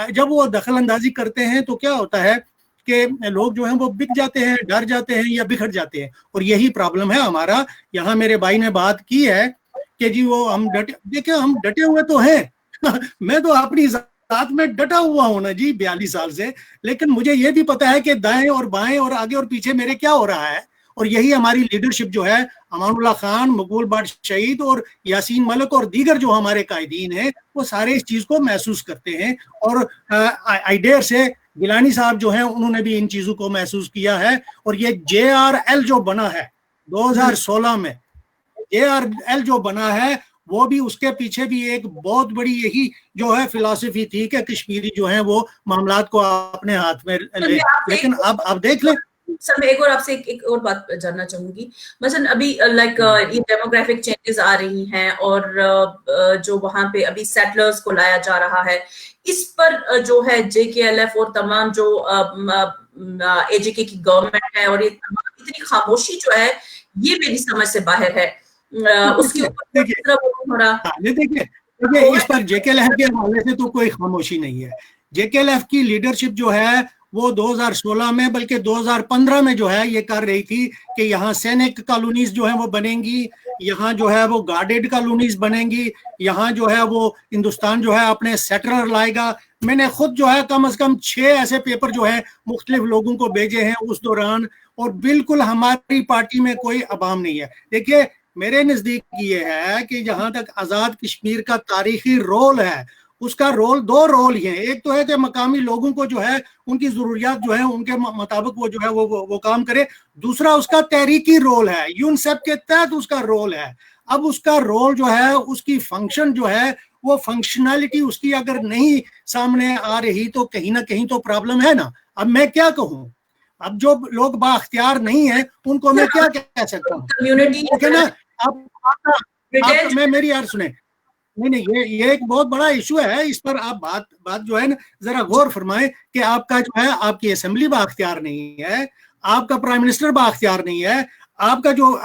جب وہ دخل اندازی کرتے ہیں تو کیا ہوتا ہے کہ لوگ جو ہیں وہ بک جاتے ہیں, ڈر جاتے ہیں یا بکھر جاتے ہیں, اور یہی پرابلم ہے ہمارا. یہاں میرے بھائی نے بات کی ہے کہ جی وہ ہم ڈٹے ہوئے تو ہیں. میں تو اپنی ذات میں ڈٹا ہوا ہوں نا جی 42 سال سے, لیکن مجھے یہ بھی پتا ہے کہ دائیں اور بائیں اور آگے اور پیچھے میرے کیا ہو رہا ہے. اور یہی ہماری لیڈرشپ جو ہے, امان اللہ خان, مقبول بٹ شہید اور یاسین ملک اور دیگر جو ہمارے قائدین ہیں, وہ سارے اس چیز کو محسوس کرتے ہیں. اور آئیڈیر سے گیلانی صاحب جو ہیں انہوں نے بھی ان چیزوں کو محسوس کیا ہے. اور یہ JRL جو بنا ہے 2016 میں, JRL جو بنا ہے وہ بھی اس کے پیچھے بھی ایک بہت بڑی یہی جو ہے فلسفی تھی کہ کشمیری جو ہیں وہ معاملات کو اپنے ہاتھ میں لے. لیکن اب دیکھ لیں سر, میں ایک اور آپ سے ایک اور بات جاننا چاہوں گی. مثلا ابھی لائک یہ ڈیموگرافک چینجز آ رہی ہیں اور جو وہاں پہ ابھی سیٹلرز کو لایا جا رہا ہے, اس پر جو ہے JKLF اور تمام جو AJK کی گورنمنٹ ہے, اور یہ اتنی خاموشی جو ہے یہ میری سمجھ سے باہر ہے. اس کے اوپر دیکھیے اس پر JKLF کے حوالے سے تو کوئی خاموشی نہیں ہے. JKLF کی لیڈرشپ جو ہے وہ 2016 میں بلکہ 2015 میں جو ہے یہ کر رہی تھی کہ یہاں سینک کالونیز جو ہیں وہ بنیں گی, یہاں جو ہے وہ گارڈیڈ کالونیز بنیں گی, یہاں جو ہے وہ ہندوستان جو ہے اپنے سیٹلر لائے گا. میں نے خود جو ہے کم از کم 6 ایسے پیپر جو ہے مختلف لوگوں کو بھیجے ہیں اس دوران, اور بالکل ہماری پارٹی میں کوئی عوام نہیں ہے. دیکھیے میرے نزدیک یہ ہے کہ جہاں تک آزاد کشمیر کا تاریخی رول ہے, اس کا رول 2 رول ہی ہیں. ایک تو ہے کہ مقامی لوگوں کو جو ہے ان کی ضروریات جو ہیں ان کے مطابق وہ جو ہے وہ کام کرے. دوسرا اس کا تحریکی رول ہے, یونسیپ کے تحت اس کا رول ہے. اب اس کا رول جو ہے, اس کی فنکشن جو ہے, وہ فنکشنالٹی اس کی اگر نہیں سامنے آ رہی تو کہیں نہ کہیں تو پرابلم ہے نا. اب میں کیا کہوں, اب جو لوگ بااختیار نہیں ہیں ان کو میں کیا کہہ سکتا ہوں. اب میں میری یار سنیں, نہیں یہ ایک بہت بڑا ایشو ہے, اس پر آپ بات جو ہے نا ذرا غور فرمائیں کہ آپ کا جو ہے آپ کی اسمبلی بااختیار نہیں ہے, آپ کا پرائم منسٹر بااختیار نہیں ہے, आपका जो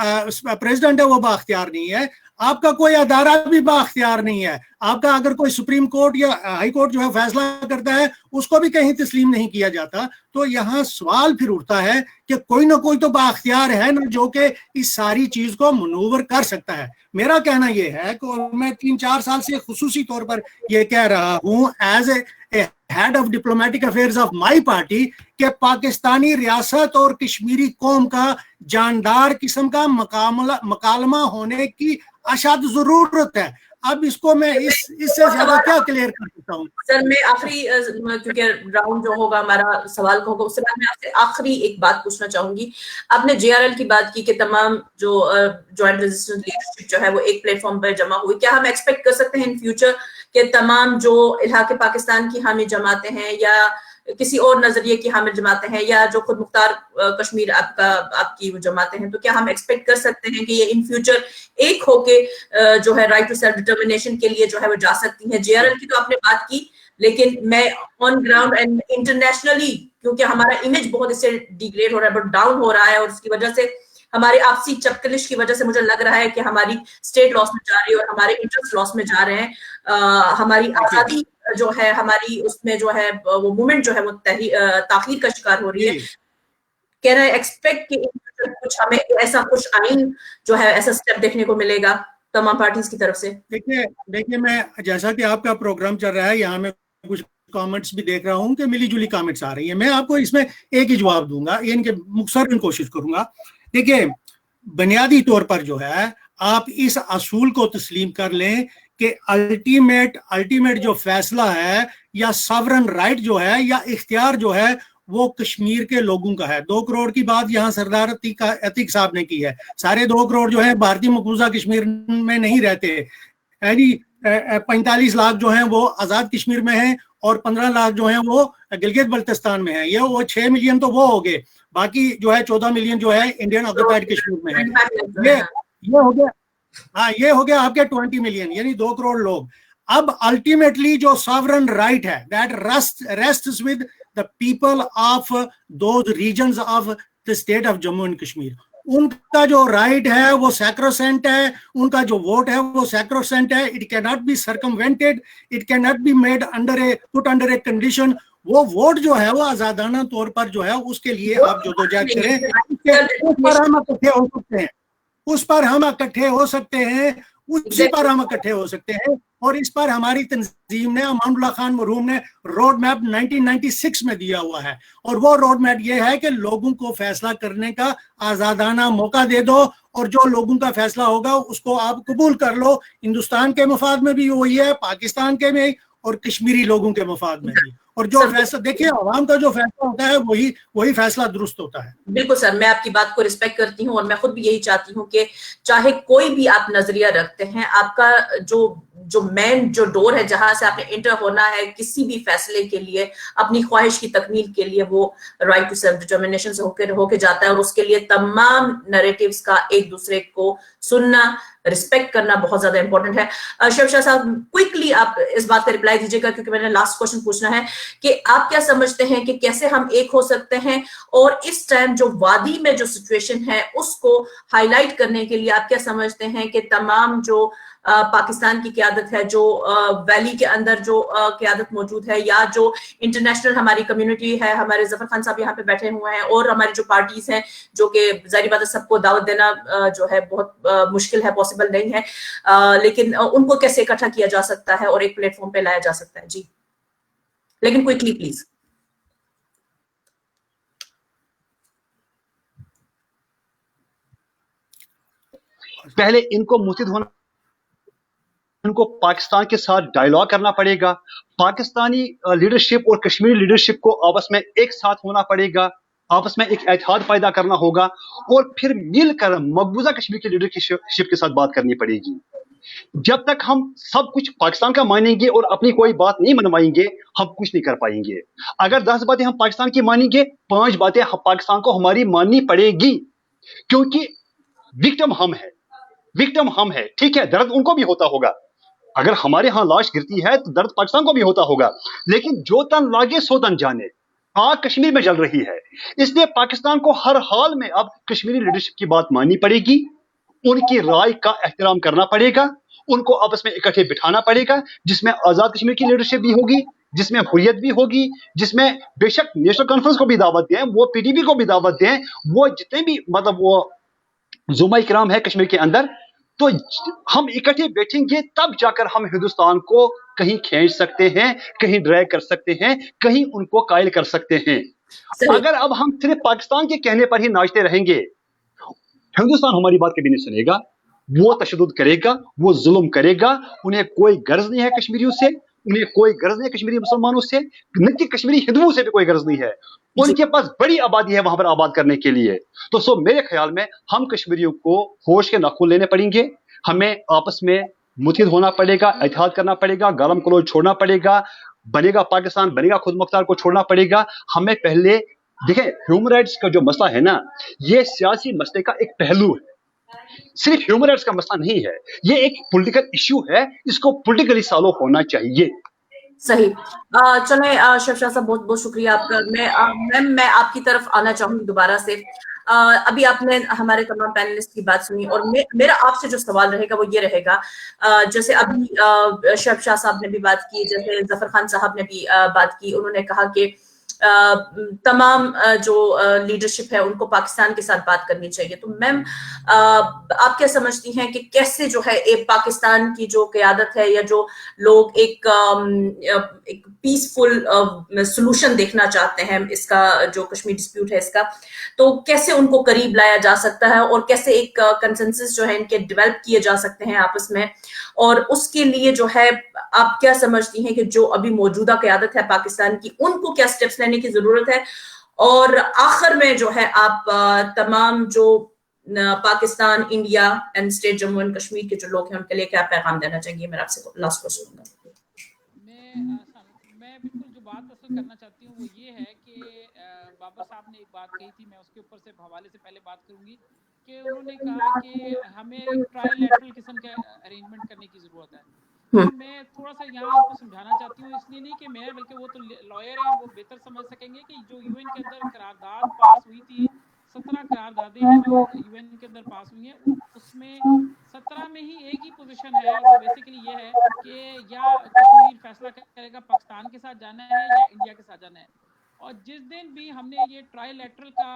प्रेसिडेंट है वो बाख्तियार नहीं है, आपका कोई अदारा भी बाख्तियार नहीं है, आपका अगर कोई सुप्रीम कोर्ट या हाई कोर्ट जो है फैसला करता है उसको भी कहीं तस्लीम नहीं किया जाता। तो यहाँ सवाल फिर उठता है कि कोई ना कोई तो बाख्तियार है ना जो कि इस सारी चीज को मनूवर कर सकता है। मेरा कहना यह है कि मैं 3-4 साल से खुसूसी तौर पर यह कह रहा हूँ as a head of diplomatic affairs of my party कि पाकिस्तानी रियासत और कश्मीरी कौम का जानदार किस्म का मकालमा होने की अशाद जरूरत है। अब इसको मैं इससे ज्यादा क्या क्लियर कर सकता हूँ? सर मैं आखिरी, क्योंकि राउंड जो होगा हमारा सवाल का होगा, उससे बाद मैं आपसे आखिरी एक बात पूछना चाहूंगी। आपने JRL की बात की कि तमाम जो ज्वाइंट रेजिस्टेंस लीडरशिप जो है वो एक प्लेटफॉर्म पर जमा हुई। क्या हम एक्सपेक्ट कर सकते हैं इन फ्यूचर कि तमाम जो इलाके पाकिस्तान की हामी जमाते हैं या किसी और नजरिए की हामिल जमाते हैं या जो खुद मुख्तार कश्मीर आपकी वो जमाते हैं, तो क्या हम एक्सपेक्ट कर सकते हैं कि ये इन फ्यूचर एक होके जो है राइट टू सेल्फ डिटर्मिनेशन के लिए जो है वो जा सकती हैं? JRL की तो आपने बात की, लेकिन मैं ऑन ग्राउंड एंड इंटरनेशनली, क्योंकि हमारा इमेज बहुत इससे डिग्रेड हो रहा है, डाउन हो रहा है, और उसकी वजह से हमारी आपसी चपकलिश की वजह से मुझे लग रहा है कि हमारी स्टेट लॉस में जा रही है और हमारे इंटरेस्ट लॉस में जा रहे हैं। हमारी आजादी जो है, हमारी उसमें जो है वो मूवमेंट जो है वो ताखीर का शिकार हो रही है। कैन आई एक्सपेक्ट कि कुछ हमें ऐसा कुछ आइन जो है ऐसा स्टेप देखने को मिलेगा तमाम पार्टीज की तरफ से? देखिए मैं, जैसा कि आपका प्रोग्राम चल रहा है, यहाँ में कुछ कमेंट्स भी देख रहा हूँ कि मिली जुली कमेंट्स आ रही है। मैं आपको इसमें एक ही जवाब दूंगा, इनके मुख्तसर कोशिश करूंगा। देखिए, बुनियादी तौर पर जो है आप इस असूल को तस्लीम कर लें कि अल्टीमेट जो फैसला है या सॉवरन राइट जो है या इख्तियार जो है वो कश्मीर के लोगों का है। 2 करोड़ की बात यहाँ सरदार अतीक साहब ने की है। सारे 2 करोड़ जो है भारतीय मकबूजा कश्मीर में नहीं रहते, यानी 45 लाख जो हैं वो आज़ाद कश्मीर में हैं और 15 लाख जो हैं वो गिलगित बल्तिस्तान में है। ये वो 6 मिलियन तो वो हो गए, बाकी जो है 14 मिलियन जो है इंडियन ऑक्युपाइड कश्मीर में है। ये हो गया, हाँ, ये हो गया आपके 20 मिलियन, यानी 2 करोड़ लोग। अब अल्टीमेटली जो सॉवरन राइट है that rests with the people of those regions of the state of Jammu and Kashmir. उनका जो राइट है वो सैक्रोसेंट है, उनका जो वोट है वो सैक्रोसेंट है। It can not be circumvented, it can not be made put under a condition. वो वोट जो है वो आजादाना तौर पर जो है उसके लिए आप जदोजहद करें, उस पर हम इकट्ठे हो सकते हैं, उसी पर हम इकट्ठे हो सकते हैं। और इस पर हमारी तंजीम ने, अमानुल्लाह खान मरहूम ने रोड मैप 1996 में दिया हुआ है, और वो रोड मैप ये है कि लोगों को फैसला करने का आजादाना मौका दे दो, और जो लोगों का फैसला होगा उसको आप कबूल कर लो। हिंदुस्तान के मफाद में भी वही है, पाकिस्तान के में और कश्मीरी लोगों के मफाद में भी। और जो फैसला, देखिए, आवाम का जो फैसला होता है वही फैसला दुरुस्त होता है। बिल्कुल सर, मैं आपकी बात को रिस्पेक्ट करती हूँ और मैं खुद भी यही चाहती हूँ कि चाहे कोई भी आप नजरिया रखते हैं, आपका जो मेन जो डोर है जहां से आपने इंटर होना है किसी भी फैसले के लिए, अपनी ख्वाहिश की तकमील के लिए, वो राइट टू सेल्फ डिटर्मिनेशन से होके जाता है। और उसके लिए तमाम नैरेटिव्स का एक दूसरे को सुनना, रिस्पेक्ट करना बहुत ज्यादा इंपॉर्टेंट है। शिवशाह साहब, क्विकली आप इस बात का रिप्लाई दीजिएगा, क्योंकि मैंने लास्ट क्वेश्चन पूछना है कि आप क्या समझते हैं कि कैसे हम एक हो सकते हैं, और इस टाइम जो वादी में जो सिचुएशन है उसको हाईलाइट करने के लिए आप क्या समझते हैं कि तमाम जो पाकिस्तान की क़यादत है, जो वैली के अंदर जो क़यादत मौजूद है, या जो इंटरनेशनल हमारी कम्युनिटी है, हमारे जफर खान साहब यहाँ पे बैठे हुए हैं, और हमारी जो पार्टीज हैं, जो कि ज़ाहिर बात है सबको दावत देना जो है बहुत मुश्किल है, पॉसिबल नहीं है, लेकिन उनको कैसे इकट्ठा किया जा सकता है और एक प्लेटफॉर्म पे लाया जा सकता है? जी, लेकिन क्विकली प्लीज। पहले इनको मुस्तैद होना, उनको पाकिस्तान के साथ डायलॉग करना पड़ेगा। पाकिस्तानी लीडरशिप और कश्मीरी लीडरशिप को आपस में एक साथ होना पड़ेगा, आपस में एक इत्तेहाद पैदा करना होगा, और फिर मिलकर मकबूजा कश्मीर की लीडरशिप के साथ बात करनी पड़ेगी। जब तक हम सब कुछ पाकिस्तान का मानेंगे और अपनी कोई बात नहीं मनवाएंगे, हम कुछ नहीं कर पाएंगे। अगर 10 बातें हम पाकिस्तान की मानेंगे, 5 बातें पाकिस्तान को हमारी माननी पड़ेगी, क्योंकि विक्टिम हम है। ठीक है, दर्द उनको भी होता होगा। अगर हमारे यहाँ लाश गिरती है तो दर्द पाकिस्तान को भी होता होगा, लेकिन जो तन लागे सो तन जाने। आग कश्मीर में जल रही है। इसलिए पाकिस्तान को हर हाल में अब कश्मीरी लीडरशिप की बात माननी पड़ेगी, उनकी राय का एहतराम करना पड़ेगा, उनको आपस में इकट्ठे बिठाना पड़ेगा, जिसमें आज़ाद कश्मीर की लीडरशिप भी होगी, जिसमें हुर्रियत भी होगी, जिसमें बेशक नेशनल कॉन्फ्रेंस को भी दावत दें, वो पीडीपी को भी दावत दें, वो जितने भी मतलब वो जुमा इकराम है कश्मीर के अंदर, तो हम इकट्ठे बैठेंगे तब जाकर हम हिंदुस्तान को कहीं खींच सकते हैं, कहीं ड्रैग कर सकते हैं, कहीं उनको कायल कर सकते हैं। अगर अब हम सिर्फ पाकिस्तान के कहने पर ही नाचते रहेंगे, हिंदुस्तान हमारी बात कभी नहीं सुनेगा, वो तशद्दुद करेगा, वो जुल्म करेगा। उन्हें कोई गर्ज नहीं है कश्मीरियों से, उन्हें कोई गर्ज नहीं है कश्मीरी मुसलमानों से, न कि कश्मीरी हिंदुओं से भी कोई गर्ज नहीं है। उनके पास बड़ी आबादी है वहां पर आबाद करने के लिए। तो मेरे ख्याल में हम कश्मीरियों को होश के नाखून लेने पड़ेंगे, हमें आपस में मुत्तहिद होना पड़ेगा, इत्तेहाद करना पड़ेगा, गालम गलौज छोड़ना पड़ेगा, बनेगा पाकिस्तान, बनेगा खुद मुख्तार को छोड़ना पड़ेगा। हमें पहले देखें, ह्यूमन राइट्स का जो मसला है ना, ये सियासी मसले का एक पहलू है, सिर्फ ह्यूमन राइट्स का मसला नहीं है, ये एक पॉलिटिकल इश्यू है, इसको पॉलिटिकली सॉल्व होना चाहिए। सही। चले शफशाह साहब, बहुत बहुत शुक्रिया आपका। मैं आपकी तरफ आना चाहूंगी दोबारा से। अभी आपने हमारे तमाम पैनलिस्ट की बात सुनी और मेरा आपसे जो सवाल रहेगा वो ये रहेगा, जैसे अभी शफशाह साहब ने भी बात की, जैसे जफर खान साहब ने भी बात की, उन्होंने कहा कि तमाम जो लीडरशिप है उनको पाकिस्तान के साथ बात करनी चाहिए। तो मैम, आप क्या समझती हैं कि कैसे जो है एक पाकिस्तान की जो क़यादत है या जो लोग एक पीसफुल सॉल्यूशन देखना चाहते हैं इसका, जो कश्मीर डिस्प्यूट है इसका, तो कैसे उनको करीब लाया जा सकता है और कैसे एक कंसेंसस जो है इनके डेवलप किए जा सकते हैं आपस में, और उसके लिए जो है आप क्या समझती हैं कि जो अभी मौजूदा क़यादत है पाकिस्तान की, उनको क्या स्टेप्स लेने की जरूरत है? और आखिर में जो है आप तमाम जो Pakistan, India and state Jammu and Kashmir के जो लोग हैं उनके लिए क्या पैगाम देना चाहिए? मेरा आपसे लास्ट क्वेश्चन होगा। मैं बिल्कुल जो बात असल करना चाहती हूँ वो ये है कि बाबर साहब ने एक बात कही थी, मैं उसके ऊपर से हवाले से पहले बात करूंगी कि उन्होंने कहा कि हमें एक ट्रायलैटरल किस्म के अरेंजमेंट करने की जरूरत है। तो मैं थोड़ा सा यहाँ आपको समझाना चाहती हूँ, इसलिए नहीं कि मैं, बल्कि वो तो लॉयर हैं, वो बेहतर समझ सकेंगे कि जो यूएन के अंदर करारदाद पास हुई थी, 17 करारदादें हैं जो यूएन के अंदर पास हुई हैं, उसमें 17 में ही एक ही पोजीशन है, वो बेसिकली ये है कि या कश्मीर फैसला करेगा पाकिस्तान के साथ जाना है या इंडिया के साथ जाना है। और जिस दिन भी हमने ये ट्रायलैटरल का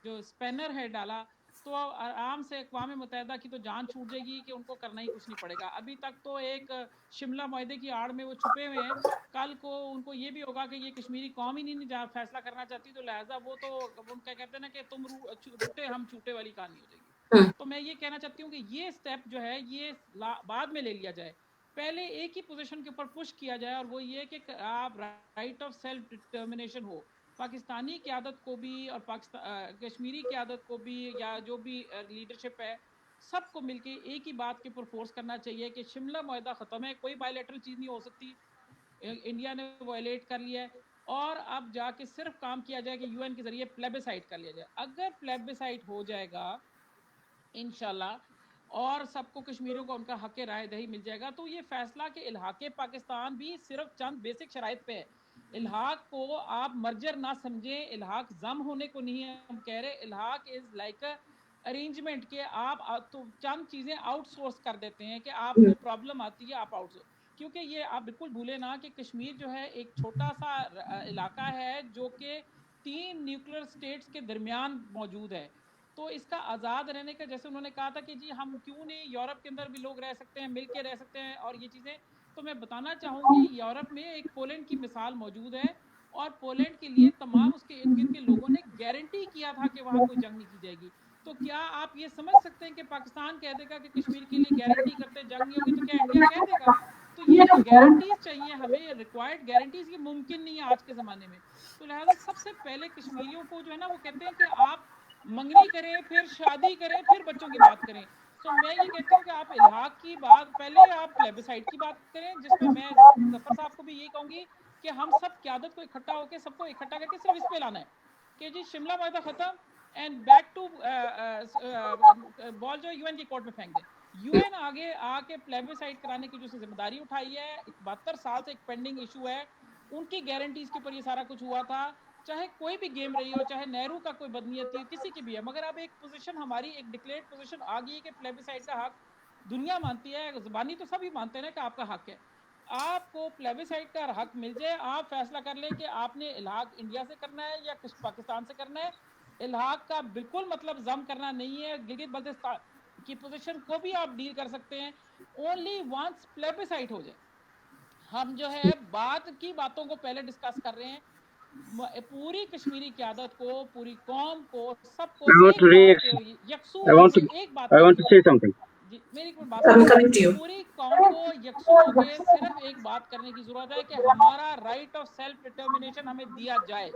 जो स्पैनर है डाला, तो आराम से अक़वाम मुत्तहिदा की तो जान छूट जाएगी कि उनको करना ही कुछ नहीं पड़ेगा। अभी तक तो एक शिमला मुआहदे की आड़ में वो छुपे हुए हैं, कल को उनको ये भी होगा कि ये कश्मीरी कौम ही नहीं फैसला करना चाहती, तो लिहाजा वो तो उनका कहते हैं ना कि तुम रूठे हम छूटे वाली कहानी हो जाएगी। तो मैं ये कहना चाहती हूँ कि ये स्टेप जो है ये बाद में ले लिया जाए, पहले एक ही पोजीशन के ऊपर पुश किया जाए, और वो ये कि आप राइट ऑफ सेल्फ डिटर्मिनेशन हो, पाकिस्तानी क़यादत को भी और कश्मीरी क़यादत को भी, या जो भी लीडरशिप है, सबको मिलके एक ही बात के ऊपर फोर्स करना चाहिए कि शिमला मुआहदा ख़त्म है, कोई बायलैटरल चीज़ नहीं हो सकती, इंडिया ने वायलेट कर लिया है, और अब जाके सिर्फ काम किया जाए कि यूएन के ज़रिए प्लेबिसाइट कर लिया जाए। अगर प्लेबिसाइट हो जाएगा इंशाल्लाह और सबको कश्मीरियों को उनका हक़ राय दही मिल जाएगा, तो ये फैसला कि इल्हाक़ पाकिस्तान भी सिर्फ चंद बेसिक शराइत पे है। इल्हाक़ को आप मर्जर ना समझें, इल्हाक़ जम होने को नहीं है हम कह रहे, इल्हाक़ इज़ लाइक अ अरेंजमेंट के आप तो चंद चीज़ें आउटसोर्स कर देते हैं कि आपको प्रॉब्लम आती है आप आउटसोर्स, क्योंकि ये आप बिल्कुल भूलें ना कि कश्मीर जो है एक छोटा सा इलाका है जो कि 3 न्यूक्लियर स्टेट्स के दरमियान मौजूद है। तो इसका आज़ाद रहने का, जैसे उन्होंने कहा था कि जी हम क्यों नहीं, यूरोप के अंदर भी लोग रह सकते हैं, मिल के रह सकते हैं और ये चीज़ें, तो मैं बताना चाहूँगी यूरोप में एक पोलैंड की मिसाल मौजूद है, और पोलैंड के लिए तमाम उसके इर्द गिर्द के लोगों ने गारंटी किया था कि वहाँ कोई जंग नहीं की जाएगी। तो क्या आप ये समझ सकते हैं कि पाकिस्तान कह देगा कि कश्मीर के लिए गारंटी करते जंग नहीं होगी, तो क्या इंडिया कह देगा? तो ये जो गारंटीज चाहिए हमें, रिक्वायर्ड गारंटीज, ये मुमकिन नहीं है आज के ज़माने में। तो लिहाजा सबसे पहले कश्मीरियों को जो है ना, वो कहते हैं कि आप मंगनी करें, फिर शादी करें, फिर बच्चों की बात करें। तो मैं ये कहती हूँ कि आप इल्हाक़ की बात, पहले आप प्लेबिसाइट की बात करें, जिसमें मैं जफर साहब को भी यही कहूँगी कि हम सब क़यादत को इकट्ठा होकर, सबको इकट्ठा करके सिर्फ इस पे लाना है कि जी शिमला मुआहदा ख़त्म, एंड बैक टू बॉल जो यूएन की कोर्ट में फेंक दें। यूएन आगे आके प्लेबिसाइट कराने की जो जिम्मेदारी उठाई है, 72 साल से एक पेंडिंग इशू है, उनकी गारंटीज के ऊपर ये सारा कुछ हुआ था, चाहे कोई भी गेम रही हो, चाहे नेहरू का कोई बदनीयती हो, किसी की भी है, मगर अब एक पोजीशन हमारी एक डिक्लेयर्ड पोजीशन आ गई है कि प्लेबिसाइट का हक दुनिया मानती है, ज़बानी तो सभी मानते हैं कि आपका हक है, आपको प्लेबिसाइट का हक मिल जाए, आप फैसला कर लें कि आपने इल्हाक इंडिया से करना है या पाकिस्तान से करना है। इल्हाक का बिल्कुल मतलब जम करना नहीं है, गिलगित बल्तिस्तान की पोजीशन को भी आप डील कर सकते हैं, ओनली वंस प्लेबिसाइट हो जाए। हम जो है बात की बातों को पहले डिस्कस कर रहे हैं, पूरी कश्मीरी क़यादत को, पूरी कौम को, सबको एक बात जी, मेरी कोई बात पूरी कौम को यकसू होकर सिर्फ एक बात करने की जरूरत है कि हमारा राइट ऑफ सेल्फ डिटर्मिनेशन हमें दिया जाए,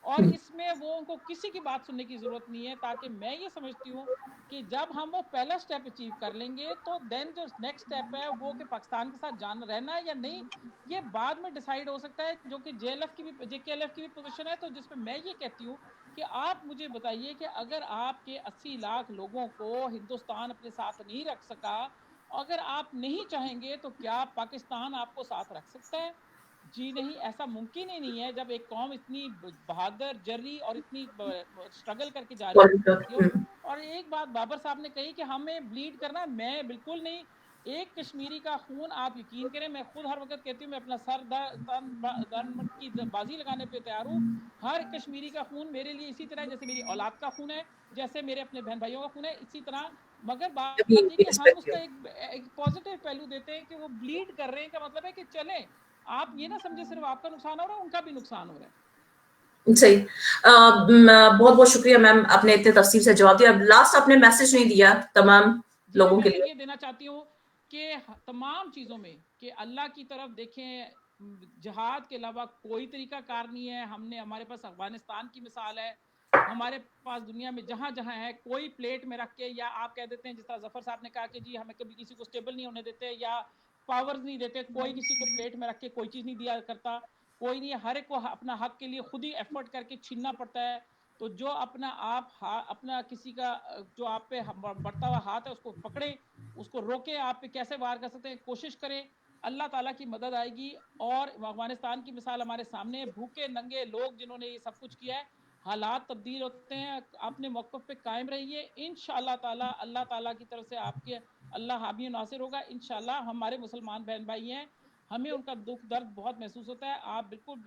और इसमें वो उनको किसी की बात सुनने की जरूरत नहीं है, ताकि मैं ये समझती हूँ कि जब हम वो पहला स्टेप अचीव कर लेंगे तो देन जो नेक्स्ट स्टेप है वो कि पाकिस्तान के साथ जान रहना है या नहीं, ये बाद में डिसाइड हो सकता है, जो कि JLF की भी JKLF की भी पोजीशन है। तो जिसमें मैं ये कहती हूँ कि आप मुझे बताइए कि अगर आपके 80 लाख लोगों को हिंदुस्तान अपने साथ नहीं रख सका, अगर आप नहीं चाहेंगे तो क्या पाकिस्तान आपको साथ रख सकता है? जी नहीं, ऐसा मुमकिन ही नहीं है। जब एक कौम इतनी बहादुर, जर्री और इतनी स्ट्रगल करके जा रही है। और एक बात बाबर साहब ने कही कि हमें ब्लीड करना, मैं बिल्कुल नहीं, एक कश्मीरी का खून आप यकीन करें, मैं खुद हर वक्त कहती हूँ मैं अपना सर दर्द की बाजी लगाने पे तैयार हूँ। हर कश्मीरी का खून मेरे लिए इसी तरह जैसे मेरी औलाद का खून है, जैसे मेरे अपने बहन भाइयों का खून है, इसी तरह। मगर बात ये कि हम उसका एक पॉजिटिव पहलू देते हैं कि वो ब्लीड कर रहे हैं, का मतलब है कि चलें, आप ये ना समझे सिर्फ आपका नुकसान हो रहा है, उनका भी नुकसान हो रहा है। सही। बहुत बहुत शुक्रिया मैम, आपने इतने तफसील से जवाब दिया। लास्ट आपने मैसेज नहीं दिया तमाम लोगों के लिए। ये देना चाहती हूँ कि तमाम चीज़ों में कि अल्लाह की तरफ देखें, जिहाद के अलावा कोई तरीका कार नहीं है। हमने, हमारे पास अफगानिस्तान की मिसाल है, हमारे पास दुनिया में जहाँ जहाँ है, कोई प्लेट में रख के, या आप कह देते हैं जिस तरह जफर साहब ने कहा कि जी हमें कभी किसी को स्टेबल नहीं होने देते या पावर्स नहीं देते, कोई किसी को प्लेट में रख के कोई चीज़ नहीं दिया करता, कोई नहीं, हर एक को अपना हक के लिए खुद ही एफर्ट करके छीनना पड़ता है। तो जो अपना आप अपना किसी का जो आप पे बढ़ता हुआ हाथ है उसको पकड़े, उसको रोके, आप पे कैसे वार कर सकते हैं कोशिश करें, अल्लाह ताला की मदद आएगी। और अफगानिस्तान की मिसाल हमारे सामने, भूखे नंगे लोग जिन्होंने ये सब कुछ किया है, हालात तब्दील होते हैं, अपने मौक़िफ़ पे कायम रहिए, इंशाअल्लाह ताला अल्लाह ताला की तरफ से आपके अल्लाह हामी नासिर होगा इंशाअल्लाह। हमारे मुसलमान बहन भाई हैं, हमें उनका दुख दर्द बहुत महसूस होता है, आप बिल्कुल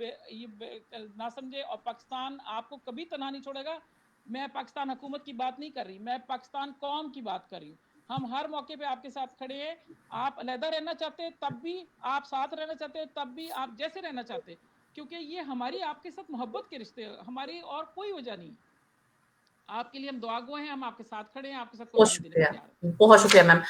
ना समझे, और पाकिस्तान आपको कभी तनहा नहीं छोड़ेगा। मैं पाकिस्तान हुकूमत की बात नहीं कर रही, मैं पाकिस्तान कौम की बात कर रही हूँ। हम हर मौके पे आपके साथ खड़े हैं, आप अलहदा रहना चाहते हैं तब भी, आप साथ रहना चाहते हैं तब भी, आप जैसे रहना चाहते हैं, क्योंकि ये हमारी आपके साथ मोहब्बत के रिश्ते हैं, हमारी और कोई वजह नहीं। आपके लिए हम दुआगो हैं, हम आपके साथ खड़े हैं, आपके साथ बहुत शुक्रिया मैम।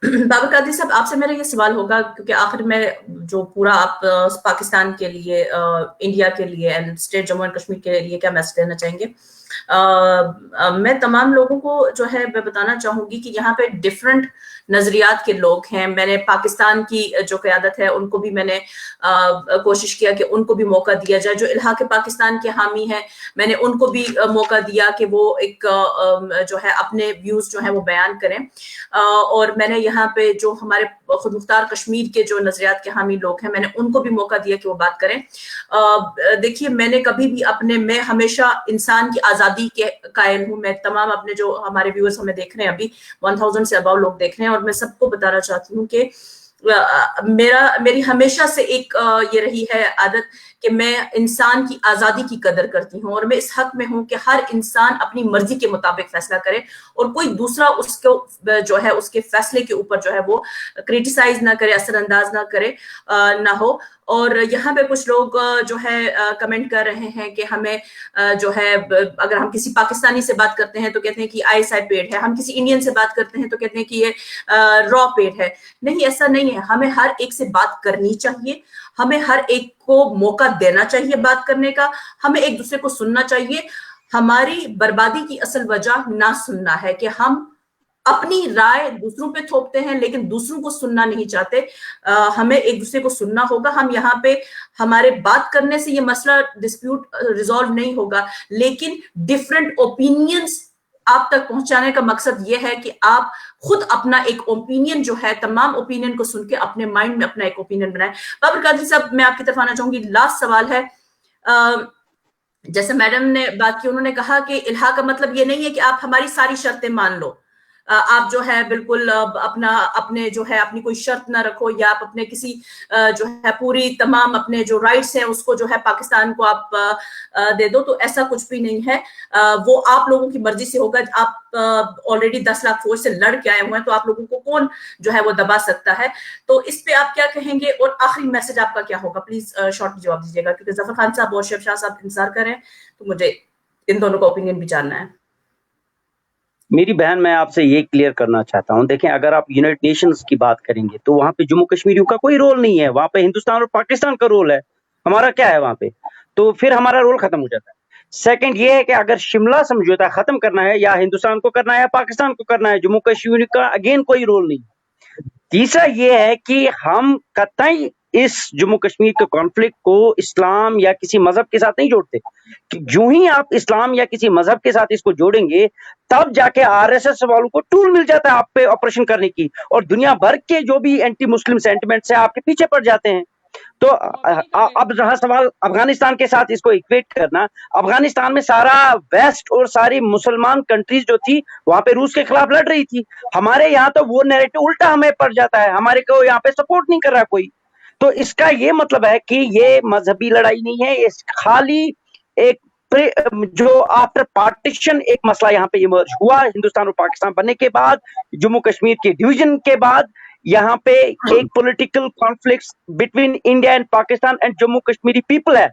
बाबर कादरी साहब, आपसे मेरा ये सवाल होगा, क्योंकि आखिर में जो पूरा आप पाकिस्तान के लिए, इंडिया के लिए and state Jammu and Kashmir के लिए क्या मैसेज देना चाहेंगे? मैं तमाम लोगों को जो है मैं बताना चाहूंगी कि यहाँ पे डिफरेंट नजरियात के लोग हैं। मैंने पाकिस्तान की जो क़यादत है उनको भी मैंने कोशिश किया कि उनको भी मौका दिया जाए, जो इल्हाक़ पाकिस्तान के हामी हैं मैंने उनको भी मौका दिया कि वो एक जो है अपने व्यूज जो है वो बयान करें। और मैंने यहाँ पे जो हमारे खुद मुख्तार कश्मीर के जो नजरियात के हामी लोग हैं मैंने उनको भी मौका दिया कि वो बात करें। देखिए, मैंने कभी भी मैं हमेशा इंसान की आजादी के कायल हूँ। मैं तमाम अपने जो हमारे व्यूअर्स हमें देख रहे हैं, अभी 1000 से अबाव लोग देख रहे हैं, और मैं सबको बताना चाहती हूँ कि मेरी हमेशा से एक ये रही है आदत कि मैं इंसान की आजादी की कदर करती हूँ, और मैं इस हक में हूँ कि हर इंसान अपनी मर्जी के मुताबिक फैसला करे और कोई दूसरा उसको जो है उसके फैसले के ऊपर जो है वो क्रिटिसाइज ना करे, असरअंदाज ना करे ना हो। और यहाँ पे कुछ लोग जो है कमेंट कर रहे हैं कि हमें जो है, अगर हम किसी पाकिस्तानी से बात करते हैं तो कहते हैं कि ISI पेड है, हम किसी इंडियन से बात करते हैं तो कहते हैं कि ये रॉ पेड है। नहीं, ऐसा नहीं है। हमें हर एक से बात करनी चाहिए, हमें हर एक को मौका देना चाहिए बात करने का, हमें एक दूसरे को सुनना चाहिए। हमारी बर्बादी की असल वजह ना सुनना है कि हम अपनी राय दूसरों पे थोपते हैं लेकिन दूसरों को सुनना नहीं चाहते। हमें एक दूसरे को सुनना होगा। हम यहाँ पे हमारे बात करने से ये मसला डिस्प्यूट रिजॉल्व नहीं होगा, लेकिन डिफरेंट ओपिनियंस آپ تک پہنچانے کا مقصد یہ ہے کہ آپ خود اپنا ایک اوپینین جو ہے تمام اوپینین کو سن کے اپنے مائنڈ میں اپنا ایک اوپینین بنائیں. بابر قادری صاحب میں آپ کی طرف آنا چاہوں گی. لاسٹ سوال ہے, جیسے میڈم نے بات کی, انہوں نے کہا کہ الہا کا مطلب یہ نہیں ہے کہ آپ ہماری ساری شرطیں مان لو, آپ جو ہے بالکل اپنے جو ہے اپنی کوئی شرط نہ رکھو, یا آپ اپنے کسی جو ہے پوری تمام اپنے جو رائٹس ہیں اس کو جو ہے پاکستان کو آپ دے دو. تو ایسا کچھ بھی نہیں ہے, وہ آپ لوگوں کی مرضی سے ہوگا. آپ آلریڈی 10 لاکھ فوج سے لڑ کے آئے ہوئے ہیں, تو آپ لوگوں کو کون جو ہے وہ دبا سکتا ہے. تو اس پہ آپ کیا کہیں گے, اور آخری میسج آپ کا کیا ہوگا؟ پلیز شارٹ جواب دیجیے گا, کیونکہ ظفر خان صاحب اور شیب شاہ صاحب انتظار کریں, تو مجھے ان دونوں کا اوپینین بھی جاننا ہے. میری بہن, میں آپ سے یہ کلیئر کرنا چاہتا ہوں, دیکھیں اگر آپ یونائٹڈ نیشنز کی بات کریں گے تو وہاں پہ جموں کشمیریوں کا کوئی رول نہیں ہے, وہاں پہ ہندوستان اور پاکستان کا رول ہے. ہمارا کیا ہے وہاں پہ؟ تو پھر ہمارا رول ختم ہو جاتا ہے. سیکنڈ یہ ہے کہ اگر شملہ سمجھوتا ختم کرنا ہے, یا ہندوستان کو کرنا ہے یا پاکستان کو کرنا ہے, جموں کشمیر کا اگین کوئی رول نہیں. تیسرا یہ ہے کہ ہم قطعی اس جموں کشمیر کے کانفلکٹ کو اسلام یا کسی مذہب کے ساتھ نہیں جوڑتے. جو ہی آپ اسلام یا کسی مذہب کے ساتھ اس کو جوڑیں گے, تب جا کے آر ایس ایس والوں کو ٹول مل جاتا ہے آپ پہ آپریشن کرنے کی, اور دنیا بھر کے جو بھی اینٹی مسلم سینٹیمنٹس ہیں آپ کے پیچھے پڑ جاتے ہیں. تو اب رہا سوال افغانستان کے ساتھ اس کو اکویٹ کرنا, افغانستان میں سارا ویسٹ اور ساری مسلمان کنٹریز جو تھی وہاں پہ روس کے خلاف لڑ رہی تھی. ہمارے یہاں تو وہ نیریٹو الٹا ہمیں پڑ جاتا ہے, ہمارے کو یہاں پہ سپورٹ نہیں کر رہا کوئی. تو اس کا یہ مطلب ہے کہ یہ مذہبی لڑائی نہیں ہے, یہ خالی ایک جو آفٹر پارٹیشن ایک مسئلہ یہاں پہ ایمرج ہوا ہندوستان اور پاکستان بننے کے بعد, جموں کشمیر کے ڈویژن کے بعد. یہاں پہ ایک political conflict between India and Pakistan and Jammu Kashmiri people ہے,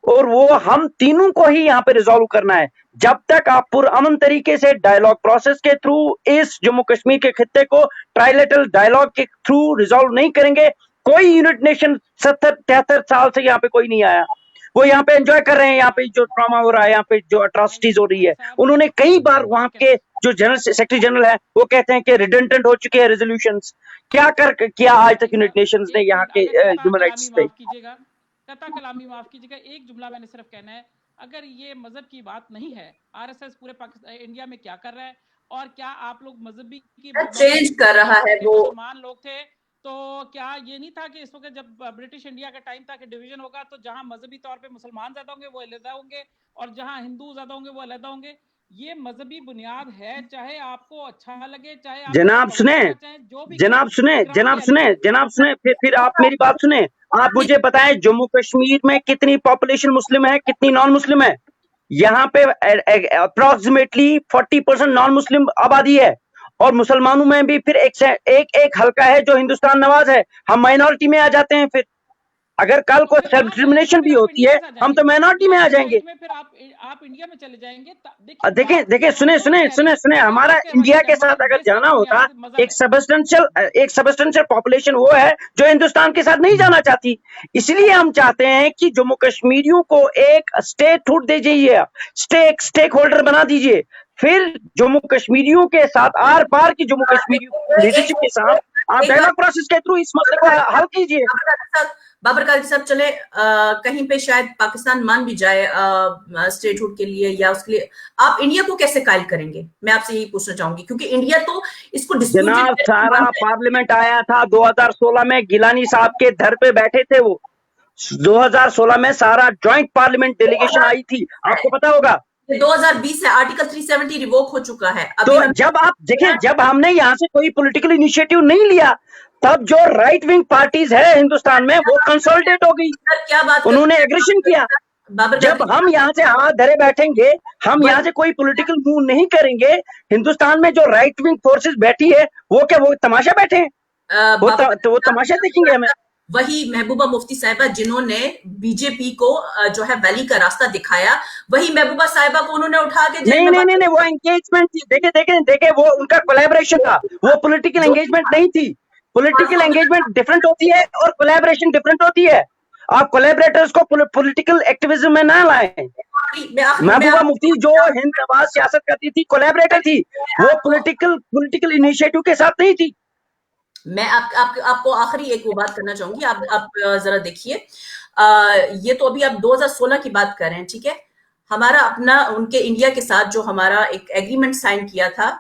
اور وہ ہم تینوں کو ہی یہاں پہ ریزالو کرنا ہے. جب تک آپ پرامن طریقے سے ڈائیلاگ پروسیس کے تھرو اس جموں کشمیر کے خطے کو ٹرائلیٹرل ڈائیلاگ کے تھرو ریزالو نہیں کریں گے, کوئی یونائٹڈ نیشن 70-73 سال سے یہاں پہ کوئی نہیں آیا. وہ یہاں پہ انجوائے کر رہے ہیں, یہاں پہ جو ٹراما ہو رہا ہے, یہاں پہ جو اٹراسٹیز ہو رہی ہے. انہوں نے کئی بار وہاں کے جو جنرل سیکرٹری جنرل ہے وہ کہتے ہیں کہ ریڈنڈنٹ ہو چکے ہیں ریزولوشنز. کیا کیا آج تک یونائٹڈ نیشنز نے یہاں کے ہیومن رائٹس پہ؟ قطع کلامی معاف کیجیے گا, ایک جملہ میں نے صرف کہنا ہے, اگر یہ مذہب کی بات نہیں ہے, آر ایس ایس پورے پاکستان انڈیا میں کیا کر رہا ہے, اور کیا آپ لوگ مذہبی کی چینج کر رہا ہے وہ مسلمان لوگ تھے, تو کیا یہ نہیں تھا کہ اس وقت جب برٹش انڈیا کا ٹائم تھا کہ ڈویژن ہوگا تو جہاں مذہبی طور پہ مسلمان زیادہ ہوں گے وہ علیحدہ ہوں گے, اور جہاں ہندو زیادہ ہوں گے وہ علیحدہ ہوں گے. یہ مذہبی بنیاد ہے, چاہے آپ کو اچھا لگے, چاہے جناب سنیں, پھر آپ میری بات سنیں. آپ مجھے بتائیں جموں کشمیر میں کتنی پاپولیشن مسلم ہے, کتنی نان مسلم ہے؟ یہاں پہ اپروکسیمیٹلی 40% نان مسلم آبادی ہے, اور مسلمانوں میں بھی پھر ایک حلقہ ہے جو ہندوستان نواز ہے. ہم مائنورٹی میں آ جاتے ہیں. پھر اگر کل کو سیلف ڈٹرمنیشن بھی ہوتی ہے ہم تو مائنورٹی میں آ جائیں گے. آپ انڈیا میں چلے جائیں گے. دیکھیں سنیں, ہمارا انڈیا کے ساتھ اگر جانا ہوتا, ایک سبسٹنشل پاپولیشن وہ ہے جو ہندوستان کے ساتھ نہیں جانا چاہتی. اس لیے ہم چاہتے ہیں کہ جموں کشمیریوں کو ایک اسٹیٹ ہوڈ دے دیجیے, اسٹیک ہولڈر بنا دیجیے. پھر جموں کشمیریوں کے ساتھ آر پار کی جموں کشمیریوں لیڈرشپ کے ساتھ آپ ڈائیلاگ پروسیس کے تھرو اس مسئلے کو حل کیجیے. بابر قادری صاحب چلے کہیں پہ شاید پاکستان مان بھی جائے اسٹیٹ ہوڈ کے لیے, یا اس کے لیے آپ انڈیا کو کیسے قائل کریں گے؟ میں آپ سے یہی پوچھنا چاہوں گی, کیونکہ انڈیا تو اس کو جناب سارا پارلیمنٹ آیا تھا 2016 میں, گیلانی صاحب کے گھر پہ بیٹھے تھے وہ. 2016 میں سارا جوائنٹ پارلیمنٹ ڈیلیگیشن آئی تھی, آپ کو پتا ہوگا. 2020 سے آرٹیکل 370 ریووک ہو چکا ہے. تو جب آپ دیکھیں, جب ہم نے یہاں سے کوئی پولیٹیکل انیشیٹو نہیں لیا, تب جو رائٹ ونگ پارٹیز ہے ہندوستان میں وہ کنسولٹیٹ ہو گئی, انہوں نے ایگریشن کیا. جب ہم یہاں سے ہاتھ دھرے بیٹھیں گے, ہم یہاں سے کوئی پولیٹیکل موو نہیں کریں گے, ہندوستان میں جو رائٹ ونگ فورسز بیٹھی ہے وہ کیا وہ تماشا بیٹھے ہیں, وہ تماشا دیکھیں گے ہمیں. وہی محبوبہ مفتی صاحبہ جنہوں نے بی جے پی کو جو ہے ویلی کا راستہ دکھایا, وہی محبوبہ صاحبہ کو انہوں نے اٹھا کے نہیں, وہ انگیجمنٹ تھی. دیکھیں وہ ان کا کولیبریشن تھا, وہ پولیٹیکل انگیجمنٹ نہیں تھی. پولیٹیکل انگیجمنٹ ڈفرنٹ ہوتی ہے اور کولیبریشن ڈفرنٹ ہوتی ہے. آپ کولیبریٹرز کو پولیٹیکل ایکٹیویزم میں نہ لائیں. محبوبہ مفتی جو ہند نواز سیاست کرتی تھی یہ تھی, وہ پولیٹیکل انیشیٹو کے ساتھ نہیں تھی. میں آپ کو آخری ایک وہ بات کرنا چاہوں گی. آپ ذرا دیکھیے, یہ تو ابھی آپ 2016 کی بات کر رہے ہیں, ٹھیک ہے. ہمارا اپنا ان کے انڈیا کے ساتھ جو ہمارا ایک ایگریمنٹ سائن کیا تھا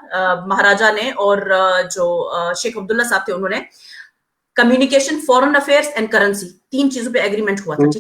مہاراجا نے اور جو شیخ عبداللہ صاحب تھے انہوں نے, communication, foreign affairs and currency, 3 چیزوں پہ ایگریمنٹ ہوا تھا.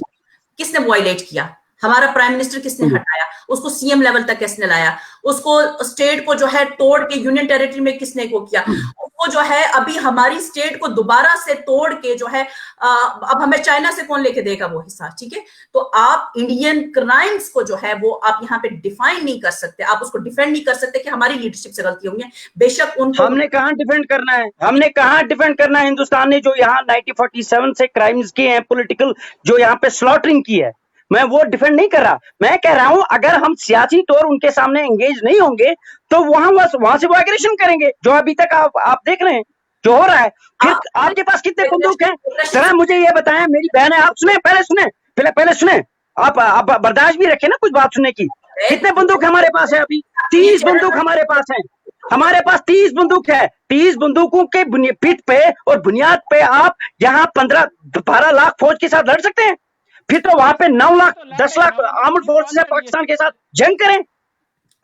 کس نے وائلیٹ کیا؟ ہمارا پرائم منسٹر کس نے ہٹایا؟ اس کو سی ایم لیول تک کس نے لایا؟ اس کو اسٹیٹ کو جو ہے توڑ کے یونین ٹیریٹری میں کس نے کو کیا؟ اس کو جو ہے ابھی ہماری اسٹیٹ کو دوبارہ سے توڑ کے جو ہے اب ہمیں چائنا سے کون لے کے دے گا وہ حصہ؟ ٹھیک ہے, تو آپ انڈین کرائمز کو جو ہے وہ آپ یہاں پہ ڈیفائن نہیں کر سکتے, آپ اس کو ڈیفینڈ نہیں کر سکتے کہ ہماری لیڈرشپ سے غلطی ہوئی ہے. بے شک ان کو ہم نے کہاں ڈیفینڈ کرنا ہے, ہم نے کہاں ڈیفینڈ کرنا ہے؟ ہندوستان نے جو یہاں 1947 سے کرائمز کیے ہیں پولیٹیکل, جو یہاں پہ سلوٹرنگ کی ہے, میں وہ ڈیفینڈ نہیں کر رہا. میں کہہ رہا ہوں اگر ہم سیاسی طور ان کے سامنے انگیج نہیں ہوں گے تو وہاں سے وہ ایگریشن کریں گے, جو ابھی تک آپ دیکھ رہے ہیں جو ہو رہا ہے. پھر آپ کے پاس کتنے بندوق ہیں؟ ذرا مجھے یہ بتائیں, میری بہن ہے, آپ سنیں, پہلے سنیں, آپ برداشت بھی رکھیں نا کچھ بات سننے کی. کتنے بندوق ہمارے پاس ہے؟ ابھی 30 بندوق ہمارے پاس ہیں. ہمارے پاس 30 بندوق ہے. 30 بندوقوں کے پیٹھ پہ اور بنیاد پہ آپ یہاں 12 لاکھ فوج کے ساتھ لڑ سکتے ہیں؟ پھر تو وہاں پہ 9 لاکھ 10 لاکھ آرمڈ فورسز ہے پاکستان کے ساتھ, جنگ کریں.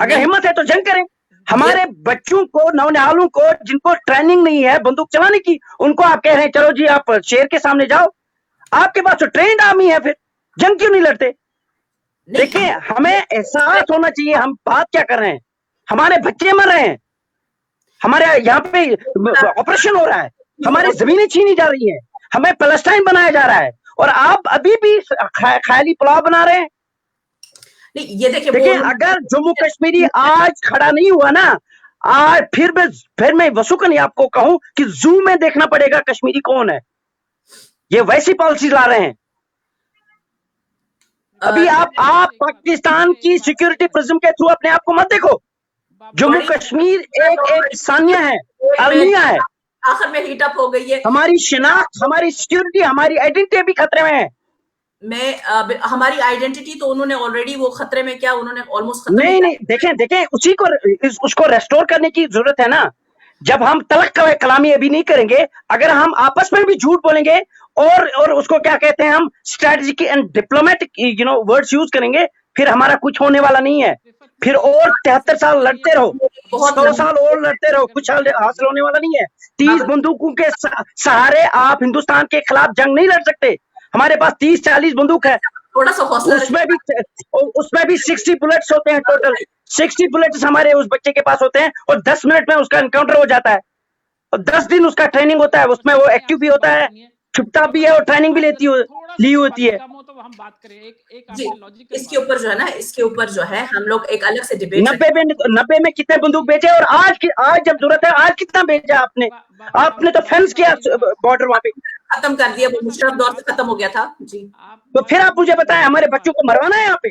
اگر ہمت ہے تو جنگ کریں. ہمارے بچوں کو, نونہالوں کو, جن کو ٹریننگ نہیں ہے بندوق چلانے کی, ان کو آپ کہہ رہے ہیں چلو جی آپ شیر کے سامنے جاؤ. آپ کے پاس تو ٹرینڈ آرمی ہے, پھر جنگ کیوں نہیں لڑتے؟ دیکھیں, ہمیں احساس ہونا چاہیے ہم بات کیا کر رہے ہیں. ہمارے بچے مر رہے ہیں, ہمارے یہاں پہ آپریشن ہو رہا ہے, ہماری زمینیں چھینی جا رہی ہیں, ہمیں پیلسٹائن بنایا جا رہا ہے, اور آپ ابھی بھی خیالی پلاؤ بنا رہے ہیں. یہ دیکھیں, اگر جموں کشمیری آج کھڑا نہیں ہوا نا, آج پھر میں وسوکن آپ کو کہوں کہ زو میں دیکھنا پڑے گا کشمیری کون ہے. یہ ویسی پالیسی لا رہے ہیں. ابھی آپ پاکستان کی سیکورٹی پرزم کے تھرو اپنے آپ کو مت دیکھو. جموں کشمیر ایک ثانیہ ہے, المیہ ہے. آخر میں ہیٹ اپ ہو گئی ہے. ہماری شناخت, ہماری سیکورٹی, ہماری آئیڈینٹی بھی خطرے میں ہے. ہماری آئیڈینٹی تو انہوں نے آلریڈی وہ خطرے میں کیا, انہوں نے آلموسٹ ختم. نہیں, دیکھیں اس کو ریسٹور کرنے کی ضرورت ہے نا. جب ہم تلق کلامی ابھی نہیں کریں گے, اگر ہم آپس میں بھی جھوٹ بولیں گے اور اس کو کیا کہتے ہیں ہم strategic and diplomatic words use کریں گے, پھر ہمارا کچھ ہونے والا نہیں ہے. پھر اور 73 سال لڑتے رہو, 100 سال اور لڑتے رہو, کچھ حاصل ہونے والا نہیں ہے. 30 بندوقوں کے سہارے آپ ہندوستان کے خلاف جنگ نہیں لڑ سکتے. ہمارے پاس 30-40 بندوق ہے, تھوڑا سا حوصلہ, اس میں بھی 60 بلٹس ہوتے ہیں ٹوٹل. 60 بلٹس ہمارے اس بچے کے پاس ہوتے ہیں, اور 10 منٹ میں اس کا انکاؤنٹر ہو جاتا ہے, اور 10 دن اس کا ٹریننگ ہوتا ہے. اس میں وہ ایکٹیو بھی ہوتا ہے, چھپتا بھی ہے, اور ٹریننگ بھی لی ہوتی ہے. جی اس کے اوپر جو ہے نا, اس کے اوپر جو ہے ہم لوگ ایک الگ سے ڈیبیٹ. 90 میں کتنے بندوق بیچے, اور آج جب ضرورت ہے آج کتنا بیچا آپ نے تو فینس کیا بارڈر وہاں پہ, ختم کر دیا, وہ مشرف دور سے ختم ہو گیا تھا. جی تو پھر آپ مجھے بتائیں ہمارے بچوں کو مروانا ہے یہاں پہ؟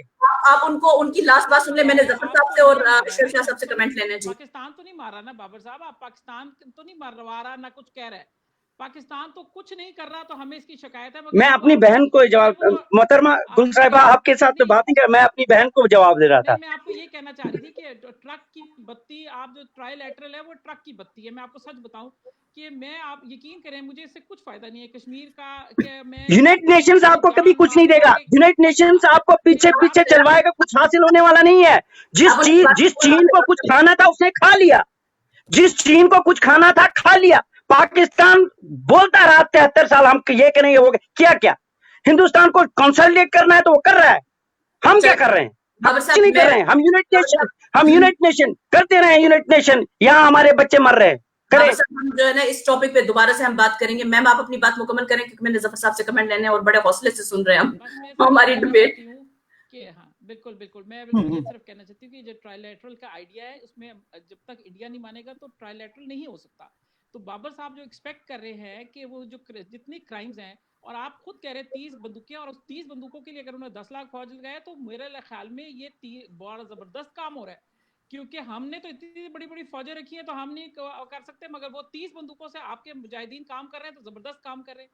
آپ ان کی لاسٹ بات سن لیں. میں نے ظفر صاحب سے اور اشرف شاہ صاحب سے کمنٹ لینے. جی پاکستان تو نہیں مار رہا نا بابر صاحب, آپ پاکستان تو نہیں مروا رہا نہ کچھ کہہ رہا ہے. پاکستان تو کچھ نہیں کر رہا, تو ہمیں اس کی شکایت ہے. میں اپنی بہن کو جواب, محترمہ گل صاحبہ آپ کے ساتھ تو بات نہیں کر, میں اپنی بہن کو جواب دے رہا تھا. میں آپ کو یہ کہنا چاہ رہی تھی کہ ٹرک کی بتی, آپ جو ٹرائی لیٹرل ہے وہ ٹرک کی بتی ہے. میں آپ کو سچ بتاؤں کہ میں, آپ یقین کریں مجھے اس سے کچھ فائدہ نہیں ہے کشمیر کا. کہ میں یونائٹڈ نیشنز آپ کو کبھی کچھ نہیں دے گا. یونائٹڈ نیشنز آپ کو پیچھے چلوائے گا, کچھ حاصل ہونے والا نہیں ہے. جس چین کو کچھ کھانا تھا اس نے کھا لیا, جس چین کو کچھ کھانا تھا کھا لیا. پاکستان بولتا رہا 73 سال ہم یہ کریں گے, وہ کیا ہندوستان کو کنسالیڈیٹ کرنا ہے تو وہ کر رہا ہے. ہم کیا کر رہے ہیں؟ ہم کچھ نہیں کر رہے ہیں. ہم یونائٹڈ نیشن کرتے رہے ہیں, یونائٹڈ نیشن, یہاں ہمارے بچے مر رہے ہیں. ہم جو ہے نا اس ٹاپک پہ دوبارہ سے ہم بات کریں گے. میم آپ اپنی بات مکمل کریں, کیونکہ میں نے ظفر صاحب سے کمنٹ لینے اور بڑے حوصلے سے سن رہے ہیں ہم ہماری ڈبیٹ. ہاں بالکل میں یہ صرف کہنا چاہتی ہوں کہ جو ٹرائی لیٹرل کا آئیڈیا ہے, اس میں جب تک انڈیا نہیں مانے گا تو ٹرائی لیٹرل نہیں ہو سکتا. تو بابر صاحب جو ایکسپیکٹ کر رہے ہیں کہ وہ جو جتنی کرائمز ہیں, اور آپ خود کہہ رہے 30 بندوقیں, اور اس 30 بندوقوں کے لیے اگر انہوں نے 10 لاکھ فوج لگایا تو میرے خیال میں یہ بڑا زبردست کام ہو رہا ہے. کیونکہ ہم نے تو اتنی بڑی فوجیں رکھی ہیں تو ہم نہیں کر سکتے, مگر وہ 30 بندوقوں سے آپ کے مجاہدین کام کر رہے ہیں تو زبردست کام کر رہے ہیں.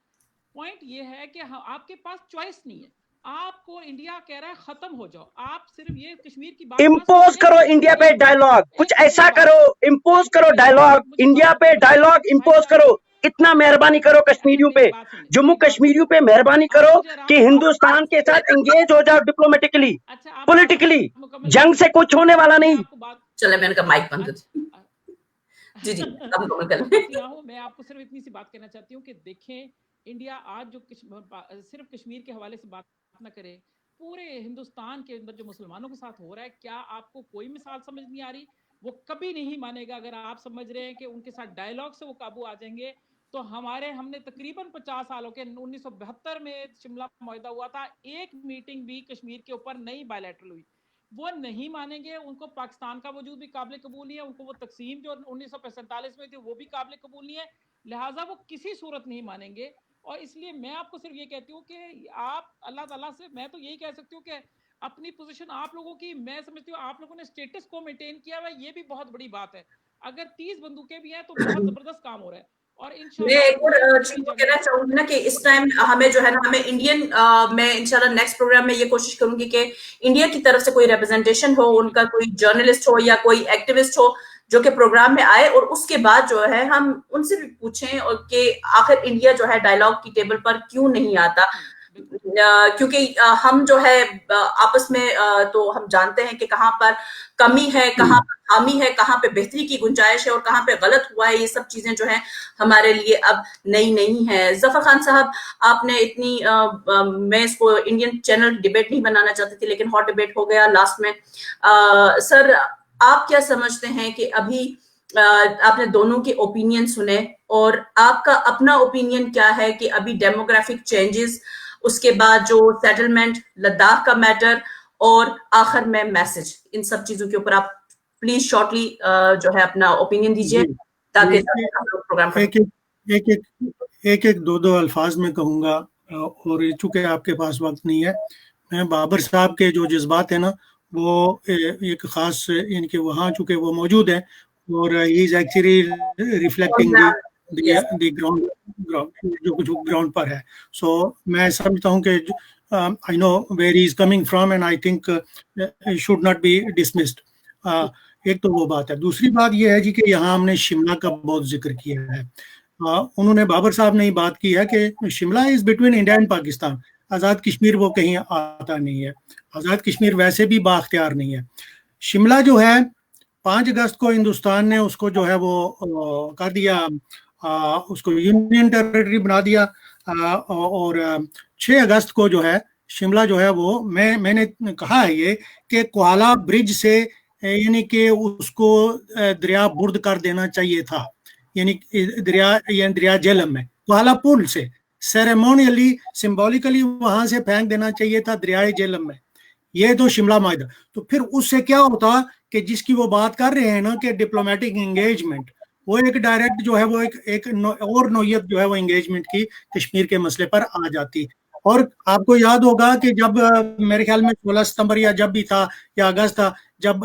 پوائنٹ یہ ہے کہ آپ کے پاس چوائس نہیں ہے. آپ کو انڈیا کہہ رہا ہے ختم ہو جاؤ, آپ صرف یہ کشمیر کی بات امپوز کرو انڈیا پہ ڈائلاگ, کچھ ایسا کرو, امپوز کرو ڈائلاگ, انڈیا پہ ڈائلاگ امپوز کرو. इतना मेहरबानी करो कश्मीरियों पे, जम्मू कश्मीरियों पे मेहरबानी करो कि हिंदुस्तान के साथ एंगेज हो जाओ डिप्लोमेटिकली, पॉलिटिकली। जंग से कुछ होने वाला नहीं। चले, मैंने कहा माइक बंद कर। जी जी, अब मुकम्मल करें। मैं आपको सिर्फ इतनी सी बात कहना चाहती हूँ कि देखें, इंडिया आज जो सिर्फ कश्मीर के हवाले से बात ना करे, पूरे हिंदुस्तान के अंदर जो मुसलमानों के साथ हो रहा है, क्या आपको कोई मिसाल समझ नहीं आ रही? वो कभी नहीं मानेगा। अगर आप समझ रहे हैं कि उनके साथ डायलॉग से वो काबू आ जाएंगे, तो हमने तकरीबन 50 सालों के 1972 में शिमला मुआहदा हुआ था, एक मीटिंग भी कश्मीर के ऊपर नहीं बायलैटरल हुई। वो नहीं मानेंगे। उनको पाकिस्तान का वजूद भी काबिल कबूल नहीं है, उनको वो तकसीम जो 1947 में थी वो भी काबिल कबूल नहीं है, लिहाजा वो किसी सूरत नहीं मानेंगे। और इसलिए मैं आपको सिर्फ ये कहती हूँ कि आप अल्लाह ताला से, मैं तो यही कह सकती हूँ कि अपनी पोजीशन आप लोगों की, मैं समझती हूँ आप लोगों ने स्टेटस को मेंटेन किया हुआ, ये भी बहुत बड़ी बात है। अगर 30 बंदूकें भी हैं तो बहुत जबरदस्त काम हो रहा है। और मैं एक और चीज कहना चाहूंगी ना कि इस टाइम हमें जो है ना, हमें इंडियन, मैं इंशाल्लाह नेक्स्ट प्रोग्राम में ये कोशिश करूंगी कि इंडिया की तरफ से कोई रिप्रेजेंटेशन हो, उनका कोई जर्नलिस्ट हो या कोई एक्टिविस्ट हो जो कि प्रोग्राम में आए, और उसके बाद जो है हम उनसे भी पूछें और कि आखिर इंडिया जो है डायलॉग की टेबल पर क्यों नहीं आता। क्योंकि हम जो है आपस में तो हम जानते हैं कि कहाँ पर कमी है, कहाँ पर खामी है, कहाँ पे बेहतरी की गुंजाइश है और कहाँ पे गलत हुआ है। ये सब चीजें जो है हमारे लिए अब नई नहीं है। जफर खान साहब, आपने इतनी मैं इसको इंडियन चैनल डिबेट नहीं बनाना चाहती थी, लेकिन हॉट डिबेट हो गया लास्ट में। सर, आप क्या समझते हैं कि अभी आपने दोनों के ओपिनियन सुने, और आपका अपना ओपिनियन क्या है कि अभी डेमोग्राफिक चेंजेस, उसके बाद जो सेटलमेंट, लद्दाख का मैटर, और आखिर में मैसेज, इन सब चीजों के ऊपर आप प्लीज शॉर्टली जो है अपना ओपिनियन दीजिए, ताकि हम लोग प्रोग्राम एक दो अल्फाज में कहूंगा, और चूंकि आपके पास वक्त नहीं है, मैं बाबर साहब के जो जज्बात है ना, वो एक खास, इनके वहाँ चूंकि वो मौजूद है, और he is actually reflecting the ground जो कुछ ग्राउंड पर है। सो मैं समझता हूँ कि I know where he is coming from, and I think should not be dismissed. एक तो वो बात है। दूसरी बात ये है जी कि यहाँ हमने शिमला का बहुत जिक्र किया है। उन्होंने, बाबर साहब ने बात की है कि Shimla is between India and Pakistan. Azad Kashmir वो कहीं आता नहीं है, आज़ाद कश्मीर वैसे भी बाख्तियार नहीं है। शिमला जो है 5 अगस्त को हिंदुस्तान ने उसको जो है वो कर दिया, उसको यूनियन टेरिटरी बना दिया, और 6 अगस्त को जो है शिमला जो है वो, मैंने कहा है ये कि कोहाला ब्रिज से, यानी कि उसको दरिया बुर्द कर देना चाहिए था, यानी दरिया झेलम में कोहाला पुल से सेरेमोनियली, सिंबॉलिकली वहां से फेंक देना चाहिए था दरिया झेलम में। ये तो शिमला मुआहदा। तो फिर उससे क्या होता कि जिसकी वो बात कर रहे हैं ना कि डिप्लोमेटिक एंगेजमेंट, वो एक डायरेक्ट जो है वो एक और नौयत जो है वो एंगेजमेंट की कश्मीर के मसले पर आ जाती। और आपको याद होगा कि जब मेरे ख्याल में 16 सितंबर या जब भी था, या अगस्त था, जब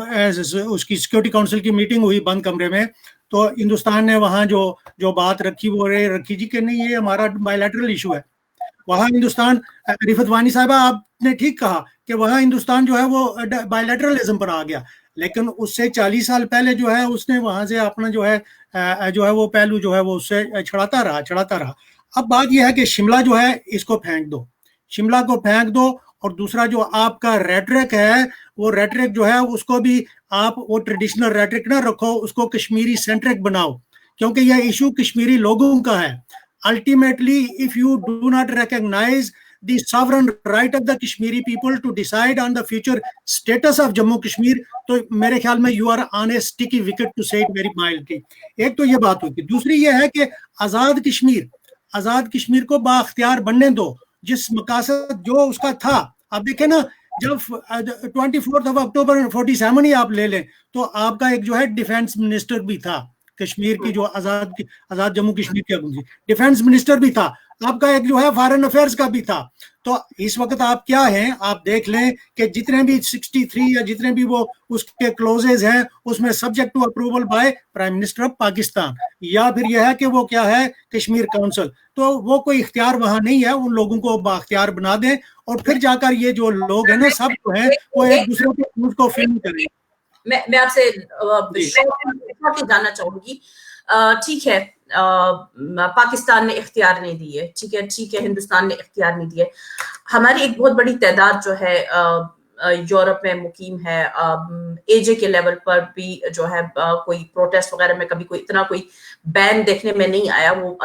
उसकी सिक्योरिटी काउंसिल की मीटिंग हुई बंद कमरे में, तो हिंदुस्तान ने वहां जो बात रखी वो रखी जी कि नहीं, ये हमारा बायलैटरल इशू है। वहां हिंदुस्तान, रिफत वानी साहिबा आपने ठीक कहा कि वहां हिंदुस्तान जो है वो बायलैटरलिज्म पर आ गया, लेकिन उससे 40 साल पहले जो है उसने वहां से अपना जो है वो पहलू जो है वो उससे छड़ाता रहा। अब बात यह है कि शिमला जो है इसको फेंक दो, शिमला को फेंक दो। और दूसरा जो आपका रेटरिक है, वो रेटरिक जो है उसको भी आप वो ट्रेडिशनल रेटरिक ना रखो, उसको कश्मीरी सेंट्रिक बनाओ, क्योंकि यह इशू कश्मीरी लोगों का है। Ultimately if you do not recognise the sovereign right of the Kashmiri people to decide on the future status of Jammu Kashmir, तो मेरे ख्याल में you are on a sticky wicket to say it very mildly। एक तो ये बात होती है। दूसरी ये है कि आज़ाद कश्मीर को बाख्तियार बनने दो, जिस मकासद जो उसका था। आप देखें ना, जब 24 अक्टूबर 47 ही आप ले लें, तो आपका एक जो है डिफेंस मिनिस्टर भी था कश्मीर की, जो आज़ाद जम्मू कश्मीर की डिफेंस मिनिस्टर भी था। आपका एक जो है फॉरेन अफेयर्स का भी था। तो इस वक्त आप क्या हैं, आप देख लें कि जितने भी 63 या जितने भी वो उसके क्लोजेज हैं, उसमें subject to approval by prime minister of Pakistan, या फिर यह है कि वो क्या है, कश्मीर काउंसिल। तो वो कोई इख्तियार वहां नहीं है, उन लोगों को बाख्तियार बना दें, और फिर जाकर ये जो लोग हैं ना, सब जो है वो एक दूसरे को फिल्म करें। मैं आपसे जानना चाहूंगी, ठीक है पाकिस्तान ने इख्तियार नहीं दिए, ठीक है हिंदुस्तान ने इख्तियार नहीं दिए, हमारी एक बहुत बड़ी तादाद जो है यूरोप में मुकीम है, एजे के लेवल पर भी जो है कोई प्रोटेस्ट वगैरह में कभी कोई इतना कोई बैन देखने में नहीं आया, वो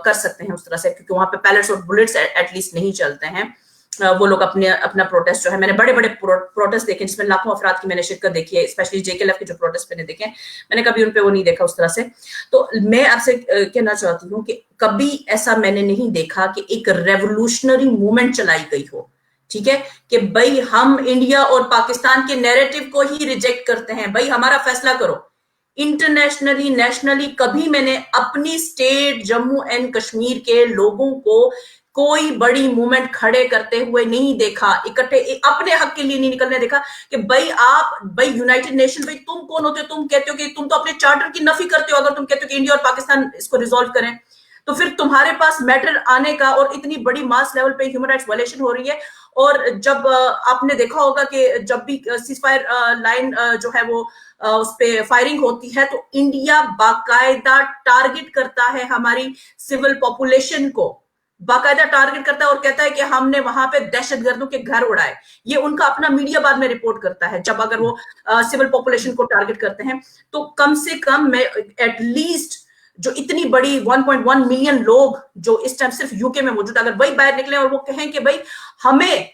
कर सकते हैं उस तरह से, क्योंकि वहां पे पैलेट्स और बुलेट्स एटलीस्ट नहीं चलते हैं, वो लोग अपना प्रोटेस्ट जो है, मैंने बड़े बड़े प्रोटेस्ट देखे जिसमें लाखों अफराद की मैंने शिरकत देखी है, स्पेशली जेकेएलएफ के जो प्रोटेस्ट मैंने देखे, मैंने कभी उन पे वो नहीं देखा उस तरह से। तो मैं आपसे कहना चाहती हूँ कि कभी ऐसा मैंने नहीं देखा कि एक रेवोल्यूशनरी मूवमेंट चलाई गई हो, ठीक है, कि भाई हम इंडिया और पाकिस्तान के नैरेटिव को ही रिजेक्ट करते हैं, भाई हमारा फैसला करो। इंटरनेशनली नेशनली कभी मैंने अपनी स्टेट जम्मू एंड कश्मीर के लोगों को कोई बड़ी मूवमेंट खड़े करते हुए नहीं देखा, इकट्ठे अपने हक के लिए नहीं निकलने देखा कि भाई यूनाइटेड नेशन, भाई तुम कौन होते हो, तुम कहते हो कि तुम तो अपने चार्टर की नफी करते हो, अगर तुम कहते हो कि इंडिया और पाकिस्तान इसको रिजॉल्व करें, तो फिर तुम्हारे पास मैटर आने का, और इतनी बड़ी मास लेवल पे ह्यूमन राइट्स वायलेशन हो रही है। और जब आपने देखा होगा कि जब भी सीज फायर लाइन जो है वो उस पे फायरिंग होती है, तो इंडिया बाकायदा टारगेट करता है हमारी सिविल पॉपुलेशन को, बाकायदा टारगेट करता है और कहता है कि हमने वहां पे दहशतगर्दों के घर उड़ाए। ये उनका अपना मीडिया बाद में रिपोर्ट करता है, जब अगर वो सिविल पॉपुलेशन को टारगेट करते हैं। तो कम से कम मैं एटलीस्ट जो इतनी बड़ी 1.1 मिलियन लोग जो इस टाइम सिर्फ यूके में मौजूद, अगर वही बाहर निकले और वो कहें कि भाई हमें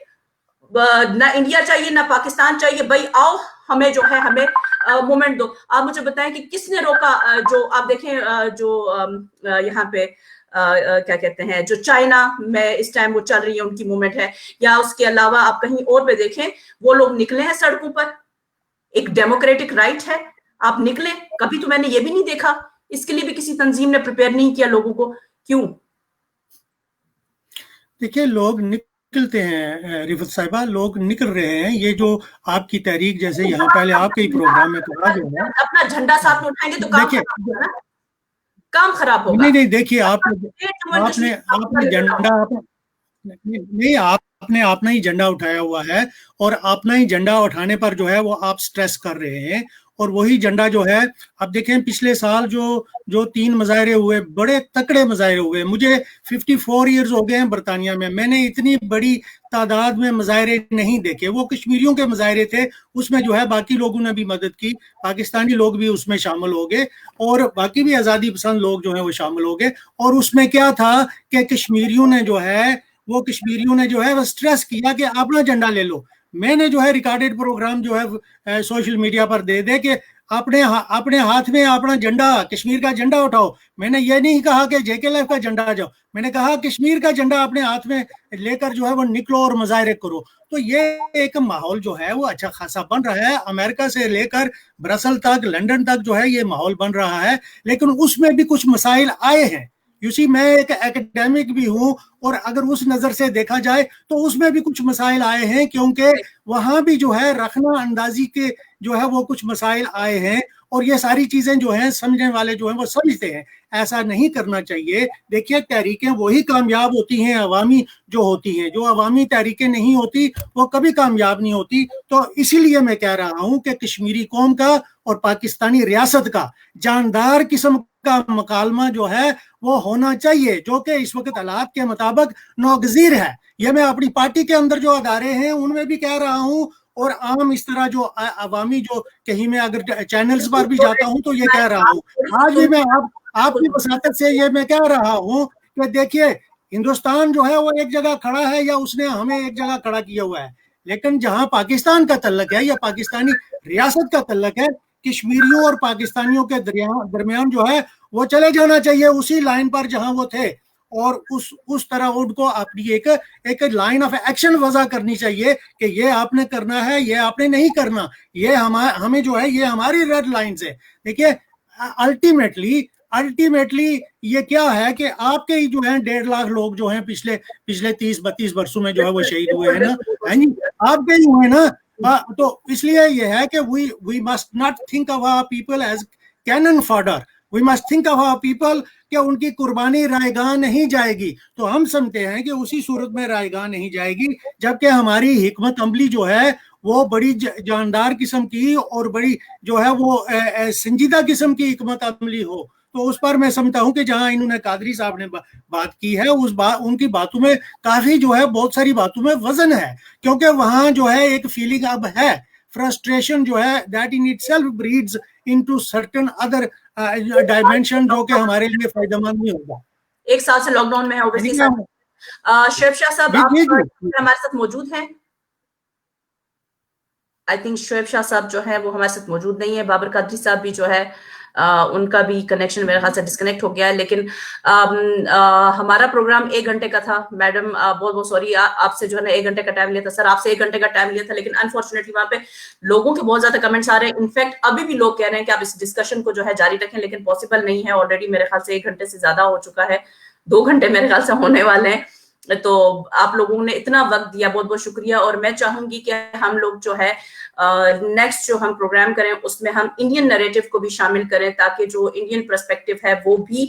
ना इंडिया चाहिए ना पाकिस्तान चाहिए, भाई आओ हमें जो है हमें मूवमेंट दो। आप मुझे बताएं कि किसने रोका? जो आप देखें जो यहाँ पे क्या कहते हैं, जो चाइना में इस टाइम वो चल रही है उनकी मूवमेंट है, या उसके अलावा आप कहीं और पे देखें, वो लोग निकले हैं सड़कों पर, एक डेमोक्रेटिक राइट है, आप निकले। कभी तो मैंने ये भी नहीं देखा, इसके लिए भी किसी तंजीम ने प्रिपेयर नहीं किया लोगों को, क्यों? देखिए लोग निकलते हैं रिफत साहिबा, लोग निकल रहे हैं। ये जो आपकी तहरीक, जैसे यहाँ पहले आपके ही प्रोग्राम में कहा जो है, अपना झंडा साथ में उठाएंगे तो काम खराब होगा ना, काम खराब होगा। नहीं देखिए आपने झंडा नहीं, आपने अपना ही झंडा उठाया हुआ है, और अपना ही झंडा उठाने पर जो है वो आप स्ट्रेस कर रहे हैं, और वही झंडा जो है, अब देखें पिछले साल जो 3 मुजाहरे हुए, बड़े तकड़े मुजाहरे हुए। मुझे 54 इयर्स हो गए हैं बरतानिया में, मैंने इतनी बड़ी तादाद में मुजाहरे नहीं देखे। वो कश्मीरियों के मुजाहरे थे, उसमें जो है बाकी लोगों ने भी मदद की, पाकिस्तानी लोग भी उसमें शामिल हो गए, और बाकी भी आज़ादी पसंद लोग जो है वो शामिल हो गए। और उसमें क्या था कि कश्मीरियों ने जो है वो स्ट्रेस किया कि अपना झंडा ले लो। मैंने जो है रिकॉर्डेड प्रोग्राम जो है सोशल मीडिया पर दे के अपने हाथ में अपना झंडा, कश्मीर का झंडा उठाओ। मैंने ये नहीं कहा कि जेकेएलएफ का झंडा जाओ, मैंने कहा कश्मीर का झंडा अपने हाथ में लेकर जो है वो निकलो और मुजाहरे करो। तो ये एक माहौल जो है वो अच्छा खासा बन रहा है, अमेरिका से लेकर ब्रसल तक, लंदन तक जो है ये माहौल बन रहा है। लेकिन उसमें भी कुछ मसाइल आए हैं। यूसी मैं एक एकेडमिक भी हूँ, और अगर उस नजर से देखा जाए तो उसमें भी कुछ मसाइल आए हैं, क्योंकि वहां भी जो है रखना अंदाजी के जो है वो कुछ मसाइल आए हैं। और ये सारी चीजें जो हैं समझने वाले जो हैं वो समझते हैं, ऐसा नहीं करना चाहिए। देखिए तहरीकें वही कामयाब होती हैं अवामी जो होती हैं, जो अवामी तहरीकें नहीं होती वो कभी कामयाब नहीं होती। तो इसीलिए मैं कह रहा हूं कि कश्मीरी कौम का और पाकिस्तानी रियासत का जानदार किस्म का मकालमा जो है वो होना चाहिए, जो कि इस वक्त हालात के मुताबिक नागजीर है। ये मैं अपनी पार्टी के अंदर जो अदारे हैं उनमें भी कह रहा हूं, और आम इस तरह जो अवामी जो कहीं मैं अगर चैनल्स पर भी जाता हूं तो ये कह रहा हूं। आज भी मैं आपकी वसातत से ये मैं कह रहा हूं कि देखिए हिंदुस्तान जो है वो एक जगह खड़ा है, या उसने हमें एक जगह खड़ा किया हुआ है, लेकिन जहां पाकिस्तान का तल्लक है या पाकिस्तानी रियासत का तल्लक है, कश्मीरियों और पाकिस्तानियों के दरमियान जो है वो चले जाना चाहिए उसी लाइन पर जहां वो थे, और उस तरह उनको अपनी एक लाइन ऑफ एक्शन वजह करनी चाहिए कि ये आपने करना है, ये आपने नहीं करना, ये हमें जो है ये हमारी रेड लाइन्स है। देखिए अल्टीमेटली ये क्या है कि आपके ही जो है 1.5 लाख लोग जो हैं पिछले 30-32 वर्षों में जो है वो शहीद हुए हैं ना, आपके ही हुए ना। तो इसलिए ये है कि we must not think of our people as cannon fodder, we must think of our people कि उनकी कुर्बानी रायगाह नहीं जाएगी। तो हम समझते हैं कि उसी सूरत में रायगाह नहीं जाएगी जबकि हमारी हिकमत अमली जो है वो बड़ी जानदार किस्म की और बड़ी जो है वो संजीदा किस्म की हिकमत अमली हो। तो उस पर मैं समझता हूँ कि जहाँ इन्होंने कादरी साहब ने बात की है, उनकी बातों में काफी जो है बहुत सारी बातों में वजन है, क्योंकि वहाँ जो है एक फीलिंग अब है, फ्रस्ट्रेशन जो है that in itself breeds into certain other dimension जो कि हमारे लिए फायदेमंद नहीं होगा। 1 साल से लॉकडाउन में है ओबियसली सर। शुएब शाह साहब आप हमारे साथ मौजूद हैं? आई थिंक शुएब शाह साहब जो है वो हमारे साथ मौजूद नहीं है। बाबर कादरी साहब भी जो है उनका भी कनेक्शन मेरे ख्याल से डिस्कनेक्ट हो गया है। लेकिन हमारा प्रोग्राम 1 घंटे का था। मैडम बहुत बहुत सॉरी, आपसे जो है ना 1 घंटे का टाइम लिया था सर, आपसे 1 घंटे का टाइम लिया था, लेकिन अनफॉर्चुनेटली वहां पे लोगों के बहुत ज्यादा कमेंट्स आ रहे हैं। इनफैक्ट अभी भी लोग कह रहे हैं कि आप इस डिस्कशन को जो है जारी रखें, लेकिन पॉसिबल नहीं है। ऑलरेडी मेरे ख्याल से 1 घंटे से ज्यादा हो चुका है, 2 घंटे मेरे ख्याल से होने वाले हैं। तो आप लोगों ने इतना वक्त दिया, बहुत बहुत शुक्रिया। और मैं चाहूंगी कि हम लोग जो है नेक्स्ट जो हम प्रोग्राम करें उसमें हम इंडियन नैरेटिव को भी शामिल करें, ताकि जो इंडियन पर्सपेक्टिव है वो भी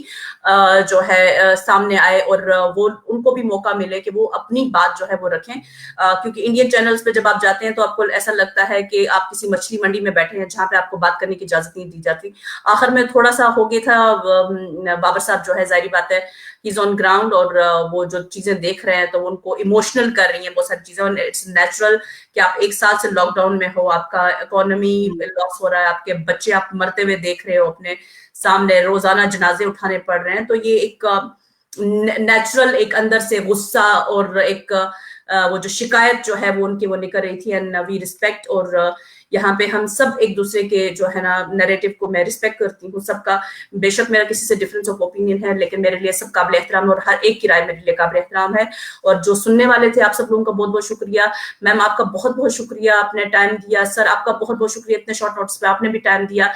जो है सामने आए और वो उनको भी मौका मिले कि वो अपनी बात जो है वो रखें। क्योंकि इंडियन चैनल्स पे जब आप जाते हैं तो आपको ऐसा लगता है कि आप किसी मछली मंडी में बैठे हैं जहां पे आपको बात करने की इजाजत नहीं दी जाती। आखिर में थोड़ा सा हो गया था, बाबर साहब जो है जाहिर बात है इज ऑन ग्राउंड और वो जो चीजें देख रहे हैं तो उनको इमोशनल कर रही हैं बहुत सारी चीजें। इट्स नेचुरल कि आप 1 साल से लॉकडाउन में हो, आपका इकोनॉमी लॉस हो रहा है, आपके बच्चे आप मरते हुए देख रहे हो अपने सामने, रोजाना जनाजे उठाने पड़ रहे हैं। तो ये एक नेचुरल एक अंदर से गुस्सा और एक वो जो शिकायत जो है वो उनकी वो निकल रही थी। एंड वी रिस्पेक्ट, और यहाँ पे हम सब एक दूसरे के जो है ना नैरेटिव को मैं रिस्पेक्ट करती हूँ सबका। बेशक मेरा किसी से डिफरेंस ऑफ ओपिनियन है, लेकिन मेरे लिए सब काबिल एहतराम है और हर एक की राय मेरे लिए काबिल एहतराम है। और जो सुनने वाले थे आप सब लोगों का बहुत बहुत शुक्रिया। मैम आपका बहुत बहुत शुक्रिया, आपने टाइम दिया। सर आपका बहुत बहुत शुक्रिया, इतने शॉर्ट नोटिस पे आपने भी टाइम दिया।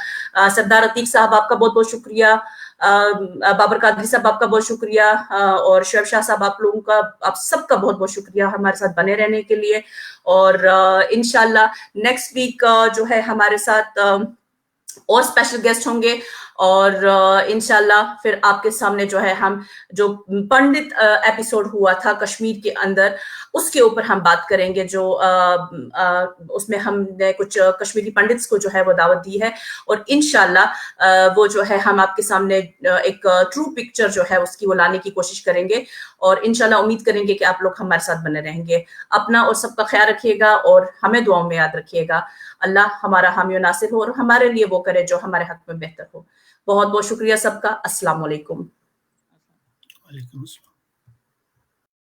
सरदार अतीक साहब आपका बहुत बहुत शुक्रिया। बाबर कादरी साहब आपका बहुत शुक्रिया, और शुएब शाह साहब आप लोगों का, आप सबका बहुत बहुत शुक्रिया हमारे साथ बने रहने के लिए। और इंशाल्लाह नेक्स्ट वीक जो है हमारे साथ और स्पेशल गेस्ट होंगे, और इंशाल्लाह फिर आपके सामने जो है हम जो पंडित एपिसोड हुआ था कश्मीर के अंदर उसके ऊपर हम बात करेंगे। जो उसमें हमने कुछ कश्मीरी पंडित्स को जो है वो दावत दी है, और इंशाल्लाह वो जो है हम आपके सामने एक ट्रू पिक्चर जो है उसकी वो लाने की कोशिश करेंगे। और इंशाल्लाह उम्मीद करेंगे कि आप लोग हमारे साथ बने रहेंगे। अपना और सबका ख्याल रखिएगा और हमें दुआओं में याद रखिएगा। अल्लाह हमारा हामी और नासिर हो और हमारे लिए वो करे जो हमारे हक में बेहतर हो। बहुत बहुत शुक्रिया सबका। अस्सलाम वालेकुम।